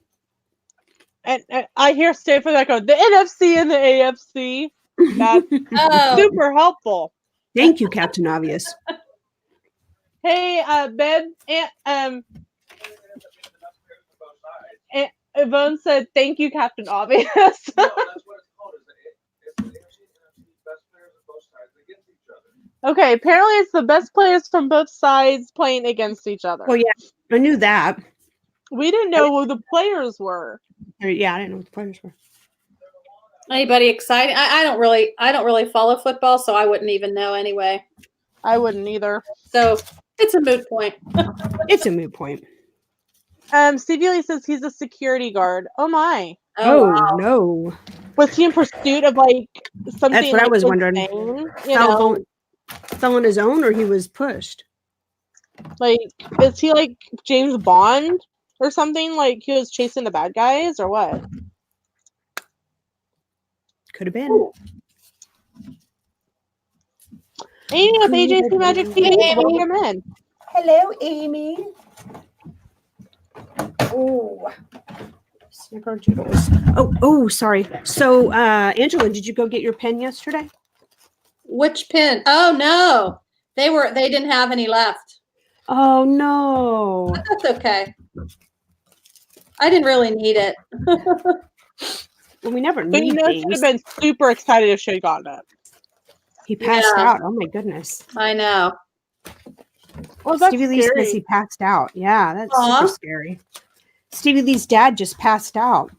And I hear Stanford that go, the NFC and the AFC. That's Oh, super helpful. Thank you, Captain Obvious. Hey, Ben, and Yvonne said, thank you, Captain Obvious. Okay, apparently it's the best players from both sides playing against each other. Well, yeah, I knew that. We didn't know who the players were. Yeah, I didn't know what the players were. anybody excited? I don't really follow football, so I wouldn't even know anyway. I wouldn't either. So it's a moot point. It's a moot point. Stevie Lee says he's a security guard. Oh my. Oh, wow. no. Was he in pursuit of like something? That's what I like, was wondering. insane? You know, Fell on his own or he was pushed? like is he like James Bond or something? Like he was chasing the bad guys or what? Could have been. Amy with AJC Magic TV, welcome in. Hello, Amy. Oh, snickerdoodles. Oh, sorry. So, Angela, did you go get your pen yesterday? Which pin? Oh no, they didn't have any left. Oh no. But that's okay. I didn't really need it. Well, we never But need you know, she would things. have been super excited if she had gotten it. He passed Yeah. out. Oh my goodness. I know. Well, that's Stevie Lee scary. says he passed out. Yeah, that's Aw. super scary. Stevie Lee's dad just passed out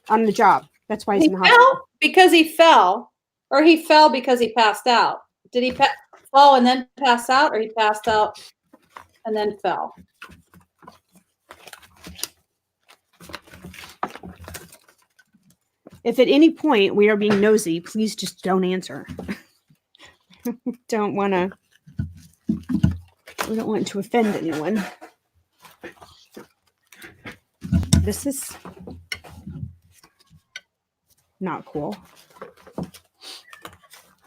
on the job. That's why he's He in the hospital. fell because he fell, or he fell because he passed out. Did he fall and then pass out, or he passed out and then fell? If at any point we are being nosy, please just don't answer. We don't want to offend anyone. This is not cool.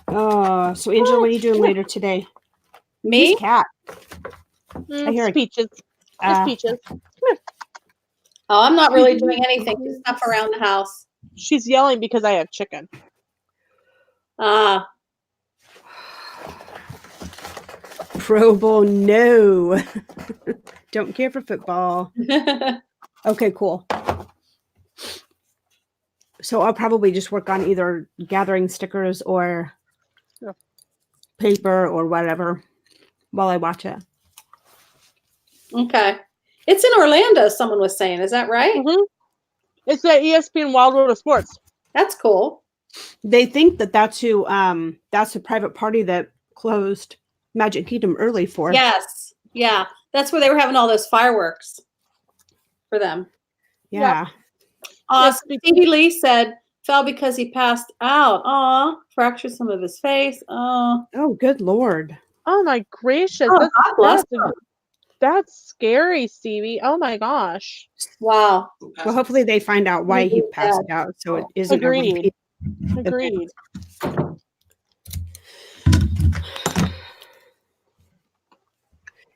Oh, so Angela, what are you doing later today? Me? Who's cat? I hear It's it. Peaches. It's Peaches. Oh, I'm not really doing anything. Just stuff around the house. She's yelling because I have chicken. Ah. Pro Bowl, no. Don't care for football. Okay, cool. So I'll probably just work on either gathering stickers or paper or whatever while I watch it. Okay. It's in Orlando, someone was saying. Is that right? Mm-hmm. It's the ESPN Wild World of Sports. That's cool. They think that that's who that's a private party that closed Magic Kingdom early for. Yes. Yeah. That's where they were having all those fireworks for them. Yeah. So Stevie Lee said fell because he passed out. Aw, fractured some of his face. Oh, Good Lord. Oh my gracious. God bless him. That's scary, Stevie. Oh my gosh. Wow. Well, hopefully they find out why he passed out, so it isn't a Agreed. repeat. Agreed.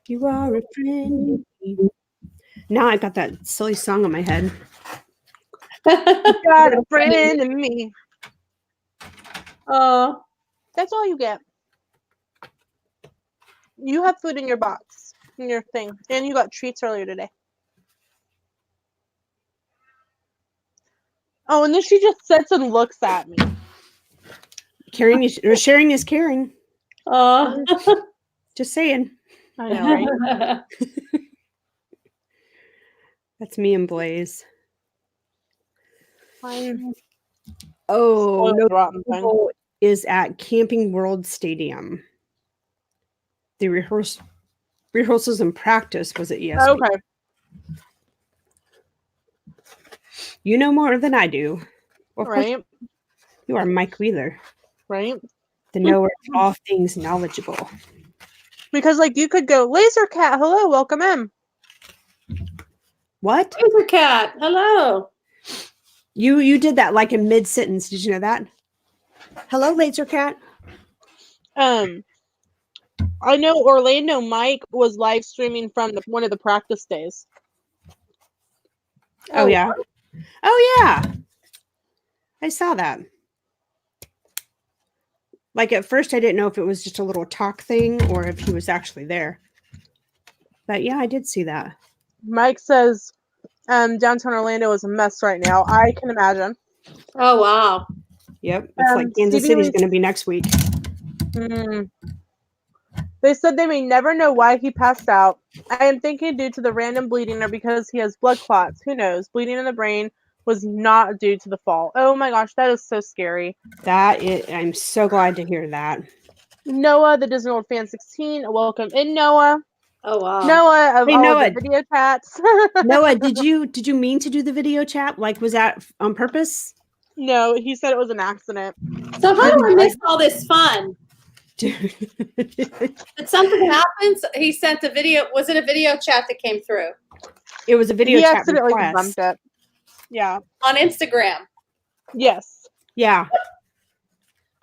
You are a friend. Now I got that silly song in my head. Got a friend in me. Oh, That's all you get. You have food in your box, in your thing, and you got treats earlier today. Oh, and then she just sits and looks at me. Caring is, or sharing is caring. oh. Just saying. I know, right? That's me and Blaze. Fine. Oh, Spoiled no rotten thing. people is at Camping World Stadium. The rehearsals and practice was at ESPN. Okay. You know more than I do. Well, of course, Right. you are Mike Wheeler, Right. the knower of all things knowledgeable. Because like you could go, Laser Cat, hello, welcome in. What? Laser Cat, hello. You did that like in mid sentence. Did you know that? Hello, Laser Cat. I know Orlando Mike was live streaming from one of the practice days. Oh yeah. Oh yeah. I saw that. Like at first I didn't know if it was just a little talk thing or if he was actually there. But yeah, I did see that. Mike says downtown Orlando is a mess right now. I can imagine. Oh, wow. Yep. It's like Kansas Stevie City's Lee- going to be next week. They said they may never know why he passed out. I am thinking due to the random bleeding or because he has blood clots. Who knows? Bleeding in the brain was not due to the fall. Oh my gosh, that is so scary. I'm so glad to hear that. Noah, the Disney World Fan 16, welcome in, Noah. Oh, wow. Noah of Hey, all Noah. of the video chats. Noah, did you mean to do the video chat? Like, was that on purpose? No, he said it was an accident. So how do I miss all this fun? Did something happen? He sent a video. Was it a video chat that came through? It was a video He chat accidentally request. bumped it. Yeah. On Instagram. Yes. Yeah.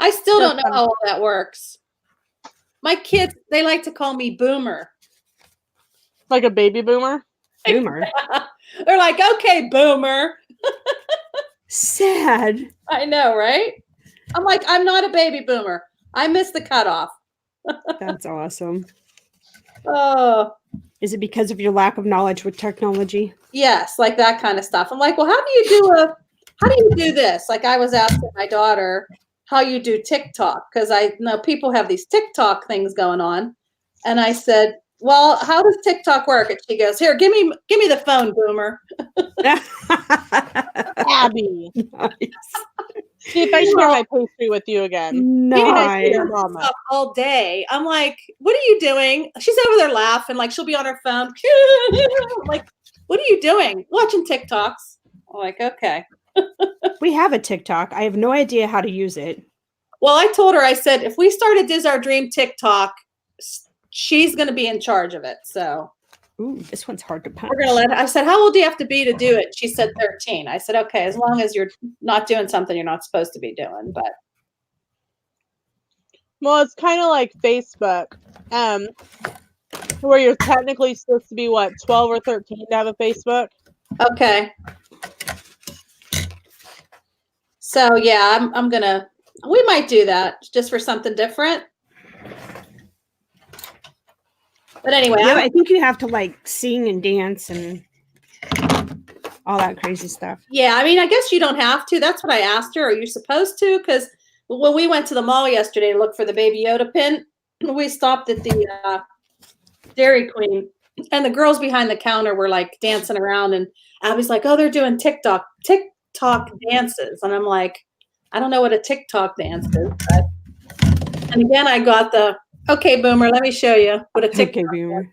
I still don't know That's how all that works. My kids, they like to call me Boomer. Like a baby boomer. Boomer. They're like, okay, Boomer. Sad. I know, right? I'm like, I'm not a baby boomer. I missed the cutoff. That's awesome. Oh, Is it because of your lack of knowledge with technology? yes, like that kind of stuff. I'm like, well, how do you do this? Like I was asking my daughter how you do TikTok because I know people have these TikTok things going on. And I said, well, how does TikTok work? And she goes, here, give me the phone, Boomer. Abby. Nice. See if I share my pastry with you again. Be nice to Nice. your mama. Stuff all day. I'm like, what are you doing? She's over there laughing, like she'll be on her phone. I'm like, what are you doing? Watching TikToks. I'm like, okay. We have a TikTok. I have no idea how to use it. Well, I told her, I said, if we start a Diz Our Dream TikTok, she's going to be in charge of it. So Ooh, this one's hard to punch. we're going to let her. I said, how old do you have to be to do it? She said 13. I said, okay, as long as you're not doing something you're not supposed to be doing. But Well, it's kind of like Facebook, where you're technically supposed to be, what, 12 or 13 to have a Facebook? okay. So yeah, I'm gonna. We might do that just for something different. But anyway, Yeah, I think you have to like sing and dance and all that crazy stuff. yeah, I mean, I guess you don't have to. That's what I asked her. Are you supposed to? Because when we went to the mall yesterday to look for the Baby Yoda pin, we stopped at the Dairy Queen, and the girls behind the counter were like dancing around, and Abby's like, "Oh, they're doing TikTok dances," and I'm like, "I don't know what a TikTok dance is." But, and again, I got the okay, Boomer. Let me show you what a TikTok Okay, Boomer.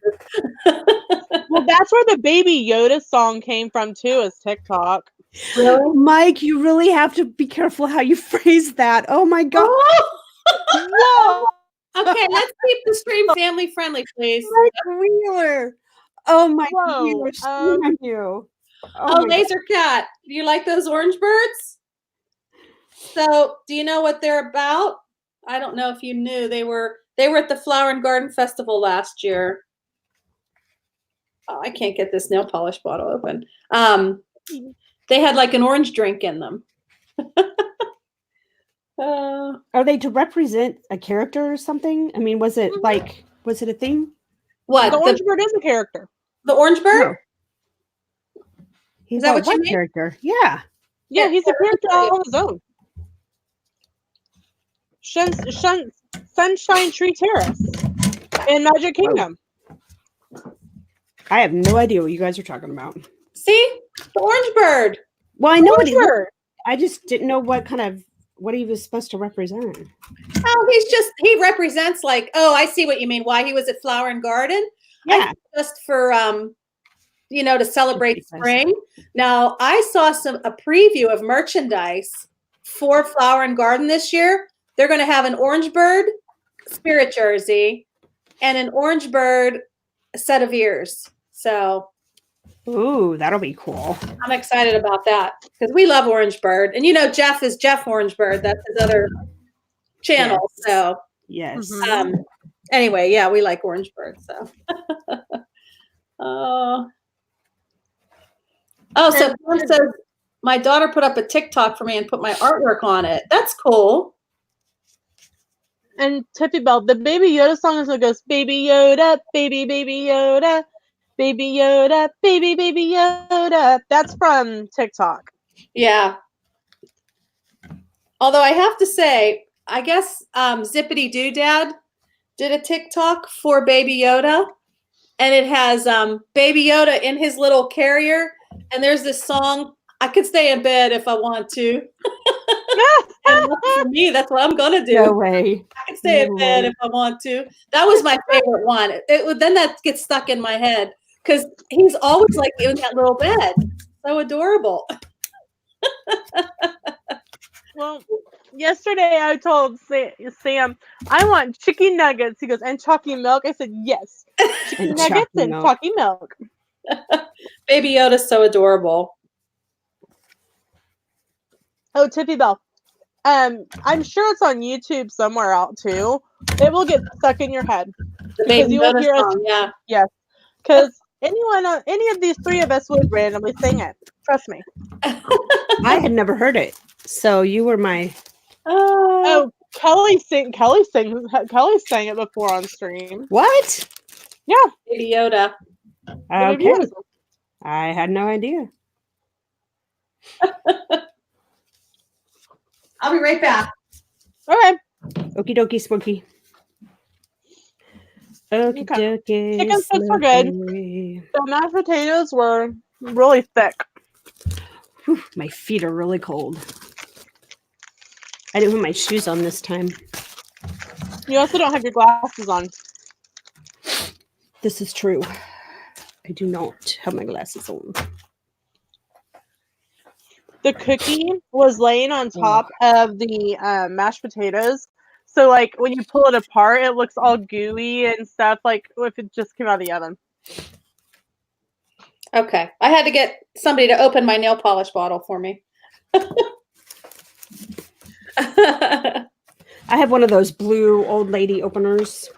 Well, that's where the Baby Yoda song came from, too, is TikTok. Really? Mike, you really have to be careful how you phrase that. Oh my god. Whoa! Okay, let's keep the stream family friendly, please. Mike Wheeler. Oh my god, we Whoa, were shame on you. Oh, my Laser Cat. Do you like those orange birds? So, do you know what they're about? I don't know if you knew. They were at the Flower and Garden Festival last year. Oh, I can't get this nail polish bottle open. They had like an orange drink in them. Are they to represent a character or something? I mean, was it a thing? What? The orange bird is a character. The orange bird? No. He's Is that what you what mean? character? Yeah. Yeah, he's a character all on his own. Sunshine Tree Terrace in Magic Kingdom. I have no idea what you guys are talking about. See? The orange bird. Well, I know what Orange bird. I just didn't know what he was supposed to represent. Oh, he represents like, oh, I see what you mean. Why he was at Flower and Garden? Yeah. Just for to celebrate spring. Now I saw a preview of merchandise for Flower and Garden this year. They're going to have an orange bird spirit jersey and an orange bird set of ears. So, ooh, that'll be cool. I'm excited about that because we love Orange Bird, and Jeff is Jeff Orange Bird. That's his other channel. Yes. So, yes. Anyway, yeah, we like Orange Bird. So, so Pam says my daughter put up a TikTok for me and put my artwork on it. That's cool. And Tiffy Bell, the Baby Yoda song is what goes, Baby Yoda, baby Yoda, Baby Yoda, baby Yoda. That's from TikTok. Yeah. Although I have to say, I guess Zippity Doodad did a TikTok for Baby Yoda, and it has Baby Yoda in his little carrier, and there's this song, I could stay in bed if I want to. And for me, that's what I'm gonna do. No way. I can stay in bed if I want to. That was my favorite one. Then that gets stuck in my head because he's always like in that little bed. So adorable. Well, yesterday I told Sam, I want chicken nuggets. He goes, and chalky milk? I said, yes. Chicken nuggets and chalky milk. Baby Yoda's so adorable. Oh, Tiffy Bell. I'm sure it's on YouTube somewhere out too. It will get stuck in your head. The Baby Yoda song, yeah. Yes. Because any of these three of us would randomly sing it. Trust me. I had never heard it. So you were my Oh, Kelly sang it before on stream. what? Yeah. Baby Yoda. Okay. I had no idea. I'll be right back. Okay. Okie dokie spooky. Okie dokie. Chicken strips were good. The mashed potatoes were really thick. Whew, my feet are really cold. I didn't put my shoes on this time. You also don't have your glasses on. This is true. I do not have my glasses on. The cookie was laying on top of the mashed potatoes. So, like, when you pull it apart, it looks all gooey and stuff, like if it just came out of the oven. Okay. I had to get somebody to open my nail polish bottle for me. I have one of those blue old lady openers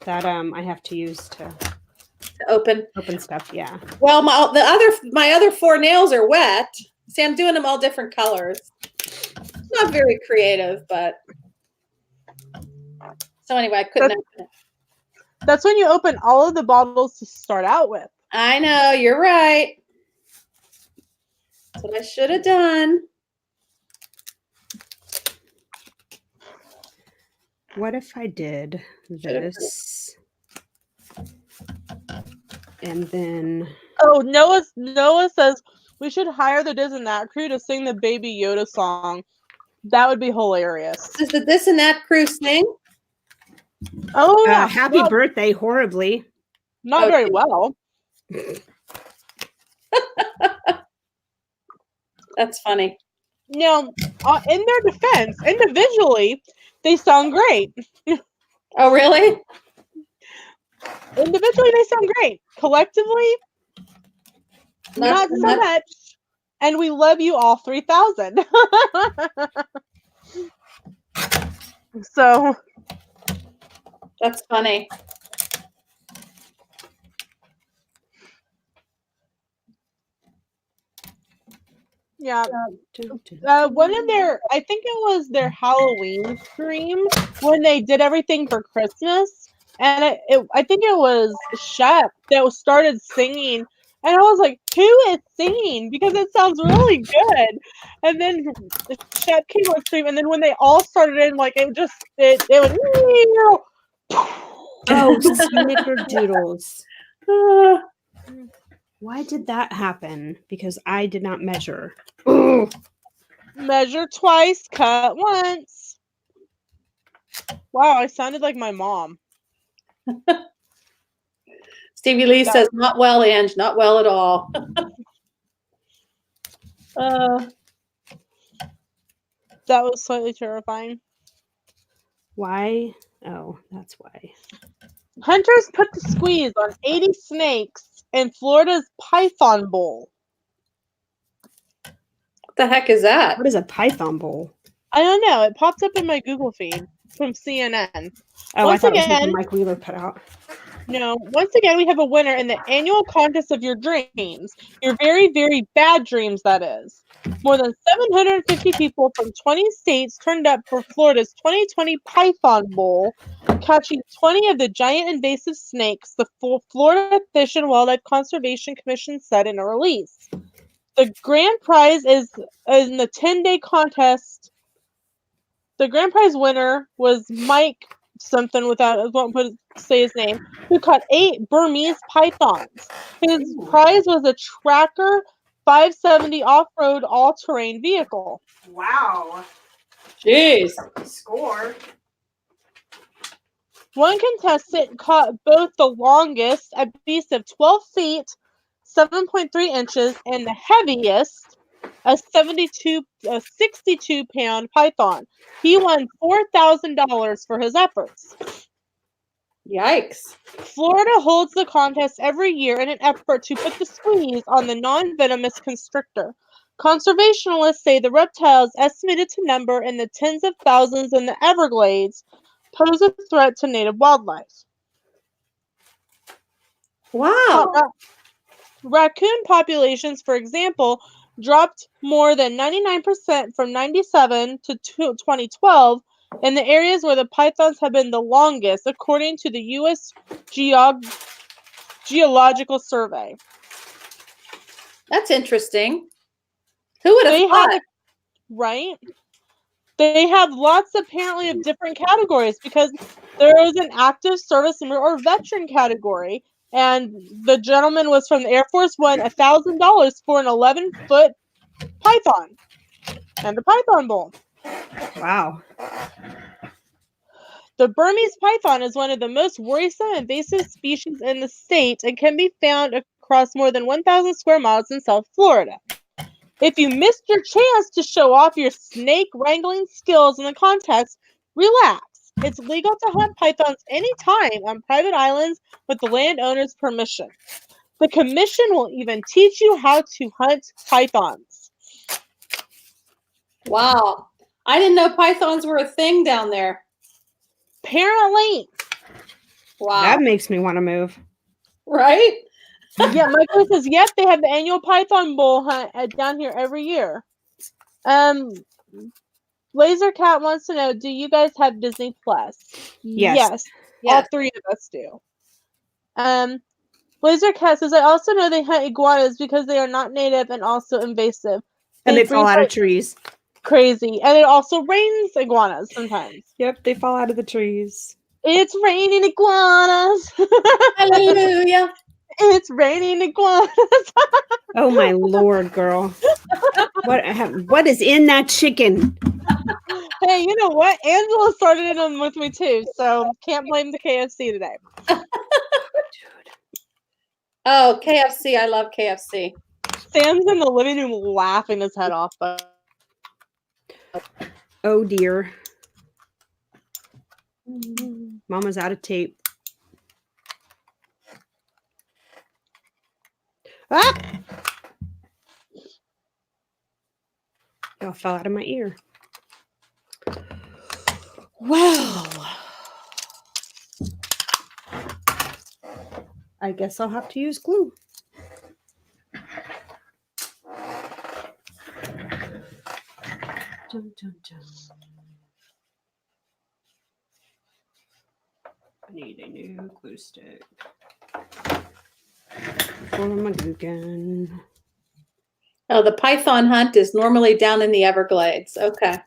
that I have to use to Open stuff. Yeah. Well, my other 4 nails are wet. See, I'm doing them all different colors. Not very creative, but so anyway, I couldn't. That's when you open all of the bottles to start out with. I know, you're right. That's what I should have done. What if I did this and then? Oh, Noah says we should hire the This and That crew to sing the Baby Yoda song. That would be hilarious. Does the This and That crew sing? Oh yeah. Happy birthday, horribly. Not very well. That's funny. Now, in their defense, individually, they sound great. Oh, really? Individually, they sound great. Collectively, not so much. And we love you all 3,000. So. That's funny. Yeah. One of their, I think it was their Halloween stream when they did everything for Christmas. And I think it was Shep that started singing. And I was like, who is singing? Because it sounds really good. And then Shep came on stream. And then when they all started in, like, it was. Oh, snickerdoodles. Why did that happen? Because I did not measure. Measure twice, cut once. Wow, I sounded like my mom. Stevie Lee says, not well, Ange, not well at all. That was slightly terrifying. Why? Oh, that's why. Hunters put the squeeze on 80 snakes in Florida's Python Bowl. What the heck is that? What is a python bowl? I don't know. It popped up in my Google feed from CNN. Oh, I thought it was something Mike Wheeler put out. No. Once again, we have a winner in the annual contest of your dreams. Your very, very bad dreams, that is. More than 750 people from 20 states turned up for Florida's 2020 Python Bowl, catching 20 of the giant invasive snakes, the Florida Fish and Wildlife Conservation Commission said in a release. The grand prize is in the 10-day contest. The grand prize winner was Mike something I won't say his name, who caught 8 Burmese pythons. His prize was a Tracker 570 off-road all-terrain vehicle. Wow. Jeez. Score. One contestant caught both the longest, a beast of 12 feet, 7.3 inches, and the heaviest, a 62-pound python. He won $4,000 for his efforts. Yikes. Florida holds the contest every year in an effort to put the squeeze on the non-venomous constrictor. Conservationists say the reptiles, estimated to number in the tens of thousands in the Everglades, pose a threat to native wildlife. Wow. Raccoon populations, for example, dropped more than 99% from 1997 to 2012 in the areas where the pythons have been the longest, according to the U.S. Geological Survey. That's interesting. Who would have thought? Right? They have lots, apparently, of different categories because there is an active service member or veteran category, and the gentleman was from the Air Force, won $1,000 for an 11-foot python and the Python Bowl. Wow. The Burmese python is one of the most worrisome invasive species in the state and can be found across more than 1,000 square miles in South Florida. If you missed your chance to show off your snake wrangling skills in the contest, relax. It's legal to hunt pythons anytime on private islands with the landowner's permission. The commission will even teach you how to hunt pythons. Wow. I didn't know pythons were a thing down there. Apparently. Wow. That makes me want to move. Right? Yeah, Michael says, yep, they have the annual Python Bowl hunt down here every year. Laser Cat wants to know, do you guys have Disney Plus? Yes. All three of us do. Laser Cat says, I also know they hunt iguanas because they are not native and also invasive. And they fall breed out of like trees. crazy. And it also rains iguanas sometimes. Yep, they fall out of the trees. It's raining iguanas. Hallelujah. It's raining iguanas. Oh my Lord, girl. What is in that chicken? Hey, you know what? Angela started it on with me too, so can't blame the KFC today. Oh, KFC. I love KFC. Sam's in the living room laughing his head off. But Oh dear. Mama's out of tape. Ah! Y'all fell out of my ear. Well, I guess I'll have to use glue. Dun, dun, dun. I need a new glue stick. Full of my glue gun. Oh, the python hunt is normally down in the Everglades. Okay.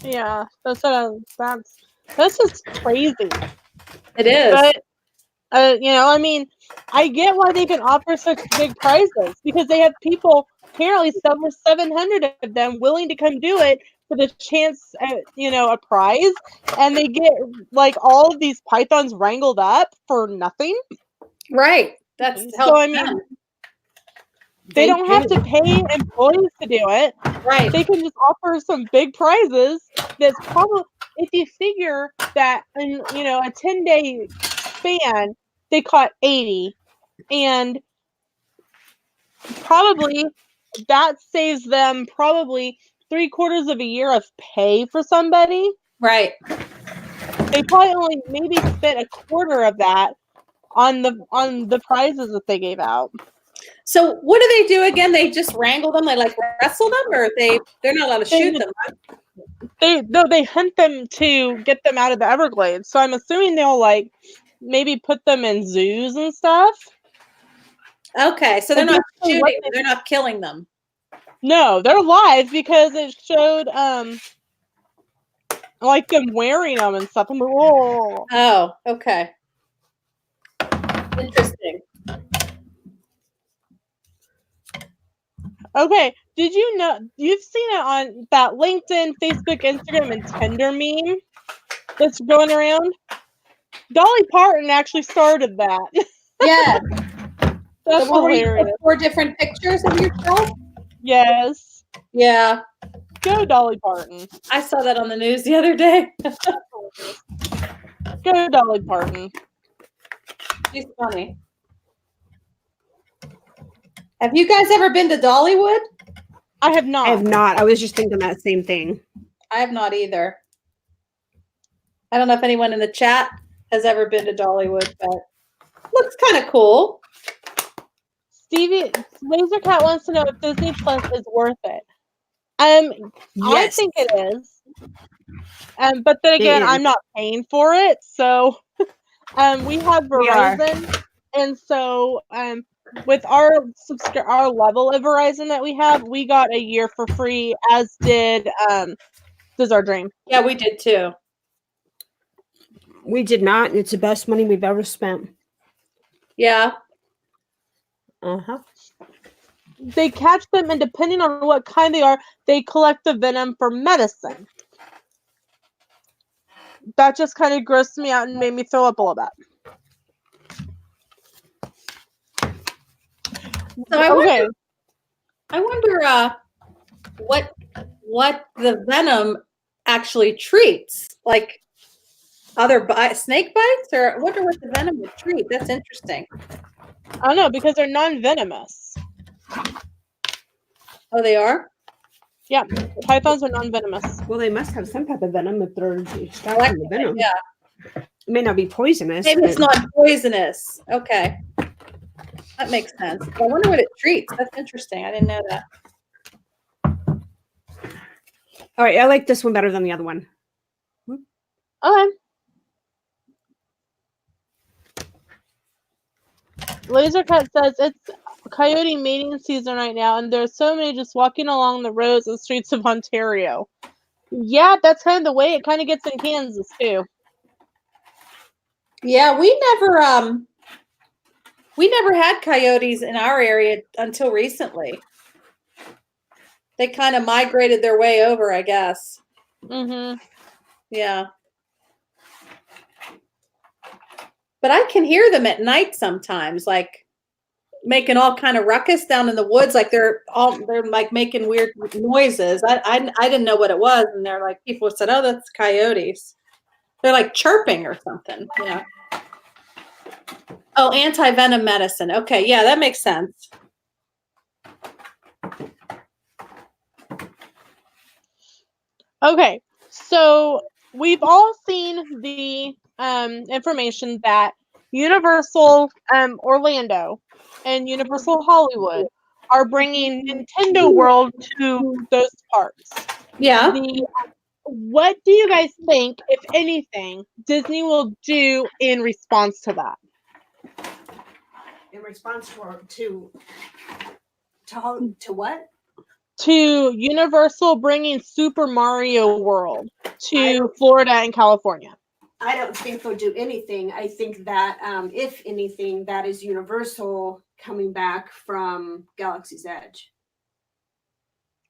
yeah, that's just crazy. It is. But I mean, I get why they can offer such big prizes because they have people, apparently over 700 of them, willing to come do it for the chance at, a prize, and they get like all of these pythons wrangled up for nothing. Right. That's So I mean, they don't have to pay employees to do it. Right. They can just offer some big prizes. That's probably, if you figure that in a 10-day span they caught 80, and probably that saves them probably 3/4 of a year of pay for somebody. Right. They probably only maybe spent a quarter of that on the prizes that they gave out. So what do they do again? They just wrangle them, they like wrestle them, or they're not allowed to shoot them? They hunt them to get them out of the Everglades. So I'm assuming they'll like maybe put them in zoos and stuff. Okay, so they're not shooting them, they're not killing them. No, they're live because it showed like them wearing them and stuff. I'm like, whoa. Oh, okay. Interesting. Okay, did you know you've seen it on that LinkedIn, Facebook, Instagram, and Tinder meme that's going around? Dolly Parton actually started that. Yeah. That's hilarious. 4 different pictures of yourself? Yes. Yeah. Go Dolly Parton. I saw that on the news the other day. Go Dolly Parton. She's funny. Have you guys ever been to Dollywood? I have not. I have not. I was just thinking that same thing. I have not either. I don't know if anyone in the chat has ever been to Dollywood, but looks kind of cool. Stevie Laser Cat wants to know if Disney Plus is worth it. Yes. I think it is. But then again, I'm not paying for it, so we have Verizon, and so with our level of Verizon that we have, we got a year for free, as did Does Our Dream. Yeah, we did too. We did not, and it's the best money we've ever spent. Yeah. Uh-huh. They catch them, and depending on what kind they are, they collect the venom for medicine. That just kind of grossed me out and made me throw up a little bit. So I wonder what the venom actually treats, like other snake bites, or I wonder what the venom would treat. That's interesting. I don't know, because they're non-venomous. Oh, they are? Yeah, pythons are non-venomous. Well, they must have some type of venom if they're extracting the venom. Yeah. It may not be poisonous. Maybe it's not poisonous. Okay. That makes sense. I wonder what it treats. That's interesting. I didn't know that. All right, I like this one better than the other one. Okay. Lasercat says it's coyote mating season right now, and there's so many just walking along the roads and streets of Ontario. Yeah, that's kind of the way it kind of gets in Kansas too. Yeah, we never had coyotes in our area until recently. They kind of migrated their way over, I guess. Mm-hmm. Yeah. But I can hear them at night sometimes, like making all kind of ruckus down in the woods, like they're like making weird noises. I didn't know what it was, and they're like, people said, "Oh, that's coyotes." They're like chirping or something. Yeah. Oh, anti-venom medicine. Okay, yeah, that makes sense. Okay, so we've all seen the information that Universal Orlando and Universal Hollywood are bringing Nintendo World to those parks. Yeah. What do you guys think, if anything, Disney will do in response to that? In response to what? To Universal bringing Super Mario World to Florida and California. I don't think they'll do anything. I think that if anything, that is Universal coming back from Galaxy's Edge.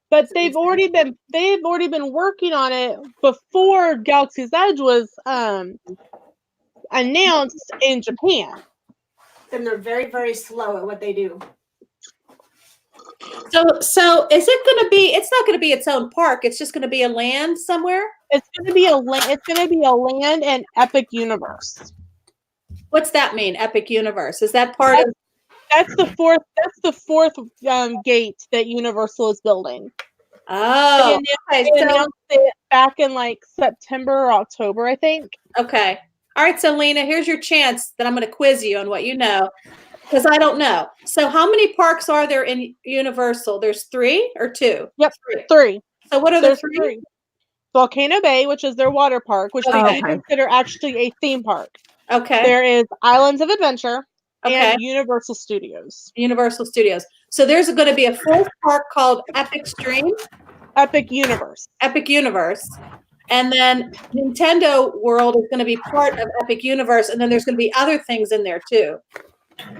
But they've already been working on it before Galaxy's Edge was announced in Japan. Then they're very, very slow at what they do. So is it going to be? It's not going to be its own park. It's just going to be a land somewhere. It's going to be a land. It's going to be a land and Epic Universe. What's that mean? Epic Universe, is that part of? That's the fourth. That's the fourth gate that Universal is building. Oh, they announced it back in like September or October, I think. Okay. All right. So Lena, here's your chance that I'm going to quiz you on what you know, because I don't know. So how many parks are there in Universal? There's 3 or 2? Yep, 3. So what are the 3? Volcano Bay, which is their water park, which they do consider actually a theme park. Okay. There is Islands of Adventure and Universal Studios. Universal Studios. So there's going to be a 4th park called Epic Stream. Epic Universe. Epic Universe. And then Nintendo World is going to be part of Epic Universe, and then there's going to be other things in there too.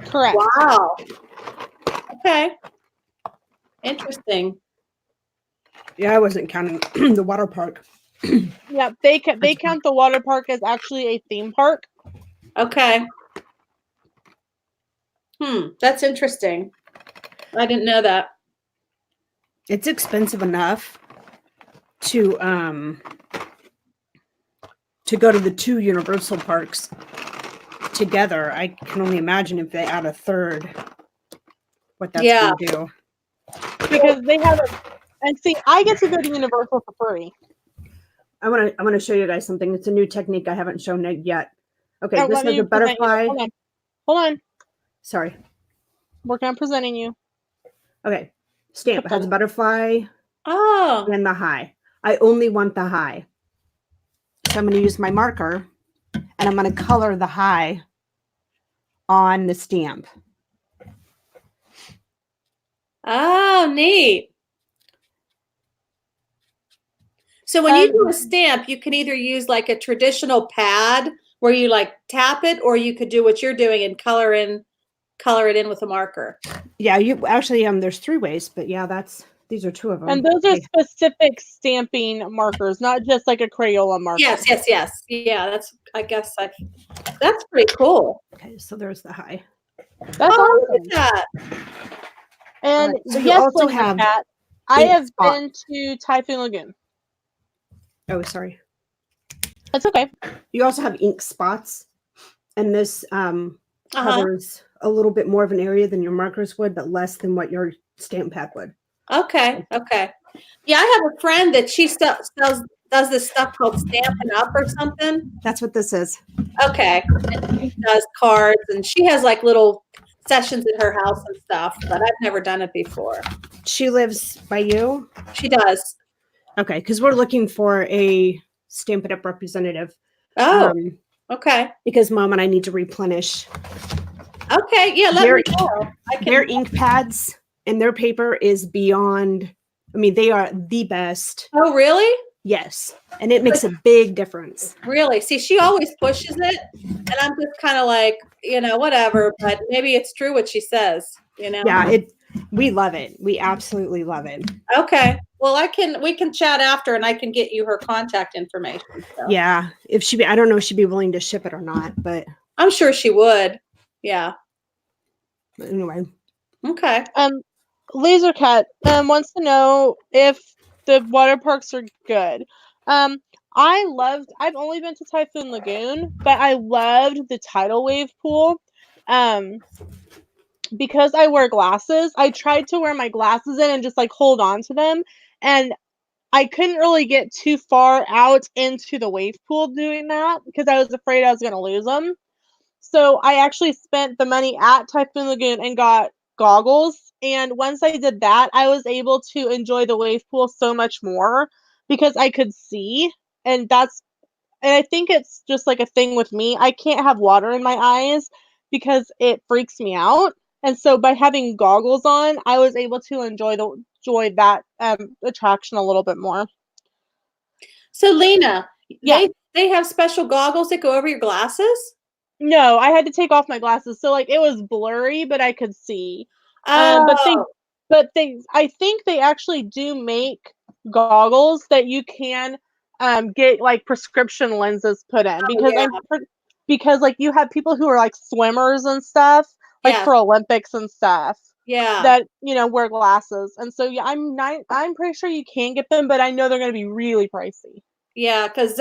Correct. Wow. Okay. Interesting. Yeah, I wasn't counting the water park. Yeah, they count the water park as actually a theme park. Okay. That's interesting. I didn't know that. It's expensive enough to go to the 2 Universal parks together. I can only imagine if they add a 3rd, what that's going to do. Because they have and see, I get to go to Universal for free. I want to show you guys something. It's a new technique I haven't shown it yet. Okay, this has a butterfly. Hold on. Sorry. Working on presenting you. Okay. Stamp has a butterfly. Oh. And the high. I only want the high. So I'm going to use my marker and I'm going to color the high on the stamp. Oh, neat. So when you do a stamp, you can either use like a traditional pad, where you like tap it, or you could do what you're doing and color it in with a marker. Yeah, you actually there's 3 ways, but yeah, these are 2 of them. And those are specific stamping markers, not just like a Crayola marker. Yes. Yeah, that's pretty cool. Okay, so there's the high. That's Oh, look awesome. at that. And So you yes, also Laser have Cat, I ink have spot. been to Typhoon Lagoon. Oh, sorry. That's okay. You also have ink spots, and this covers a little bit more of an area than your markers would, but less than what your stamp pad would. Okay. Yeah, I have a friend that she does this stuff called Stampin' Up or something. That's what this is. Okay. And she does cards, and she has like little sessions at her house and stuff, but I've never done it before. She lives by you? She does. Okay, because we're looking for a Stampin' Up representative. Oh, okay. Because Mom and I need to replenish. Okay, yeah, let me know. Their ink pads and their paper is beyond, I mean, they are the best. Oh, really? Yes. And it makes a big difference. Really? See, she always pushes it, and I'm just kind of like, whatever, but maybe it's true what she says, Yeah, we love it. We absolutely love it. Okay. Well, we can chat after, and I can get you her contact information. So. Yeah. I don't know if she'd be willing to ship it or not, but I'm sure she would. Yeah. Anyway. Okay. Laser Cat wants to know if the water parks are good. I've only been to Typhoon Lagoon, but I loved the tidal wave pool. Because I wear glasses, I tried to wear my glasses in and just like hold on to them, and I couldn't really get too far out into the wave pool doing that because I was afraid I was going to lose them. So I actually spent the money at Typhoon Lagoon and got goggles. And once I did that, I was able to enjoy the wave pool so much more because I could see. And I think it's just like a thing with me. I can't have water in my eyes because it freaks me out. And so by having goggles on, I was able to enjoy that attraction a little bit more. So Lena, Yeah. they have special goggles that go over your glasses? No, I had to take off my glasses. So like it was blurry, but I could see. Oh. I think they actually do make goggles that you can get like prescription lenses put in because like you have people who are like swimmers and stuff, like for Olympics and stuff. Yeah. That wear glasses. And so yeah, I'm pretty sure you can get them, but I know they're going to be really pricey. Yeah, cuz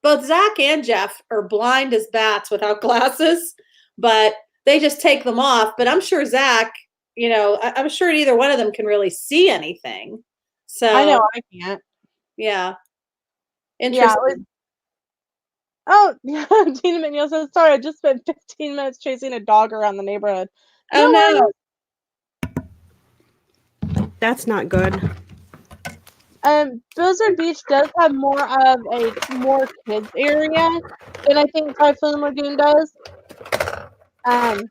both Zach and Jeff are blind as bats without glasses, but they just take them off, but I'm sure Zach, I'm sure neither one of them can really see anything. So I know I can't. Yeah. Interesting. Oh, yeah. Tina McNeil says, sorry, I just spent 15 minutes chasing a dog around the neighborhood. Oh, no. That's not good. Blizzard Beach does have more of a more kids area than I think Typhoon Lagoon does. I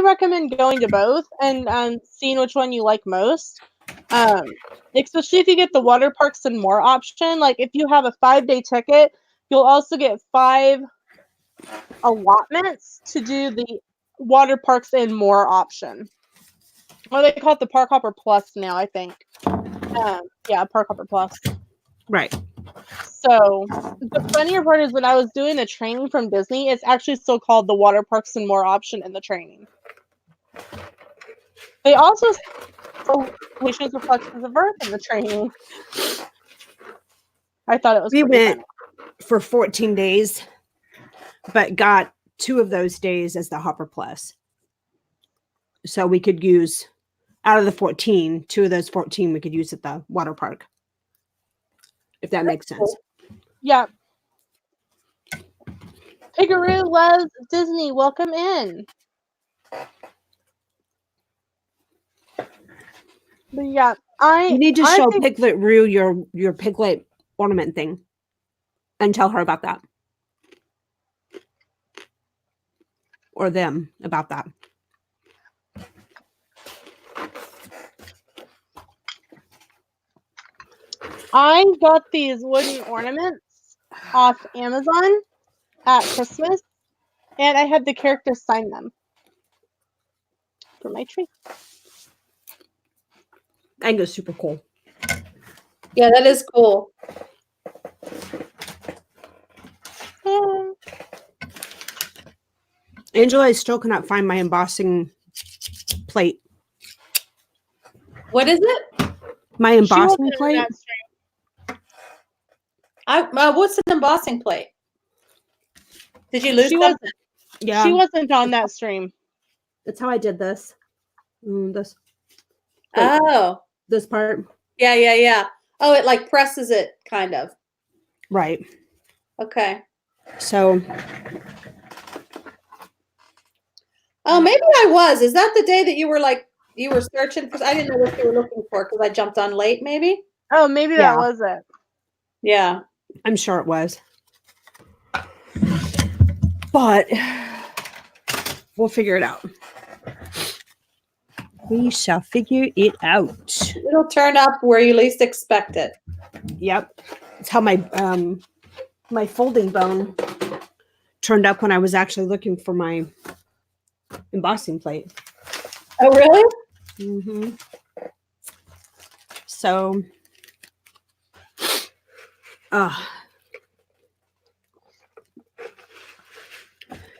recommend going to both and seeing which one you like most. Especially if you get the water parks and more option. Like if you have a 5-day ticket, you'll also get 5 allotments to do the water parks and more option. Or they call it the Park Hopper Plus now, I think. Yeah, Park Hopper Plus. Right. So the funnier part is when I was doing the training from Disney, it's actually still called the Water Parks and More option in the training. They also Solutions Reflections of Earth in the training. I thought it was. We went for 14 days, but got 2 of those days as the Hopper Plus. So we could use out of the 14, 2 of those 14 we could use at the water park. If that makes sense. Yeah. Piggaroo loves Disney. Welcome in. But yeah, you need to show Piglet Rue your Piglet ornament thing and tell her about that. Or them about that. I got these wooden ornaments off Amazon, at Christmas, and I had the characters sign them for my tree. I think it's super cool. Yeah, that is cool. Yeah. Angela, I still cannot find my embossing plate. What is it? My She embossing wasn't on plate? that stream. What's an embossing plate? Did you lose She something? wasn't. Yeah. She wasn't on that stream. That's how I did this. This Oh, this part. yeah. Oh, it like presses it, kind of. Right. Okay. So Oh, maybe I was. Is that the day that you were searching for? I didn't know what you were looking for because I jumped on late. Maybe. Oh, maybe Yeah. that was it. Yeah. I'm sure it was. But we'll figure it out. We shall figure it out. It'll turn up where you least expect it. Yep. It's how my my folding bone turned up when I was actually looking for my embossing plate. Oh, really? Mm-hmm. So,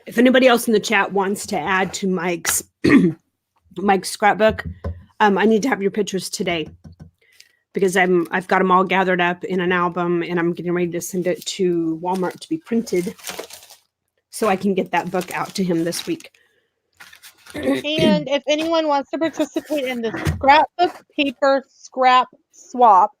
if anybody else in the chat wants to add to Mike's Mike's scrapbook, I need to have your pictures today because I've got them all gathered up in an album and I'm getting ready to send it to Walmart to be printed so I can get that book out to him this week. And if anyone wants to participate in the scrapbook paper scrap swap,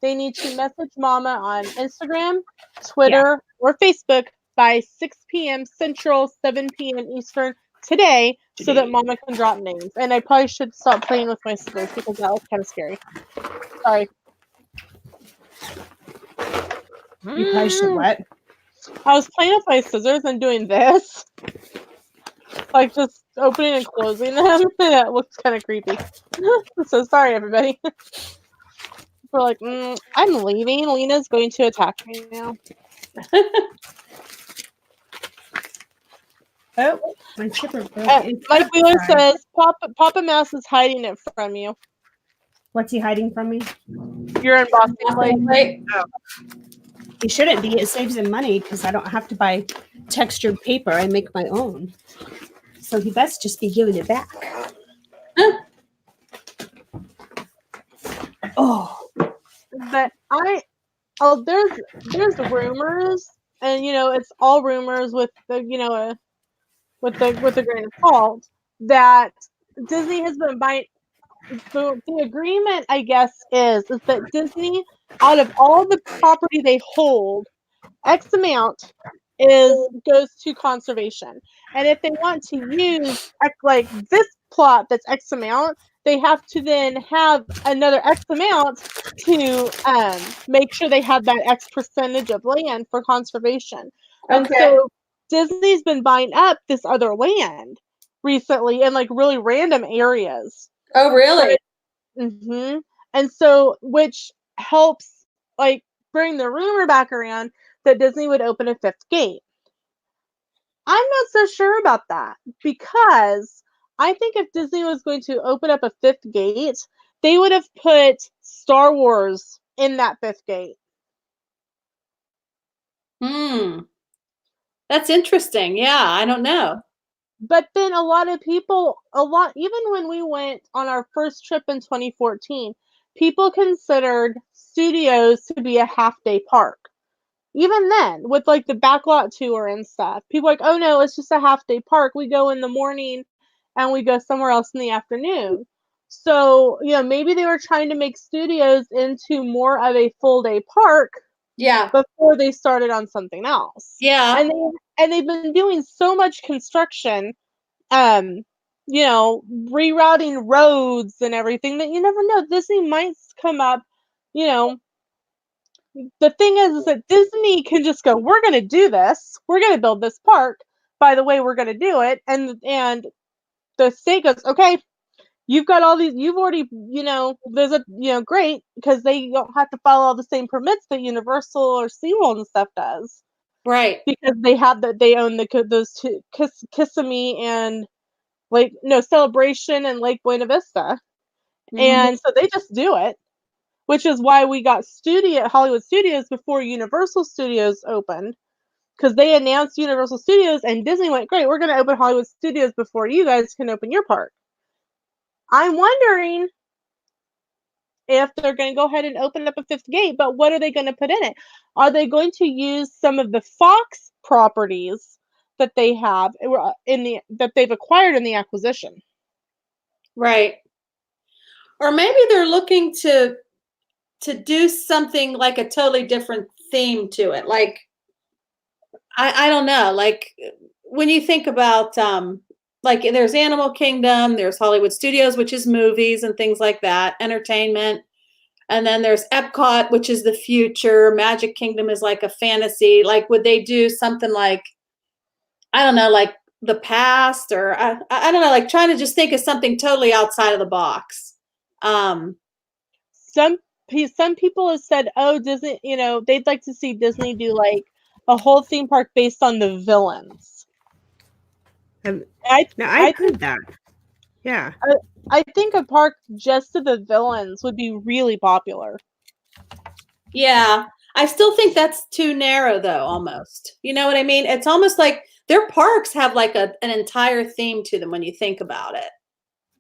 they need to message Mama on Instagram, Twitter, or Facebook by 6 p.m. Central, 7 p.m. Eastern today so that Mama can drop names. And I probably should stop playing with my scissors because that was kind of scary. Sorry. You probably should what? I was playing with my scissors and doing this. Like just opening and closing them. That looks kind of creepy. So sorry, everybody. We're like, I'm leaving. Lena's going to attack me now. Oh, my chipper broke. Mike Wheeler says, Papa Mouse is hiding it from you. What's he hiding from me? Your embossing plate. Right. He shouldn't be. It saves him money because I don't have to buy textured paper. I make my own. So he best just be giving it back. Oh. But there's rumors, and it's all rumors with the with a grain of salt that Disney has been buying. The agreement, I guess, is that Disney, out of all the property they hold, X amount goes to conservation. And if they want to use like this plot that's X amount, they have to then have another X amount to make sure they have that X percentage of land for conservation. And so Disney's been buying up this other land recently in like really random areas. Oh, really? And so, which helps like bring the rumor back around that Disney would open a fifth gate. I'm not so sure about that because I think if Disney was going to open up a fifth gate, they would have put Star Wars in that fifth gate. That's interesting. Yeah, I don't know. But then a lot of people, even when we went on our first trip in 2014, people considered studios to be a half-day park. Even then, with like the backlot tour and stuff, people are like, oh no, it's just a half-day park. We go in the morning and we go somewhere else in the afternoon. So, maybe they were trying to make studios into more of a full-day park. Yeah. Before they started on something else. Yeah. And they've been doing so much construction, rerouting roads and everything that you never know. Disney might come up, the thing is that Disney can just go, we're going to do this. We're going to build this park. By the way, we're going to do it. And the state goes, okay, you've got all these, you've already, there's a, great, because they don't have to follow all the same permits that Universal or SeaWorld and stuff does. Right. because they own those two, Kissimmee and Celebration and Lake Buena Vista. Mhm. And so they just do it, which is why we got Hollywood Studios before Universal Studios opened, because they announced Universal Studios and Disney went, great, we're going to open Hollywood Studios before you guys can open your park. I'm wondering if they're going to go ahead and open up a fifth gate, but what are they going to put in it? Are they going to use some of the Fox properties that they have that they've acquired in the acquisition? Right. Or maybe they're looking to do something like a totally different theme to it. Like I don't know. Like when you think about like there's Animal Kingdom, there's Hollywood Studios, which is movies and things like that, entertainment. And then there's Epcot, which is the future. Magic Kingdom is like a fantasy. Like, would they do something like, I don't know, like the past, or I don't know, like trying to just think of something totally outside of the box. Some some people have said, oh, Disney, they'd like to see Disney do like a whole theme park based on the villains. Now I I've think heard that. Yeah. I think a park just of the villains would be really popular. Yeah, I still think that's too narrow, though. Almost, you know what I mean? It's almost like their parks have like an entire theme to them when you think about it.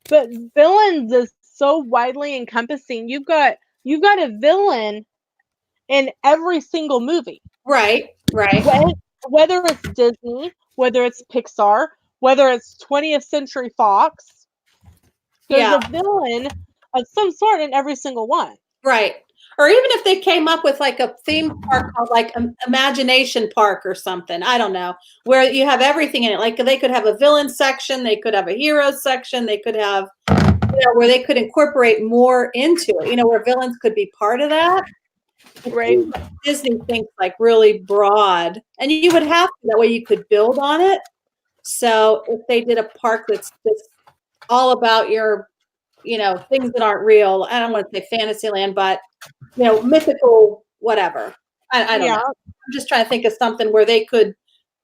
But villains is so widely encompassing. You've got a villain in every single movie. Right. Right. Whether it's Disney, whether it's Pixar, whether it's 20th Century Fox, there's Yeah. a villain of some sort in every single one. Right. Or even if they came up with like a theme park called like Imagination Park or something, I don't know, where you have everything in it. Like they could have a villain section, they could have a hero section, they could have, where they could incorporate more into it, where villains could be part of that. Right. Disney thinks like really broad, and you would have to, that way you could build on it. So if they did a park that's just all about your, things that aren't real, I don't want to say Fantasyland, but mythical, whatever. I don't know. I'm just trying to think of something where they could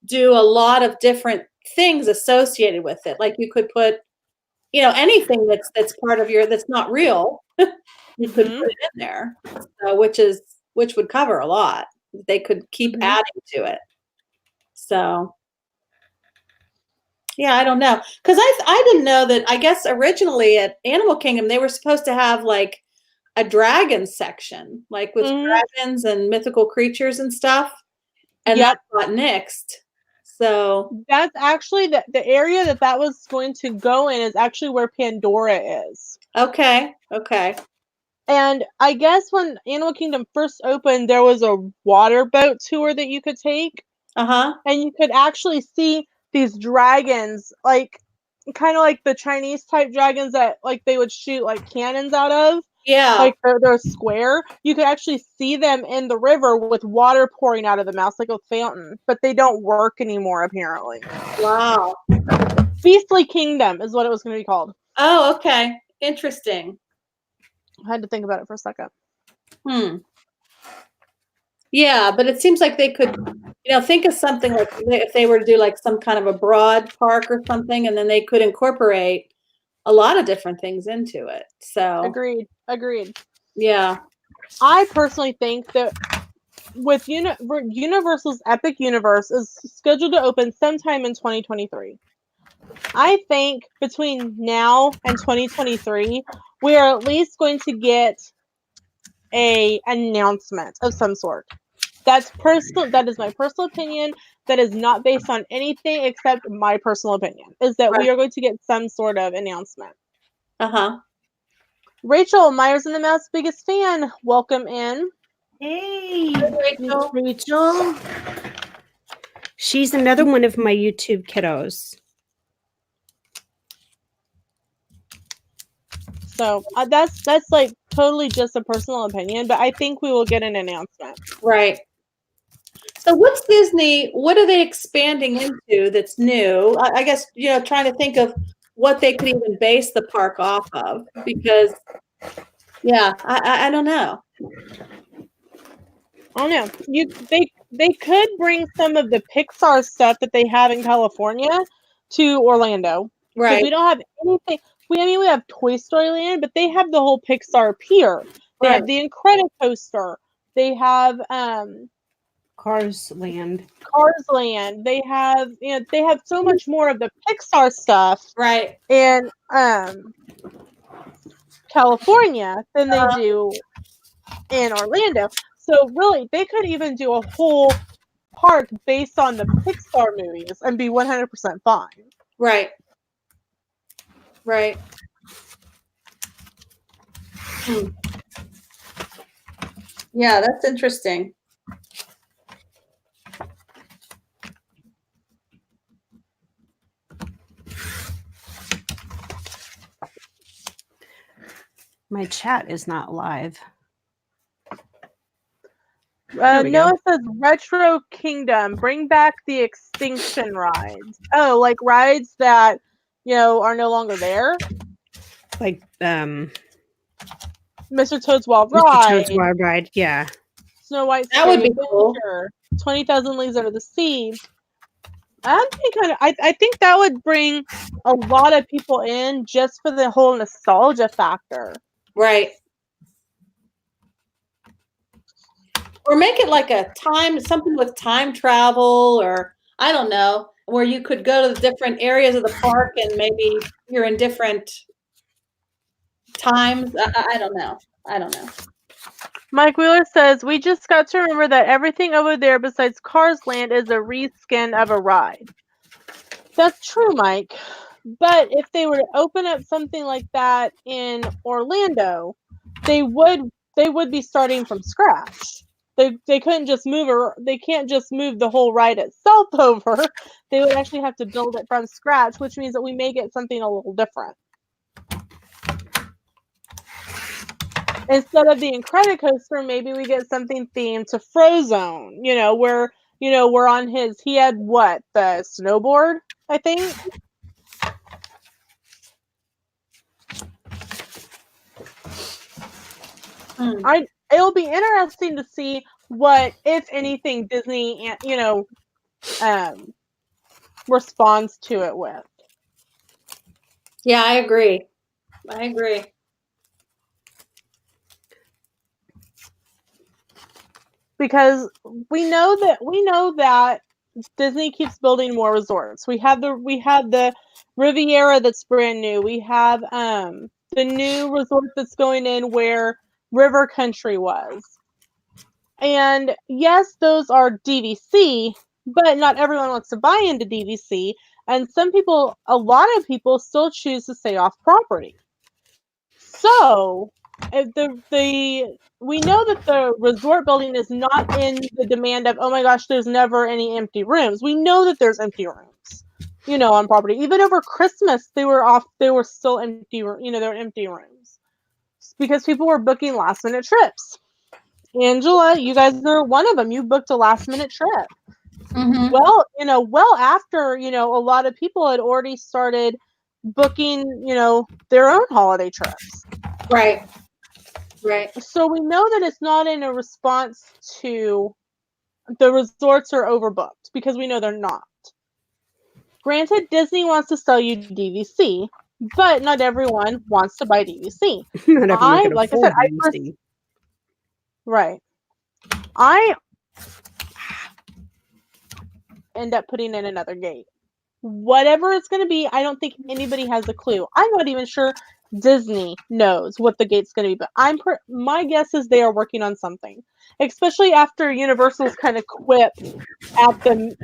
do a lot of different things associated with it. Like you could put, anything that's part of that's not real, you could put it in there. So, which would cover a lot. They could keep adding to it. So yeah, I don't know. Because I didn't know that. I guess originally at Animal Kingdom, they were supposed to have like a dragon section, like with dragons and mythical creatures and stuff. And that got nixed. So that's actually the area that was going to go in is actually where Pandora is. Okay. Okay. And I guess when Animal Kingdom first opened, there was a water boat tour that you could take. Uh-huh. And you could actually see these dragons, like kind of like the Chinese type dragons that like they would shoot like cannons out of. Yeah. Like they're square. You could actually see them in the river with water pouring out of the mouth like a fountain, but they don't work anymore apparently. Wow. Beastly Kingdom is what it was going to be called. Oh, okay. Interesting. I had to think about it for a second. Yeah, but it seems like they could, think of something like if they were to do like some kind of a broad park or something, and then they could incorporate a lot of different things into it. So Agreed. Yeah. I personally think that with Universal's Epic Universe is scheduled to open sometime in 2023. I think between now and 2023, we are at least going to get a announcement of some sort. That's personal. That is my personal opinion. That is not based on anything except my personal opinion. Is that we are going to get some sort of announcement. Rachel, Myers and the Mouse biggest fan. Welcome in. Hey, Rachel. Rachel. She's another one of my YouTube kiddos. So that's like totally just a personal opinion, but I think we will get an announcement. Right. So what's Disney, what are they expanding into that's new? I guess, trying to think of what they could even base the park off of, because yeah, I don't know. I don't know. they could bring some of the Pixar stuff that they have in California to Orlando. Because Right. we don't have anything. We have Toy Story Land, but they have the whole Pixar pier. They Right. have the Incredicoaster. They have Cars Land. Cars Land. They have they have so much more of the Pixar stuff Right. in California than they do in Orlando. So really, they could even do a whole park based on the Pixar movies and be 100% fine. Right. Right. Hmm. Yeah, that's interesting. My chat is not live. There we Noah go. says Retro Kingdom, bring back the extinction rides. Oh, like rides that are no longer there. Like Mr. Toad's Wild Mr. Toad's Ride, Wild Ride. Yeah. Snow White's That would Scary be cool. Adventure, 20,000 Leagues Under the Sea. I think that would bring a lot of people in just for the whole nostalgia factor. Right. Or make it like something with time travel, or I don't know, where you could go to the different areas of the park and maybe you're in different times. I don't know. I don't know. Mike Wheeler says, we just got to remember that everything over there besides Cars Land is a reskin of a ride. That's true, Mike. But if they were to open up something like that in Orlando, they would be starting from scratch. They couldn't just they can't just move the whole ride itself over. They would actually have to build it from scratch, which means that we may get something a little different. Instead of the Incredicoaster, maybe we get something themed to Frozone, where, we're on he had what, the snowboard, I think? It'll be interesting to see what, if anything, Disney, responds to it with. Yeah, I agree. I agree. Because we know that Disney keeps building more resorts. We have the Riviera that's brand new. We have the new resort that's going in where River Country was. And yes, those are DVC, but not everyone wants to buy into DVC. And a lot of people still choose to stay off property. So we know that the resort building is not in the demand of, oh my gosh, there's never any empty rooms. We know that there's empty rooms, on property. Even over Christmas, they were still empty, there were empty rooms because people were booking last minute trips. Angela, you guys are one of them. You booked a last minute trip. Mm-hmm. Well after, a lot of people had already started booking, their own holiday trips. Right. Right. So we know that it's not in a response to the resorts are overbooked, because we know they're not. Granted, Disney wants to sell you DVC, but not everyone wants to buy DVC. Not everyone can afford DVC. Right. I end up putting in another gate. Whatever it's going to be, I don't think anybody has a clue. I'm not even sure Disney knows what the gate's going to be, but my guess is they are working on something, especially after Universal's kind of quipped at the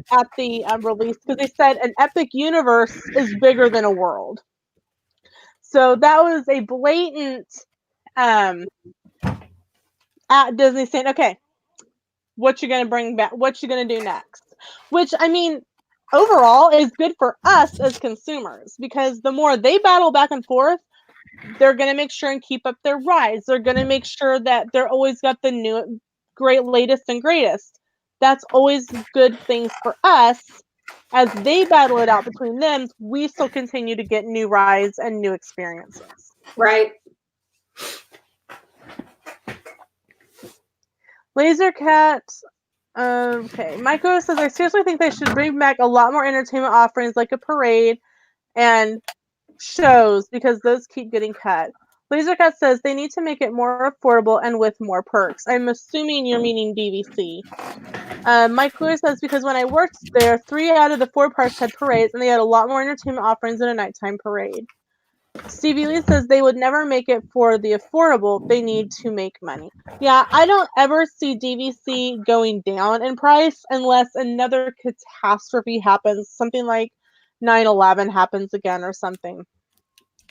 release, because they said an epic universe is bigger than a world. So that was a blatant at Disney saying, okay, what you going to bring back? What you going to do next? Which, I mean, overall is good for us as consumers, because the more they battle back and forth, they're going to make sure and keep up their rides. They're going to make sure that they're always got the new, great, latest and greatest. That's always good things for us. As they battle it out between them, we still continue to get new rides and new experiences. Right. Laser Cat Okay, Michael says, I seriously think they should bring back a lot more entertainment offerings like a parade and shows because those keep getting cut. Lasercat says they need to make it more affordable and with more perks. I'm assuming you're meaning DVC. Mike Lewis says, because when I worked there, 3 out of the 4 parks had parades and they had a lot more entertainment offerings than a nighttime parade. Stevie Lee says they would never make it for the affordable. They need to make money. Yeah, I don't ever see DVC going down in price unless another catastrophe happens, something like 9/11 happens again or something.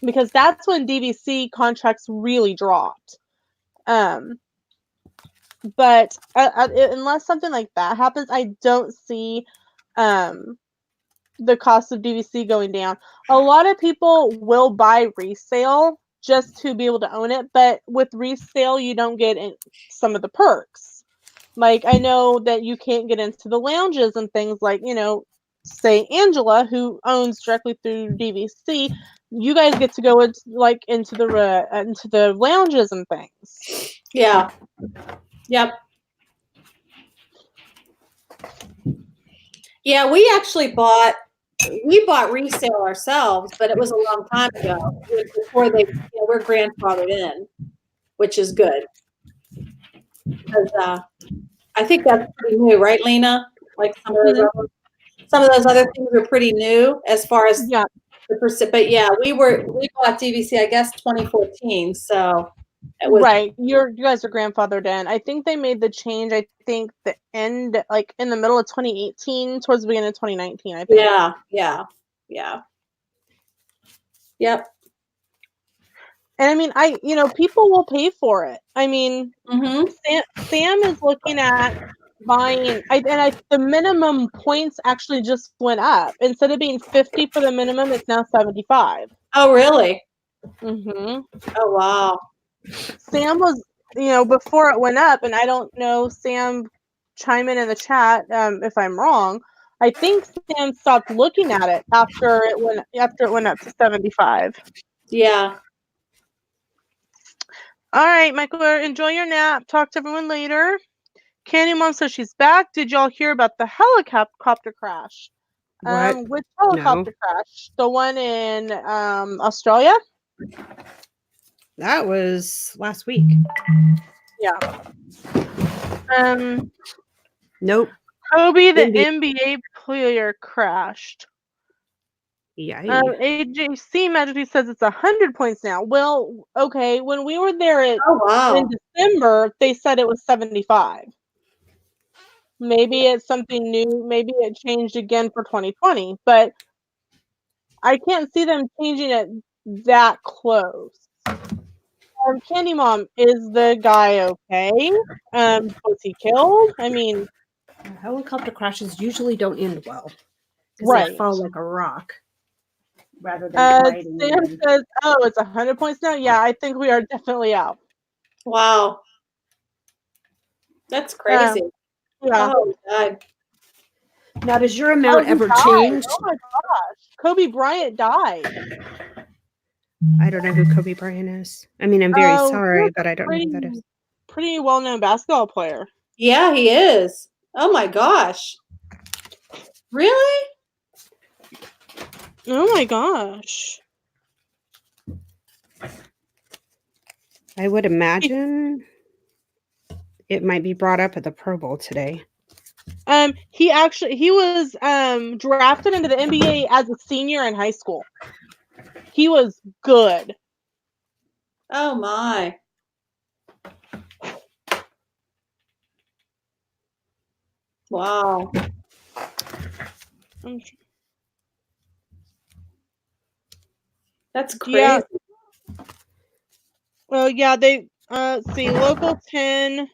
Because that's when DVC contracts really dropped. But unless something like that happens, I don't see the cost of DVC going down. A lot of people will buy resale just to be able to own it, but with resale, you don't get some of the perks. Like, I know that you can't get into the lounges and things like, say Angela, who owns directly through DVC. You guys get to go into the lounges and things. Yeah. Yep. Yeah, we actually bought resale ourselves, but it was a long time ago before we're grandfathered in, which is good. Because I think that's pretty new, right, Lena? Like some of those other things are pretty new as far as Yeah. the percent. But yeah, we bought DVC, I guess, 2014. So it was right. You guys are grandfathered in. I think they made the change. I think the end, like in the middle of 2018, towards the beginning of 2019. I think. Yeah. Yep. And I mean, people will pay for it. I mean, Sam is looking at buying, the minimum points actually just went up. Instead of being 50 for the minimum, it's now 75. Oh, really? Mm-hmm. Oh, wow. Sam was, before it went up, and I don't know, Sam, chime in the chat if I'm wrong. I think Sam stopped looking at it after it went up to 75. Yeah. All right, Michael, enjoy your nap. Talk to everyone later. Candy Mom says she's back. Did y'all hear about the helicopter crash? What? Which helicopter crash? The one in Australia? That was last week. Yeah. Nope. Kobe, the NBA player, crashed. Yeah. AJC Magically says it's 100 points now. Well, okay. When we were there in December, they said it was 75. Maybe it's something new. Maybe it changed again for 2020, but I can't see them changing it that close. Candy Mom, is the guy okay? Was he killed? I mean, helicopter crashes usually don't end well. Right. They fall like a rock rather than gliding. Sam says, "Oh, it's 100 points now." Yeah, I think we are definitely out. Wow, that's crazy. Yeah. Oh God. Now, does your amount ever change? Oh my gosh, Kobe Bryant died. I don't know who Kobe Bryant is. I mean, I'm very sorry, but I don't know who that is. Pretty well-known basketball player. Yeah, he is. Oh my gosh. Really? Oh my gosh. I would imagine it might be brought up at the Pro Bowl today. He was drafted into the NBA as a senior in high school. He was good. Oh my. Wow. That's crazy. Yeah. Well, yeah, they see Local 10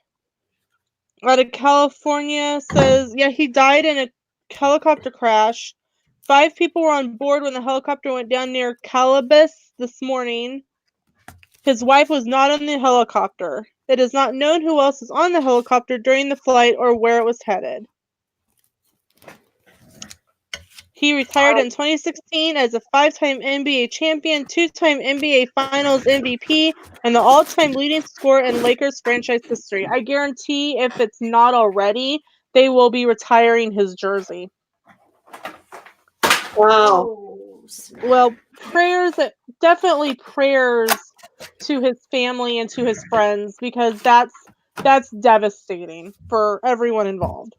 out of California says, yeah, he died in a helicopter crash. 5 people were on board when the helicopter went down near Calabas this morning. His wife was not on the helicopter. It is not known who else was on the helicopter during the flight or where it was headed. He retired in 2016 as a 5-time NBA champion, 2-time NBA Finals MVP, and the all-time leading scorer in Lakers franchise history. I guarantee if it's not already, they will be retiring his jersey. Wow. Oh, snap. Well, definitely prayers to his family and to his friends, because that's devastating for everyone involved.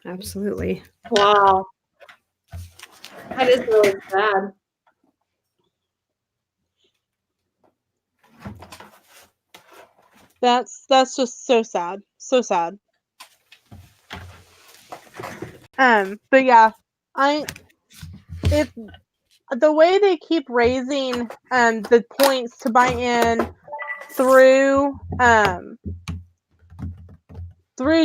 Absolutely. Wow. That is really sad. That's just so sad. So sad. But yeah, it's the way they keep raising the points to buy in through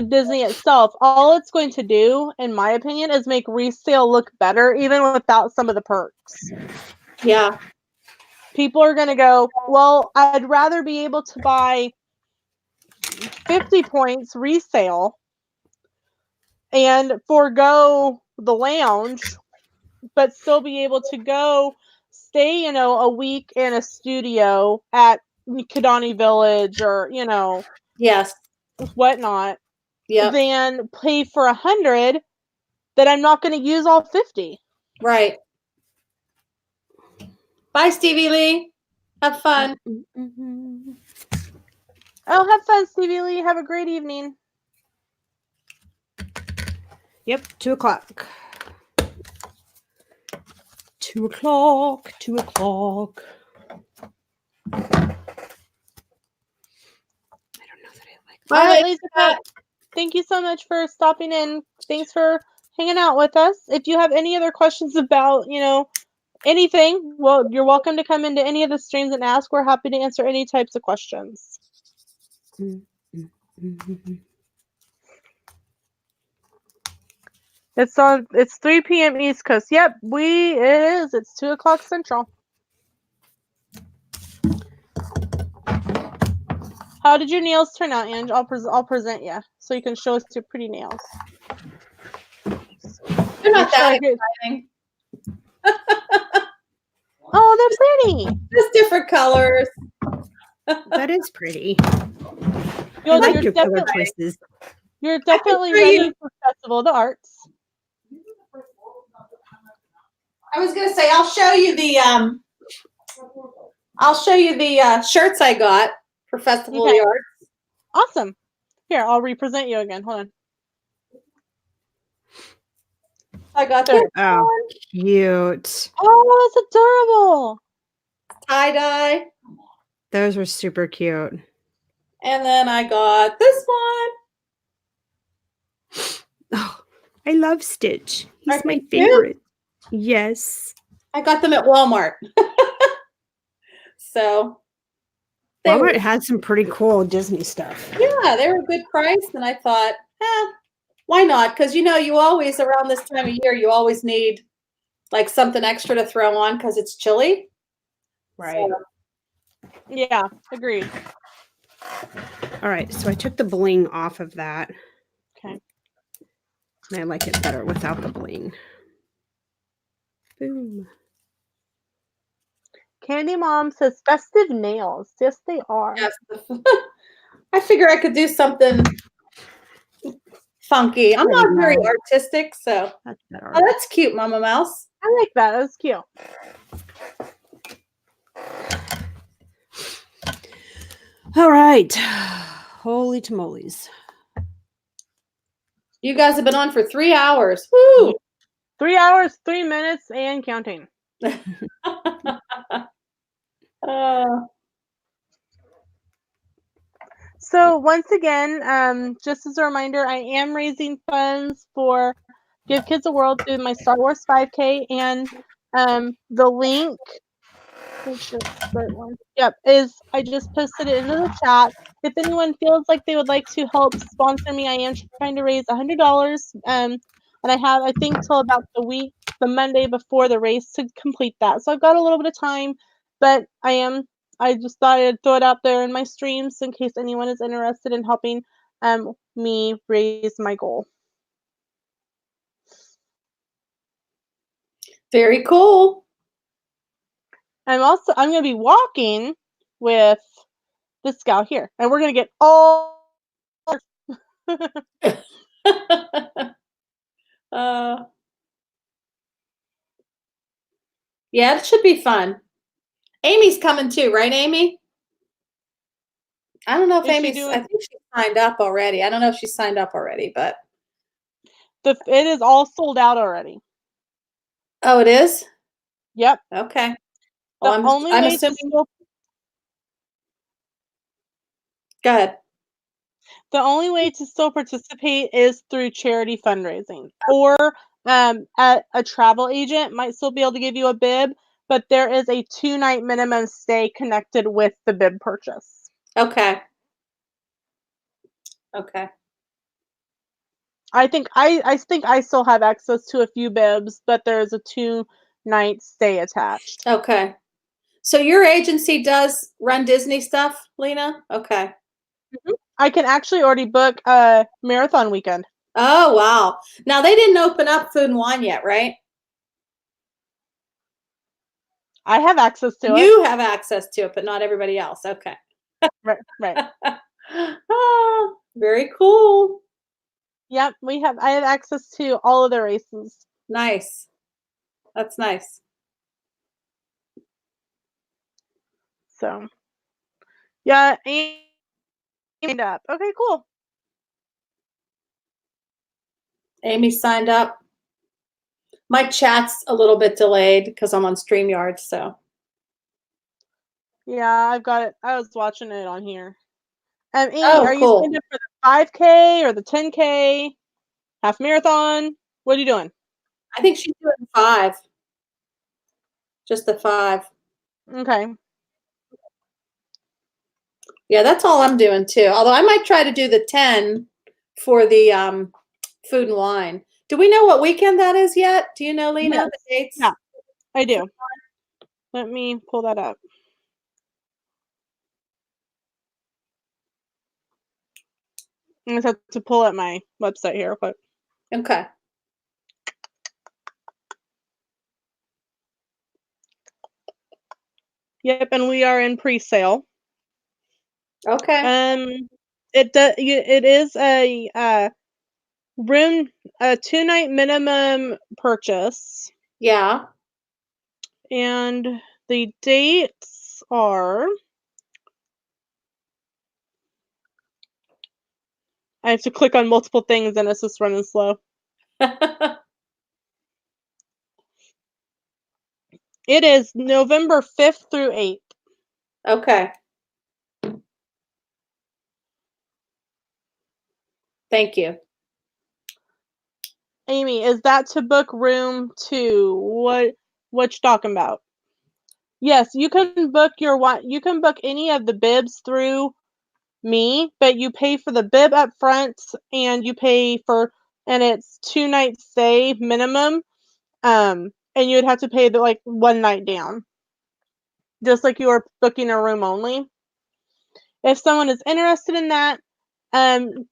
Disney itself. All it's going to do, in my opinion, is make resale look better, even without some of the perks. Yeah. People are going to go, well, I'd rather be able to buy 50 points resale and forego the lounge, but still be able to go stay, a week in a studio at Kidani Village or, Yes. whatnot, Yep. than pay for 100 that I'm not going to use all 50. Right. Bye, Stevie Lee. Have fun. Oh, have fun, Stevie Lee. Have a great evening. Yep, 2:00. 2:00. 2:00. I don't know that I like that. Bye, All right, Lady ladies and Cat. gentlemen, thank you so much for stopping in. Thanks for hanging out with us. If you have any other questions about, anything, well, you're welcome to come into any of the streams and ask. We're happy to answer any types of questions. It's 3 p.m. East Coast. Yep, it is. It's 2:00 Central. How did your nails turn out, Ange? I'll present you so you can show us your pretty nails. They're not that exciting. Oh, they're pretty. Just different colors. That is pretty. You're I like your color definitely, choices. you're definitely show ready you. for Festival of the Arts. I was gonna say I'll show you the shirts I got for Festival of Okay. the Arts. Awesome. Here, I'll represent you again. Hold on. I got There. this Oh, cute. Oh, it's adorable. tie dye, Those were super cute. and then I got this one. Oh, I love Stitch. He's Aren't my they cute? favorite. Yes. I got them at Walmart. So Walmart had some pretty cool Disney stuff. Yeah, they were a good price, and I thought, why not? Because you always around this time of year, you always need like something extra to throw on because it's chilly. Right. So, Yeah, agreed. All right, so I took the bling off of that. Okay. And I like it better without the bling. Boom. Candy Mom says festive nails. Yes, they are. yes. I figure I could do something funky. I'm not very artistic, so That's better. oh, that's cute, Mama Mouse. I like that. That's cute. All right. Holy tamales. You guys have been on for 3 hours. Woo! 3 hours, 3 minutes, and counting. So once again, just as a reminder, I am raising funds for Give Kids a World through my Star Wars 5K, and the link, make sure it's the right one. Yep, I just posted it into the chat. If anyone feels like they would like to help sponsor me, I am trying to raise $100. And I think till about the Monday before the race to complete that. So I've got a little bit of time, but I just thought I'd throw it out there in my streams in case anyone is interested in helping me raise my goal. Very cool. I'm going to be walking with this gal here, and we're going to get all Yeah, it should be fun. Amy's coming too, right, Amy? I don't know if Is she I doing? think she signed up already. I don't know if she signed up already, but It is all sold out already. oh, it is? Yep. Okay. Well, The only I'm way to assuming. still Go ahead. The only way to still participate is through charity fundraising, or a travel agent might still be able to give you a bib, but there is a 2-night minimum stay connected with the bib purchase. Okay. Okay. I think I still have access to a few bibs, but there's a 2-night stay attached. Okay. So your agency does run Disney stuff, Lena? Okay. I can actually already book a marathon weekend. Oh, wow. Now they didn't open up Food and Wine yet, right? I have access to it. You have access to it, but not everybody else. Okay. Right. Ah, very cool. Yep, I have access to all of the races. Nice. That's nice. So, yeah, and up. Okay, cool. Amy signed up. My chat's a little bit delayed because I'm on StreamYard, so. Yeah, I've got it. I was watching it on here. Amy, Oh, are you cool. signed up for the 5K or the 10K, half marathon? What are you doing? I think she's doing 5. Just the 5. Okay. Yeah, that's all I'm doing too. Although I might try to do the 10 for the Food and Wine. Do we know what weekend that is yet? Do you know, Lena, Yes. the dates? Yeah, I do. Let me pull that up. I just have to pull up my website here real quick. Okay. Yep, and we are in pre-sale. Okay. It is a 2-night minimum purchase, Yeah. and the dates are. I have to click on multiple things and it's just running slow. It is November 5th through 8th. Okay. Thank you. Amy, is that to book room 2? What you talking about? Yes, you can book any of the bibs through me, but you pay for the bib up front and it's 2 night stay minimum. And you'd have to pay the 1 night down. Just like you were booking a room only. If someone is interested in that,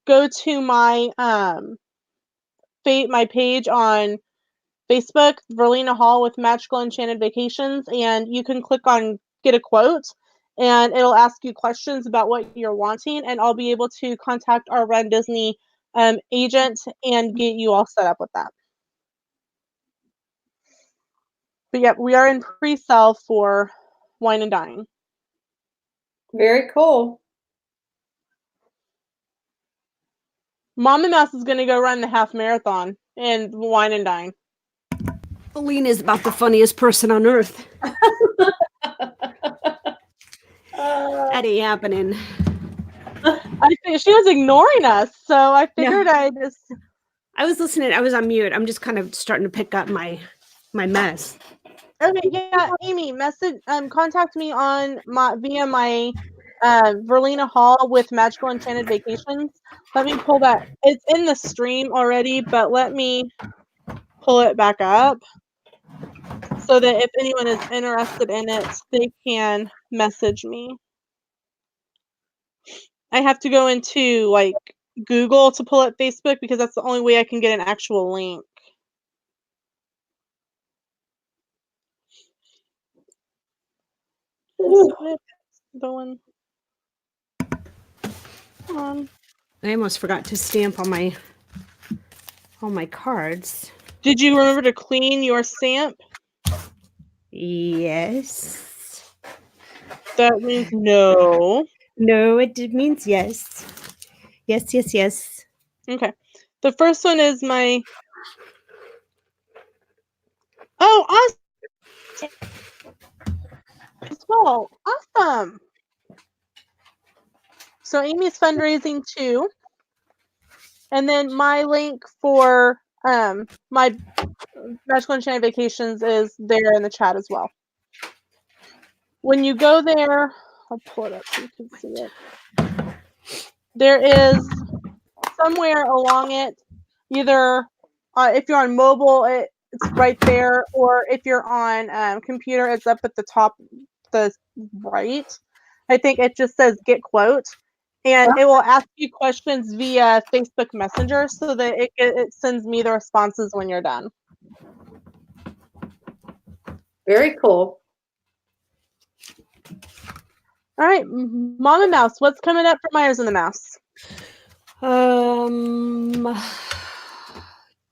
go to my my page on Facebook, Verlena Hall with Magical Enchanted Vacations, and you can click on get a quote, and it'll ask you questions about what you're wanting, and I'll be able to contact our Run Disney agent and get you all set up with that. But yeah, we are in pre-sale for Wine and Dine. Very cool. Mama Mouse is going to go run the half marathon and Wine and Dine. Lena is about the funniest person on earth. That ain't happening. I think she was ignoring us, so I figured Yeah. I was listening. I was on mute. I'm just kind of starting to pick up my mess. Okay, yeah, Amy, contact me on via my Verlena Hall with Magical Enchanted Vacations. Let me pull that. It's in the stream already, but let me pull it back up so that if anyone is interested in it, they can message me. I have to go into Google to pull up Facebook because that's the only way I can get an actual link. Going on. I almost forgot to stamp all my cards. Did you remember to clean your stamp? Yes. That means no. No, means yes. Yes, yes, yes. Okay. The first one is my. Oh, awesome as well. Awesome. So Amy's fundraising too. And then my link for my Magical Enchanted Vacations is there in the chat as well. When you go there, I'll pull it up so you can see it. There is somewhere along it, either if you're on mobile, it's right there, or if you're on computer, it's up at the top, the right. I think it just says "Get Quote," and it will ask you questions via Facebook Messenger, so that it sends me the responses when you're done. Very cool. All right, Mama Mouse, what's coming up for Myers and the Mouse?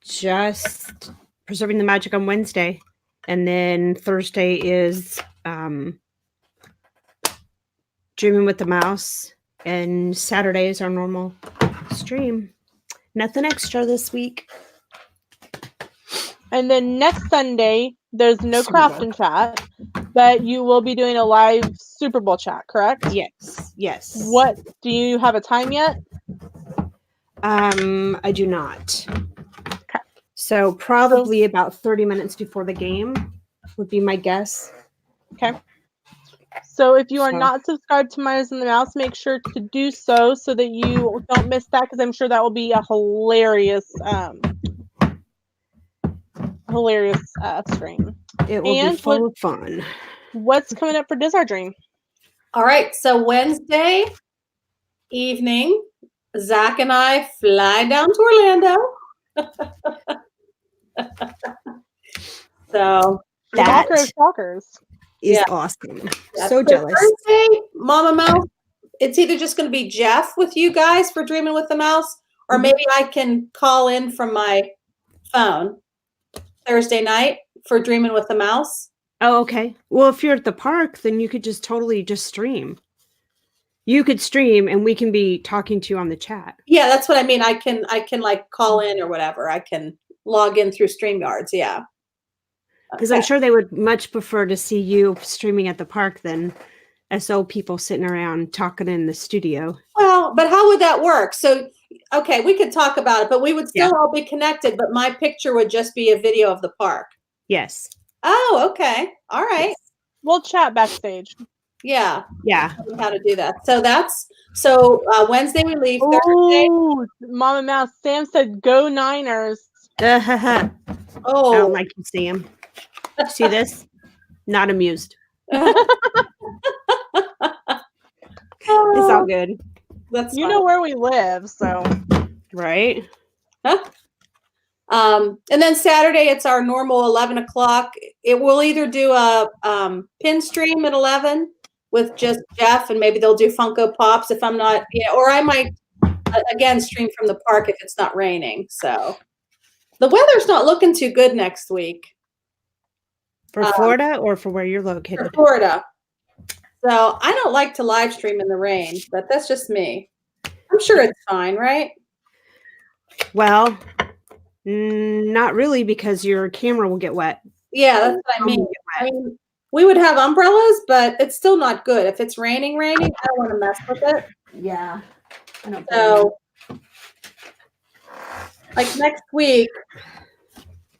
Just preserving the magic on Wednesday, and then Thursday is dreaming with the mouse, and Saturday is our normal stream. Nothing extra this week. And then next Sunday, there's no Super Bowl. craft and chat, but you will be doing a live Super Bowl chat, correct? Yes. Yes. What, do you have a time yet? I do not. Okay. So probably about 30 minutes before the game would be my guess. Okay. So if you are So- not subscribed to Myers and the Mouse, make sure to do so that you don't miss that, because I'm sure that will be a hilarious stream. It will be full of fun. What's coming up for Diz Dream? All right. So Wednesday evening, Zach and I fly down to Orlando. So That Shockers. is Yeah. awesome. Yeah. So jealous. Thursday, Mama Mouse, it's either just going to be Jeff with you guys for Dreaming with the Mouse, or maybe I can call in from my phone Thursday night for Dreaming with the Mouse. Oh, okay. Well, if you're at the park, then you could just totally just stream. You could stream and we can be talking to you on the chat. Yeah, that's what I mean. I can like call in or whatever. I can log in through StreamYards. Yeah. Because I'm sure they would much prefer to see you streaming at the park than SO people sitting around talking in the studio. Well, but how would that work? So, okay, we could talk about it, but we would still all be connected, but my picture would just be a video of the park. Yes. Oh, okay. All right. Yes. We'll chat backstage. Yeah. Yeah. How to do that. So Wednesday we leave. Thursday. Oh, Mama Mouse. Sam said, "Go Niners." I Oh, don't like you, Sam. See this? Not amused. It's all good. that's You fun. know where we live, so Right? Huh? And then Saturday it's our normal 11 o'clock. It will either do a pin stream at 11 with just Jeff, and maybe they'll do Funko Pops if I'm not, or I might again stream from the park if it's not raining. So the weather's not looking too good next week. For Florida or for where you're For located? Florida. So I don't like to live stream in the rain, but that's just me. I'm sure it's fine, right? Well, not really, because your camera will get wet. Yeah, that's what I mean. I mean, we would have umbrellas, but it's still not good. If it's raining, I don't want to mess with it. Yeah. I don't So, like next week,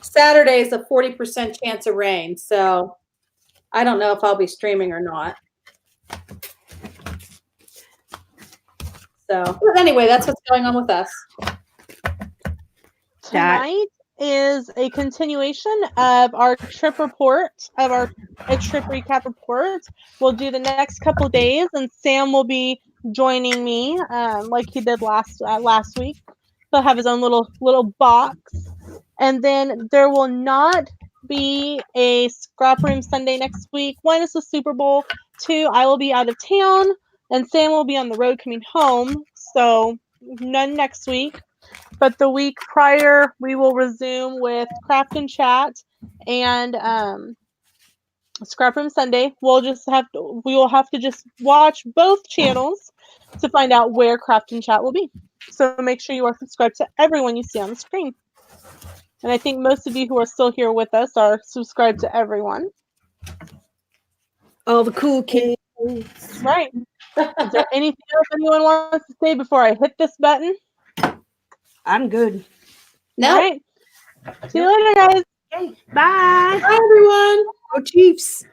Saturday is a 40% chance of rain. So, I don't know if I'll be streaming or not. So, but anyway, that's what's going on with us. tonight is a continuation of our trip report, a trip recap report. We'll do the next couple days, and Sam will be joining me like he did last week. He'll have his own little box, and then there will not be a scrap room Sunday next week. One is the Super Bowl. Two, I will be out of town, and Sam will be on the road coming home, so none next week. But the week prior, we will resume with Craft and Chat and Scrap Room Sunday. We will have to just watch both channels to find out where Craft and Chat will be. So make sure you are subscribed to everyone you see on the screen. And I think most of you who are still here with us are subscribed to everyone. All the cool kids. Right. Is there anything else anyone wants to say before I hit this button? I'm good. No. All right. See you later, guys. Okay, bye. Bye, everyone. Go Chiefs.